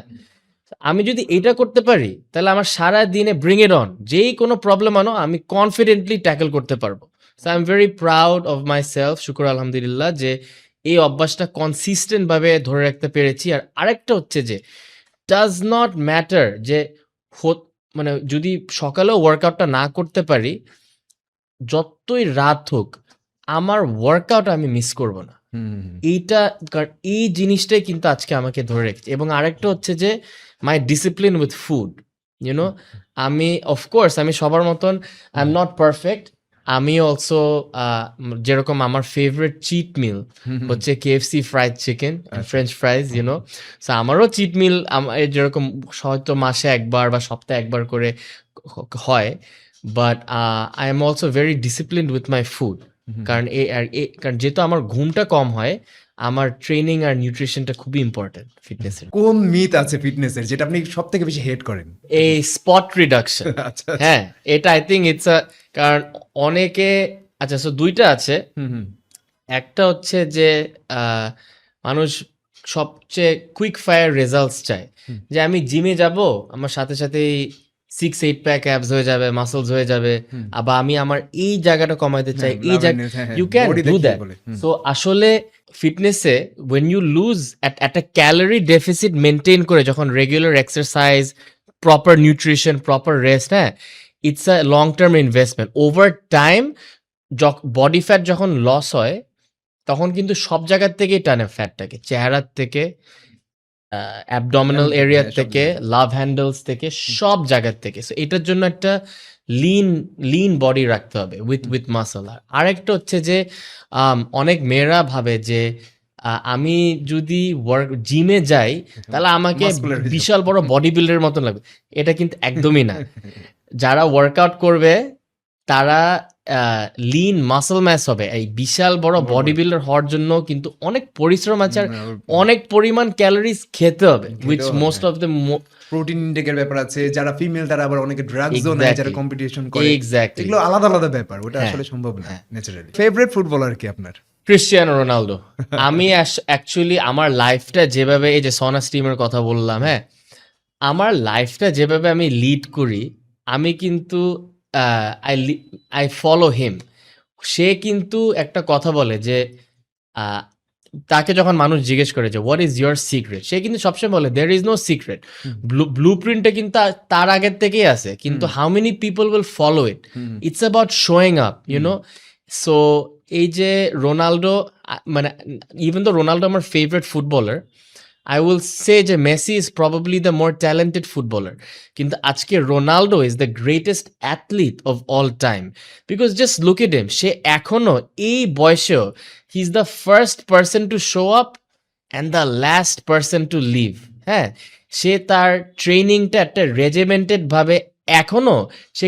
আমি যদি এটা করতে পারি তাহলে আমার সারা দিনে ব্রিং ইট অন, যেই কোনো প্রবলেম আনো আমি কনফিডেন্টলি ট্যাকেল করতে পারবো। So I am very proud of my self, শুকর আলহামদুলিল্লাহ, যে এই অভ্যাসটা কনসিস্টেন্ট ভাবে ধরে রাখতে পেরেছি। আর আরেকটা হচ্ছে যে ডাজ নট ম্যাটার যে মানে যদি সকালেও ওয়ার্কআউটটা না করতে পারি, যতই রাত হোক আমার ওয়ার্কআউট আমি মিস করব না। এইটা কারণ এই জিনিসটাই কিন্তু আজকে আমাকে ধরে রেখেছে। এবং আরেকটা হচ্ছে যে my discipline with food, you know, আমি অফকোর্স আমি সবার মতন আই এম নট পারফেক্ট। আমি অলসো যেরকম আমার ফেভারিট চিট মিল হচ্ছে KFC fried chicken French fries, you know, so আমারও চিট মিল যেরকম হয়তো মাসে একবার বা সপ্তাহে একবার করে হয়, but I am also very disciplined with my food. কারণ কারণ যেহেতু আমার ঘুমটা কম হয়, আমার ট্রেনিং আর নিউট্রিশনটা খুবই ইম্পর্টেন্ট ফিটনেসের। কোন মিথ আছে ফিটনেসের যেটা আপনি সব থেকে বেশি হেট করেন? এই স্পট রিডাকশন। আচ্ছা, হ্যাঁ, এটা আই থিঙ্ক ইটস আ, কারণ অনেকে, আচ্ছা সো দুইটা আছে। একটা হচ্ছে যে মানুষ সবচেয়ে কুইক ফায়ার রেজাল্টস চায়, যে আমি জিমে যাব, আমার সাথে সাথেই 6-8 প্যাক অ্যাবস হয়ে যাবে, মাসলস হয়ে যাবে, আবার আমি আমার এই জায়গাটা কমাইতে চাই, এই জায়গা you can do that. So আসলে ফিটনেসে when you lose at a calorie deficit maintain করে, যখন regular exercise, proper nutrition, proper rest, হ্যাঁ, it's a long term investment. Over time body fat যখন লস হয় তখন কিন্তু সব জায়গার থেকেই টানে ফ্যাটটাকে, চেহারার থেকে, অ্যাবডোমিনাল এরিয়া থেকে, লাভ হ্যান্ডেলস থেকে, সব জায়গার থেকে। সো এটার জন্য একটা লিন বডি রাখতে হবে উইথ মাসল। আর একটা হচ্ছে যে অনেক মেয়েরা ভাবে যে আমি যদি জিমে যাই তাহলে আমাকে বিশাল বড় বডি বিল্ডারের মতন লাগবে। এটা কিন্তু একদমই না। যারা ওয়ার্কআউট করবে তারা লিন মাসল ম্যাস হবে। এই বিশাল বড় বডি বিল্ডার হওয়ার জন্য কিন্তু অনেক পরিশ্রম আছে আর অনেক পরিমাণ ক্যালোরিজ খেতে হবে, which most of the protein ইনটেকের ব্যাপার আছে। যারা ফিমেল তারা আবার অনেকে ড্রাগসও নেয়, যারা কম্পিটিশন করে। এক্স্যাক্টলি, এগুলো আলাদা আলাদা ব্যাপার, ওটা আসলে সম্ভব না ন্যাচারালি। ফেভারিট ফুটবলার কি আপনার? Cristiano Ronaldo. আমি অ্যাকচুয়ালি আমার লাইফটা যেভাবে, এই যে সনা স্ট্রিমের কথা বললাম, হ্যাঁ, আমার লাইফটা যেভাবে আমি লিড করি, আমি কিন্তু আই ফলো হিম। সে কিন্তু একটা কথা বলে যে তাকে যখন মানুষ জিজ্ঞেস করে যে হোয়াট ইজ ইয়োর সিক্রেট, সে কিন্তু সবসময় বলে দেয়ার ইজ নো সিক্রেট। ব্লু প্রিন্টটা কিন্তু তার আগের থেকেই আছে, কিন্তু how many people will follow it, it's about showing up, you know. So এই যে রোনাল্ডো, মানে ইভেন দো রোনাল্ডো আমার favourite footballer, I will say যে Messi is probably the more talented footballer. কিন্তু আজকে Ronaldo is the greatest athlete of all time. Because just look at him. সে এখনো এই বয়সেও he is the first person to show up and the last person to leave. হ্যাঁ, সে তার ট্রেনিংটা একটা regimented ভাবে, এখনো সে,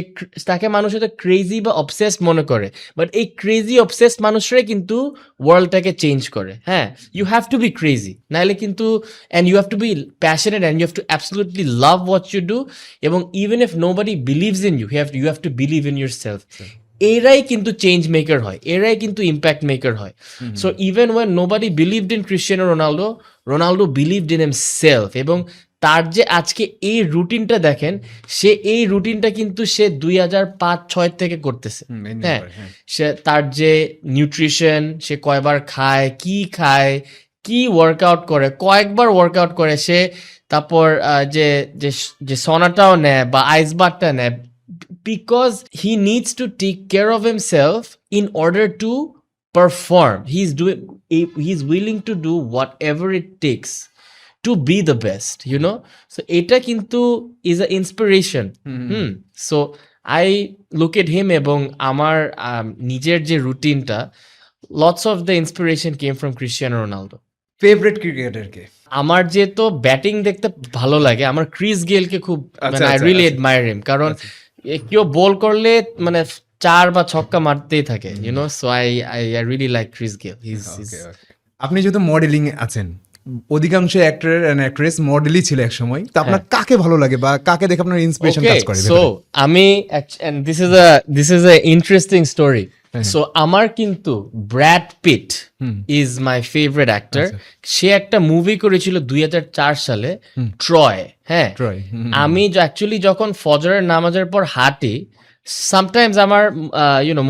তাকে মানুষ হয়তো ক্রেজি বা অবসেসড মনে করে, বাট এই ক্রেজি অবসেসড মানুষরাই কিন্তু ওয়ার্ল্ডটাকে চেঞ্জ করে। হ্যাঁ, you have to be crazy, নাহলে কিন্তু, and you have to be passionate and you have to absolutely love what you do, এবং even if nobody believes in you have to believe in your self. এরাই কিন্তু change maker হয়, এরাই কিন্তু impact maker হয়। So even when nobody believed in Cristiano Ronaldo, Ronaldo believed in himself. এবং তার যে আজকে এই রুটিনটা দেখেন, সে এই রুটিনটা কিন্তু সে 2005-06 থেকে করতেছে। হ্যাঁ, সে তার যে নিউট্রিশন, সে কয়বার খায়, কি ওয়ার্কআউট করে, কয়েকবার ওয়ার্কআউট করে সে, তারপর যে সনাটাও নেয় বা আইস বাথটা নেয়, because he needs to take care of himself in order to perform. He is willing to do whatever it takes to be the best, you know. So এটা কিন্তু is a inspiration. So I look at him, এবং আমার নিজের যে রুটিনটা, lots of the inspiration came from Cristiano Ronaldo. Favourite cricketer কে? আমার যেহেতু ব্যাটিং দেখতে ভালো লাগে, আমার ক্রিস গেলকে খুব, মানে I really admire him, কারণ কেউ বল করলে মানে 4 বা 6 মারতেই থাকে, you know. So I really like Chris Gayle. He's আপনি যেহেতু মডেলিং আছেন, অধিকাংশ অ্যাক্টর এন্ড অ্যাক্ট্রেস মডেলই ছিল এক সময়, তো আপনার কাকে ভালো লাগে বা কাকে দেখে আপনার ইন্সপিরেশন কাজ করে? সো আমি and this is a interesting story. So আমার কিন্তু Brad Pitt is my favourite actor. সে একটা মুভি করেছিল 2004 সালে, ট্রয়। হ্যাঁ, আমি অ্যাকচুয়ালি যখন ফজরের নামাজের পর হাঁটি, সামটাইমস আমার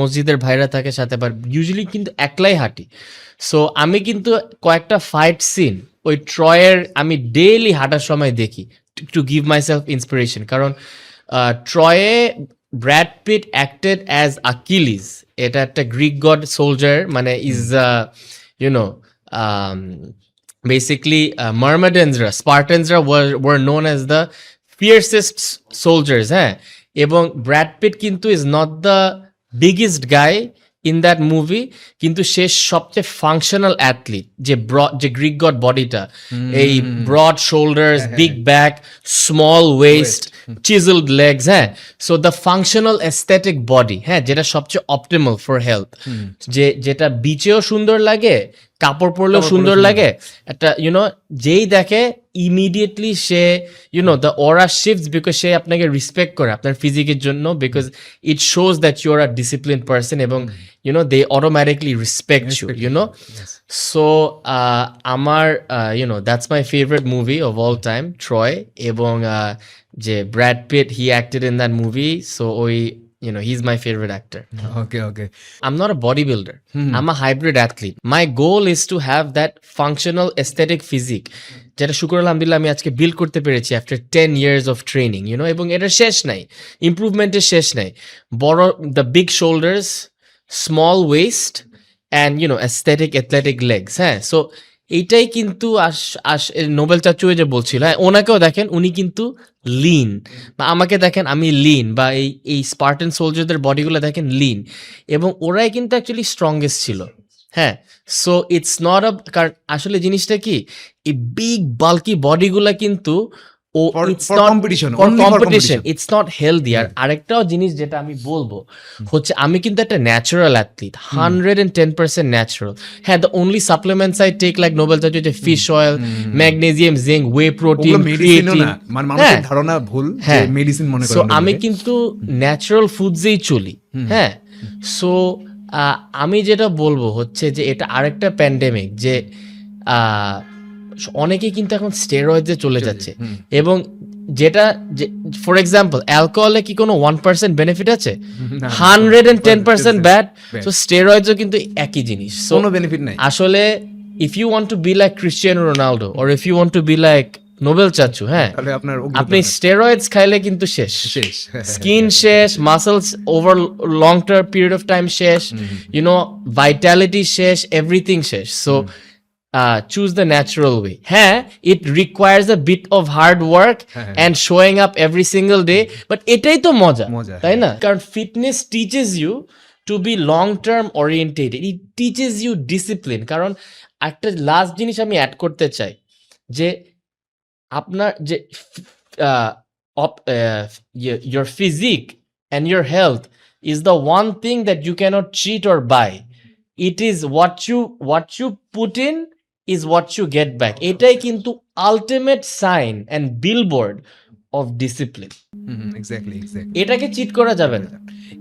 মসজিদের ভাইরা থাকে সাথে, বাট ইউজুয়ালি কিন্তু একলাই হাঁটি। সো আমি কিন্তু কয়েকটা ফাইট সিন ওই ট্রয়ের আমি ডেইলি হাঁটার সময় দেখি, to give my self inspiration. কারণ ট্রয়ে ব্র্যাড পিট অ্যাক্টেড অ্যাজ আকিলিস, এটা একটা গ্রিক গড সোলজার, মানে is basically Myrmidonsরা, Spartansরা were known as the fiercest soldiers. হ্যাঁ, এবং ব্র্যাড পিট কিন্তু is not the biggest guy in that movie, কিন্তু সে সবচেয়ে ফাংশনাল অ্যাথলিট। যে গ্রিক গড বডিটা, এই broad shoulders, big back, small waist, chiselled legs. হ্যাঁ, so the functional aesthetic body, হ্যাঁ, যেটা সবচেয়ে অপটিমাল ফর হেলথ, যেটা বিচেও সুন্দর লাগে, কাপড় পরলেও সুন্দর লাগে, একটা যেই দেখে ইমিডিয়েটলি সে দ্য অরা শিফটস, বিকজ সে আপনাকে রেসপেক্ট করে আপনার ফিজিকের জন্য, because it shows that you are a discipline person, এবং they automatically respect you so আমার that's my favourite movie of all time, Troy. এবং যে Brad Pitt, he acted in that movie, so ওই he's my favorite actor. Okay. I'm not a bodybuilder. I'm a hybrid athlete. My goal is to have that functional aesthetic physique, যেটা শুকর আলহামদুলিল্লাহ আমি আজকে build করতে পেরেছি after 10 years of training, এবং এটা শেষ নাই, ইমপ্রুভমেন্টের শেষ নাই। বড়, the big shoulders, small waist, and aesthetic athletic legs. হ্যাঁ, সো এইটাই কিন্তু নোবেল চাচু যে বলছিল, ওনাকেও দেখেন উনি কিন্তু লিন, বা আমাকে দেখেন আমি লিন, বা এই স্পার্টান সোলজারদের বডিগুলো দেখেন লিন, এবং ওরাই কিন্তু অ্যাকচুয়ালি স্ট্রংগেস্ট ছিল। হ্যাঁ, সো ইটস নট আ, কারণ আসলে জিনিসটা কি, এই বিগ বাল্কি বডিগুলা কিন্তু কম্পিটিশন, ইটস নট হেলদি। আর আরেকটাও জিনিস যেটা আমি বলবো হচ্ছে, আমি কিন্তু একটা ন্যাচারাল অ্যাথলিট, 110% ন্যাচারাল। হ্যাঁ, the only supplements I take like Nobel চাচু যে fish oil, magnesium, zinc, whey protein, creatine, ধারণা ভুল, মেডিসিন মনে করেন। সো আমি কিন্তু ন্যাচারাল ফুডসেই চলি। হ্যাঁ, সো আমি যেটা বলবো হচ্ছে যে এটা আরেকটা প্যান্ডেমিক, যে অনেকেই কিন্তু এখন স্টেরয়েডে চলে যাচ্ছে, এবং যেটা ফর এক্সাম্পল অ্যালকোহলে কি কোনো 1% বেনিফিট আছে? 110% ব্যাড। সো স্টেরয়েডসও কিন্তু একই জিনিস, কোনো বেনিফিট নাই আসলে। If you want to be like Cristiano Ronaldo, or if you want to be like Nobel চাচু, হ্যাঁ, আপনি স্টেরয়েডস খাইলে কিন্তু শেষ, স্কিন শেষ, muscles over long term period of time শেষ, ভাইটালিটি শেষ, এভরিথিং শেষ। So choose the natural way. It requires a bit of hard work and showing up every single day, but এটাই তো মজা, তাই না? কারণ fitness teaches you to be long term orientated, it teaches you discipline. কারণ একটা last জিনিস আমি অ্যাড করতে চাই, যে আপনার যে your physique and your health is the one thing that you cannot cheat or buy. It is what you put in is what you get back. এটাই কিন্তু ultimate sign and billboard of discipline. Exactly এটাকে cheat করা যাবে না।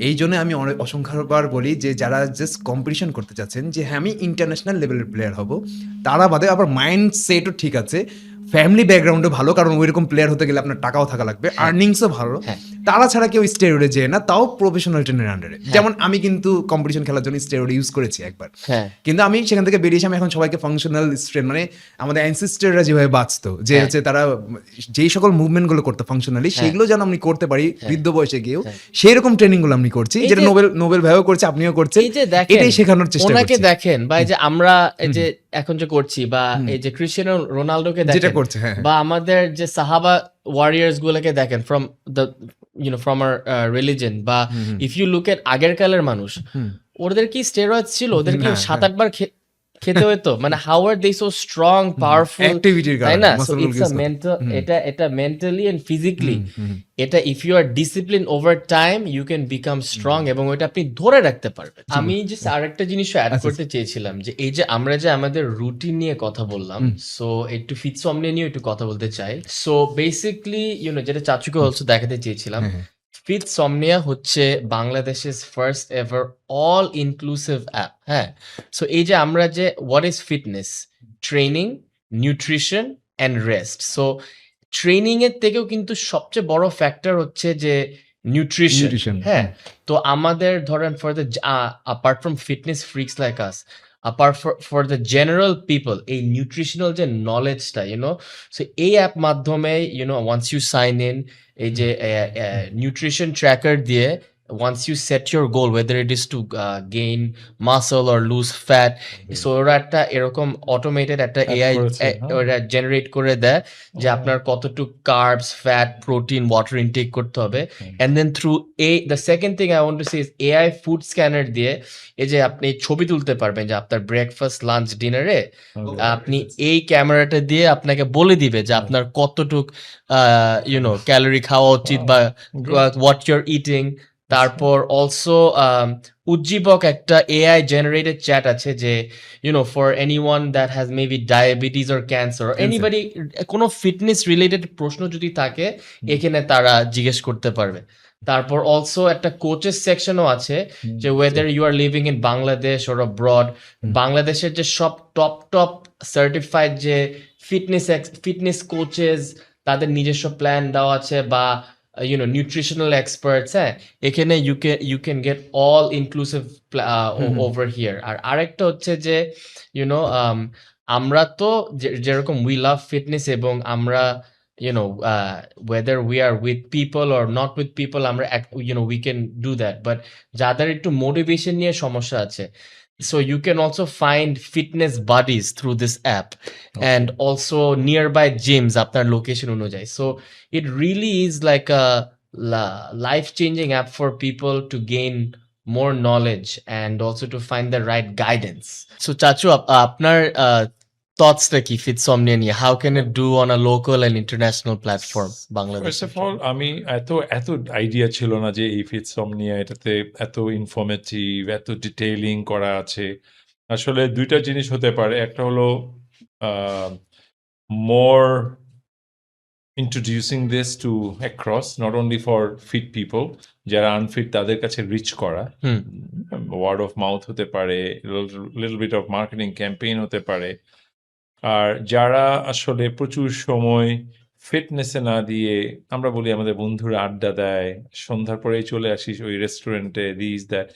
এই জন্য আমি অসংখ্যবার বলি যে যারা জাস্ট কম্পিটিশন করতে চাচ্ছেন, যে হ্যাঁ আমি ইন্টারন্যাশনাল লেভেলের প্লেয়ার হব, তারা বাদে আবার মাইন্ড সেটও ঠিক আছে, ফ্যামিলি ব্যাকগ্রাউন্ডও ভালো, কারণ ওইরকম প্লেয়ার হতে গেলে আপনার টাকাও থাকা লাগবে, আর্নিংসও ভালো, তারা ছাড়া কেউ স্টেরয়েডে যায় না, তাও প্রফেশনাল ট্রেনের আন্ডারে। যেমন আমি কিন্তু কম্পিটিশন খেলার জন্য স্টেরয়েড ইউজ করেছি একবার, কিন্তু আমি সেখান থেকে বেরিয়েছি। আমি এখন সবাইকে ফাংশনাল স্ট্রেন, মানে আমাদের অ্যানসেস্টররা যেভাবে বাঁচতো, যে হচ্ছে তারা যেই সকল মুভমেন্টগুলো করতো ফাংশনালি, সেগুলো যেন আমি করতে পারি বৃদ্ধ বয়সে গিয়েও, সেই রকম ট্রেনিংগুলো আমি করছি, যেটা নোবেল ভাইও করছে, আপনিও করছেন। এটাই শেখানোর চেষ্টা করছি। ওনাকে দেখেন, বা এই যে আমরা এই যে এখন যে করছি, বা এই যে ক্রিশ্চিয়ানো রোনাল্ডোকে দেখেন, বা আমাদের যে সাহাবা ওয়ারিয়ার্স গুলোকে দেখেন, from the from our religion, বা ইফ ইউ লুক এট আগের কালের মানুষ, ওদের কি স্টেরয়েডস ছিল? ওদের কি 7-8 বার খেতে হতো মানে how are they so strong powerful অ্যাক্টিভিটির তাই কারণে না? সো মাসলগুলো ইটস আ গেস হতো। মেন্টাল, হুম, এটা মেন্টালি এন্ড ফিজিক্যালি হুম, এটা if you are discipline over time you can become strong এবং ওইটা আপনি ধরে রাখতে পারবেন। আমি জাস্ট আরেকটা জিনিসও অ্যাড আচ্ছা, করতে চেয়েছিলাম যে এই যে আমরা যে আমাদের রুটিন নিয়ে কথা বললাম, সো একটু ফিটসমনিয়া নিয়ে একটু কথা বলতে চাই। সো বেসিকলি যেটা চাচুকে অলসো দেখাতে চেয়েছিলাম, হ্যাঁ, হ্যাঁ। ফিটসমনিয়া হচ্ছে বাংলাদেশের first ever all inclusive app. হ্যাঁ, সো এই যে আমরা যে what is fitness, training, nutrition and rest. So training এর থেকেও কিন্তু সবচেয়ে বড় ফ্যাক্টর হচ্ছে যে নিউট্রিশন। নিউট্রিশন। হ্যাঁ, তো আমাদের ধরেন for the apart from fitness freaks like us, apart for the general people, এই নিউট্রিশনাল যে নলেজটা সো এই অ্যাপ মাধ্যমে once you sign in, এই যে নিউট্রিশন ট্র্যাকার দিয়ে once you set your goal whether it is to gain muscle or lose fat, so ওরা একটা এরকম অটোমেটেড একটা Add এআই করেছে, হ্যাঁ। ওরা জেনারেট করে দেয় যে আপনার কতটুকু carbs, fat, protein, water intake করতে হবে। And then through the second thing I want to say is AI food scanner দিয়ে এই যে আপনি ছবি তুলতে পারবেন যে আপনার ব্রেকফাস্ট, লাঞ্চ, ডিনারে আপনি এই ক্যামেরাটা দিয়ে আপনাকে বলে দিবে যে আপনার কতটুক ক্যালোরি খাওয়া উচিত বা হোয়াট ইউর ইটিং। তারপর অলসো উজ্জীবক একটা এআই জেনারেটেড চ্যাট আছে যে for anyone that has maybe diabetes or cancer, anybody কোনো ফিটনেস রিলেটেড প্রশ্ন যদি থাকে এখানে তারা জিজ্ঞেস করতে পারবে। তারপর অলসো একটা কোচেস সেকশনও আছে যে whether you are living in Bangladesh or abroad, বাংলাদেশের যে সব টপ সার্টিফাইড যে ফিটনেস কোচেস তাদের নিজস্ব প্ল্যান দেওয়া আছে বা nutritional experts, হ্যাঁ, এখানে you can get all inclusive over here। আর আরেকটা হচ্ছে যে আমরা তো যেরকম we love fitness এবং আমরা whether we are with people or not with people আমরা we can do that, but যাদের একটু মোটিভেশন নিয়ে সমস্যা আছে, so you can also find fitness buddies through this app and also nearby gyms আপনার location অনুযায়ী। So it really is like a life-changing app for people to gain more knowledge and also to find the right guidance. So চাচু আপনার থটসটা কি ফিটসমনিয়া নিয়ে? How can it do on a local and international platform Bangladesh? First of all আমি এত idea ছিল না যে এই ফিটসমনিয়া এটাতে এত ইনফরমেটিভ, এত ডিটেইলিং করা আছে। আসলে দুইটা জিনিস হতে পারে, একটা হলো মোর introducing this to across, not only for fit people, যারা আনফিট তাদের কাছে রিচ করা, ওয়ার্ড অফ মাউথ হতে পারে, little bit of marketing campaign হতে পারে। আর যারা আসলে প্রচুর সময় ফিটনেসে না দিয়ে, আমরা বলি আমাদের বন্ধুরা আড্ডা দেয়, সন্ধ্যার পরেই চলে আসিস ওই রেস্টুরেন্টে, দিস দ্যাট,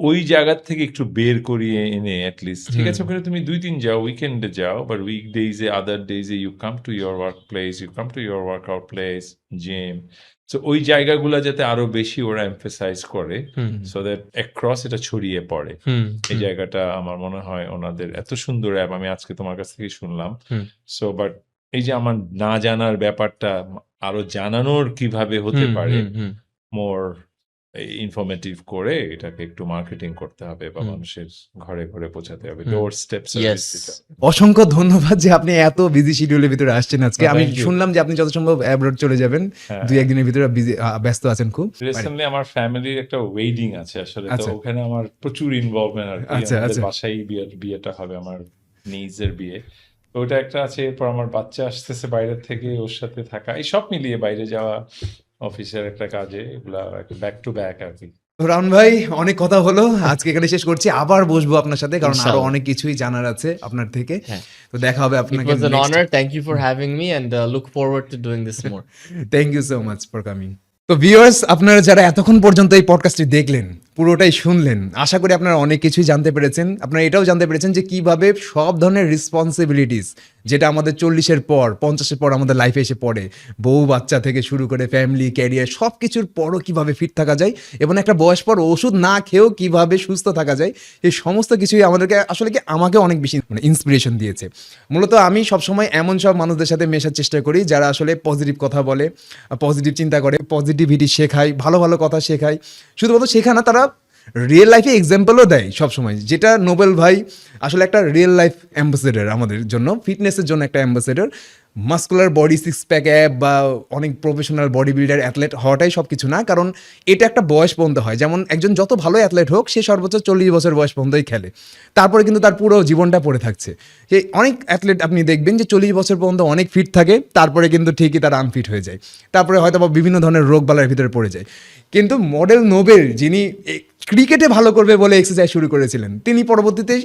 ওই জায়গার থেকে একটু বের করিয়ে এনে অ্যাটলিস্ট, ঠিক আছে, ওখানে তুমি 2-3 যাও, উইকেন্ডে যাও, বাট উইকডেজে, আদার ডেজে you come to your work place, you come to your workout place, gym. So ওই জায়গাগুলো যাতে আরো বেশি ওরা এমফেসাইজ করে, সো দ্যাট অ্যাক্রস এটা ছড়িয়ে পড়ে। এই জায়গাটা আমার মনে হয় ওনাদের এত সুন্দর অ্যাপ, আমি আজকে তোমার কাছ থেকে শুনলাম। সো বাট এই যে আমার না জানার ব্যাপারটা আরো জানানোর কিভাবে হতে পারে, মোর ইনফরমেটিভ করে এটাকে একটু মার্কেটিং করতে হবে বা মানুষের ঘরে ঘরে পৌঁছাতে হবে, ডোর স্টেপ সার্ভিস। অসংখ্য ধন্যবাদ যে আপনি এত বিজি শিডিউলের ভিতরে আসছেন আজকে। আমি Thank you. শুনলাম যে আপনি যত সম্ভব অ্যাব্রড চলে যাবেন, 2-1 দিনের ভিতরে ব্যস্ত আছেন খুব। রিসেন্টলি আমার ফ্যামিলির একটা ওয়েডিং আছে আসলে, তো আচ্ছা। ওখানে আমার প্রচুর ইনভলভমেন্ট আর কি। আচ্ছা, আমাদের আচ্ছা। বাসায় বিয়েটা হবে, আমার নিজের বিয়ে, তো ওটা একটা আছে। এরপর আমার বাচ্চা আসতেছে বাইরের থেকে, ওর সাথে থাকা, এই সব মিলিয়ে বাইরে যাওয়া, অফিসের একটা কাজে, এগুলা ব্যাক টু ব্যাক আর কি। রাউন ভাই, অনেক কথা হলো, আজকে এখানে শেষ করছি, আবার বসবো আপনার সাথে, কারণ আরো ইনশাআল্লাহ। অনেক কিছুই জানার আছে আপনার থেকে। হ্যাঁ। তো দেখা হবে It আপনাকে। was an honor. Thank you for having me and look forward to doing this more. Thank you so much for coming. তো ভিউয়ার্স, আপনারা যারা এতক্ষণ পর্যন্ত এই পডকাস্টটি দেখলেন, পুরোটাই শুনলেন, আশা করি আপনারা অনেক কিছুই জানতে পেরেছেন। আপনারা এটাও জানতে পেরেছেন যে কিভাবে সব ধরনের রেসপন্সিবিলিটিস যেটা আমাদের 40-এর পর 50-এর পর আমাদের লাইফে এসে পড়ে, বউ বাচ্চা থেকে শুরু করে ফ্যামিলি, ক্যারিয়ার, সব কিছুর পরও কিভাবে ফিট থাকা যায় এবং একটা বয়স পর ওষুধ না খেয়েও কিভাবে সুস্থ থাকা যায়, এই সমস্ত কিছুই আমাদেরকে আসলে কি আমাকে অনেক বেশি ইন্সপিরেশন দিয়েছে। মূলত আমি সবসময় এমন সব মানুষদের সাথে মেশার চেষ্টা করি যারা আসলে পজিটিভ কথা বলে, পজিটিভ চিন্তা করে, পজিটিভিটি শেখায়, ভালো ভালো কথা শেখায়। শুধুমাত্র শেখা না, তারা রিয়েল লাইফে এক্সাম্পলও দেয় সবসময়, যেটা নোবেল ভাই আসলে একটা রিয়েল লাইফ অ্যাম্বাসেডর আমাদের জন্য, ফিটনেসের জন্য একটা ambassador. Muscular body, six pack app বা অনেক প্রফেশনাল বডি বিল্ডার অ্যাথলেট হওয়াটাই সব কিছু না, কারণ এটা একটা বয়স পর্যন্ত হয়। যেমন একজন যত ভালো অ্যাথলেট হোক, সে সর্বোচ্চ 40 বছর বয়স পর্যন্তই খেলে, তারপরে কিন্তু তার পুরো জীবনটা পড়ে থাকছে। যে অনেক অ্যাথলেট আপনি দেখবেন যে 40 বছর পর্যন্ত অনেক ফিট থাকে, তারপরে কিন্তু ঠিকই তার আনফিট হয়ে যায়, তারপরে হয়তো বা বিভিন্ন ধরনের রোগ বালার ভিতরে পড়ে যায়। কিন্তু মডেল নোবেল, যিনি ক্রিকেটে ভালো করবে বলে এক্সারসাইজ শুরু করেছিলেন, তিনি পরবর্তীতে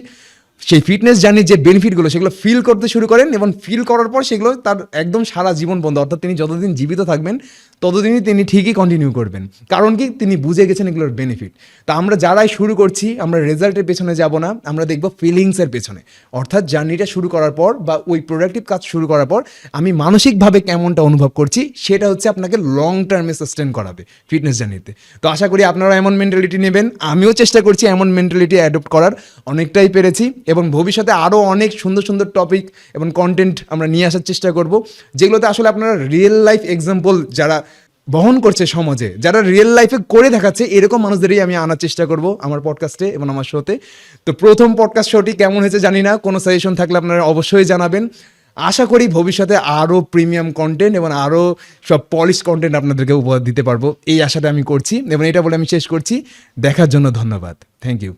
সেই ফিটনেস জার্নির যে বেনিফিটগুলো সেগুলো ফিল করতে শুরু করেন, এবং ফিল করার পর সেগুলো তার একদম সারা জীবন বন্ধ, অর্থাৎ তিনি যতদিন জীবিত থাকবেন ততদিনই তিনি ঠিকই কন্টিনিউ করবেন। কারণ কি, তিনি বুঝে গেছেন এগুলোর বেনিফিট। তা আমরা যারাই শুরু করছি, আমরা রেজাল্টের পেছনে যাব না, আমরা দেখব ফিলিংসের পেছনে। অর্থাৎ জার্নিটা শুরু করার পর বা ওই প্রোডাক্টিভ কাজ শুরু করার পর আমি মানসিকভাবে কেমনটা অনুভব করছি, সেটা হচ্ছে আপনাকে লং টার্মে সাস্টেন করাবে ফিটনেস জার্নিতে। তো আশা করি আপনারা এমন মেন্টালিটি নেবেন, আমিও চেষ্টা করছি এমন মেন্টালিটি অ্যাডপ্ট করার, অনেকটাই পেরেছি, এবং ভবিষ্যতে আরও অনেক সুন্দর সুন্দর টপিক এবং কন্টেন্ট আমরা নিয়ে আসার চেষ্টা করব, যেগুলোতে আসলে আপনারা রিয়েল লাইফ এক্সাম্পল যারা বহন করছে সমাজে, যারা রিয়েল লাইফে করে দেখাচ্ছে, এরকম মানুষদেরই আমি আনার চেষ্টা করব আমার পডকাস্টে এবং আমার শোতে। তো প্রথম পডকাস্ট শোটি কেমন হয়েছে জানি না, কোনো সাজেশন থাকলে আপনারা অবশ্যই জানাবেন। আশা করি ভবিষ্যতে আরও প্রিমিয়াম কন্টেন্ট এবং আরও সব পলিশ কন্টেন্ট আপনাদেরকে উপহার দিতে পারবো, এই আশাটা আমি করছি। এবং এটা বলে আমি শেষ করছি, দেখার জন্য ধন্যবাদ, থ্যাংক ইউ।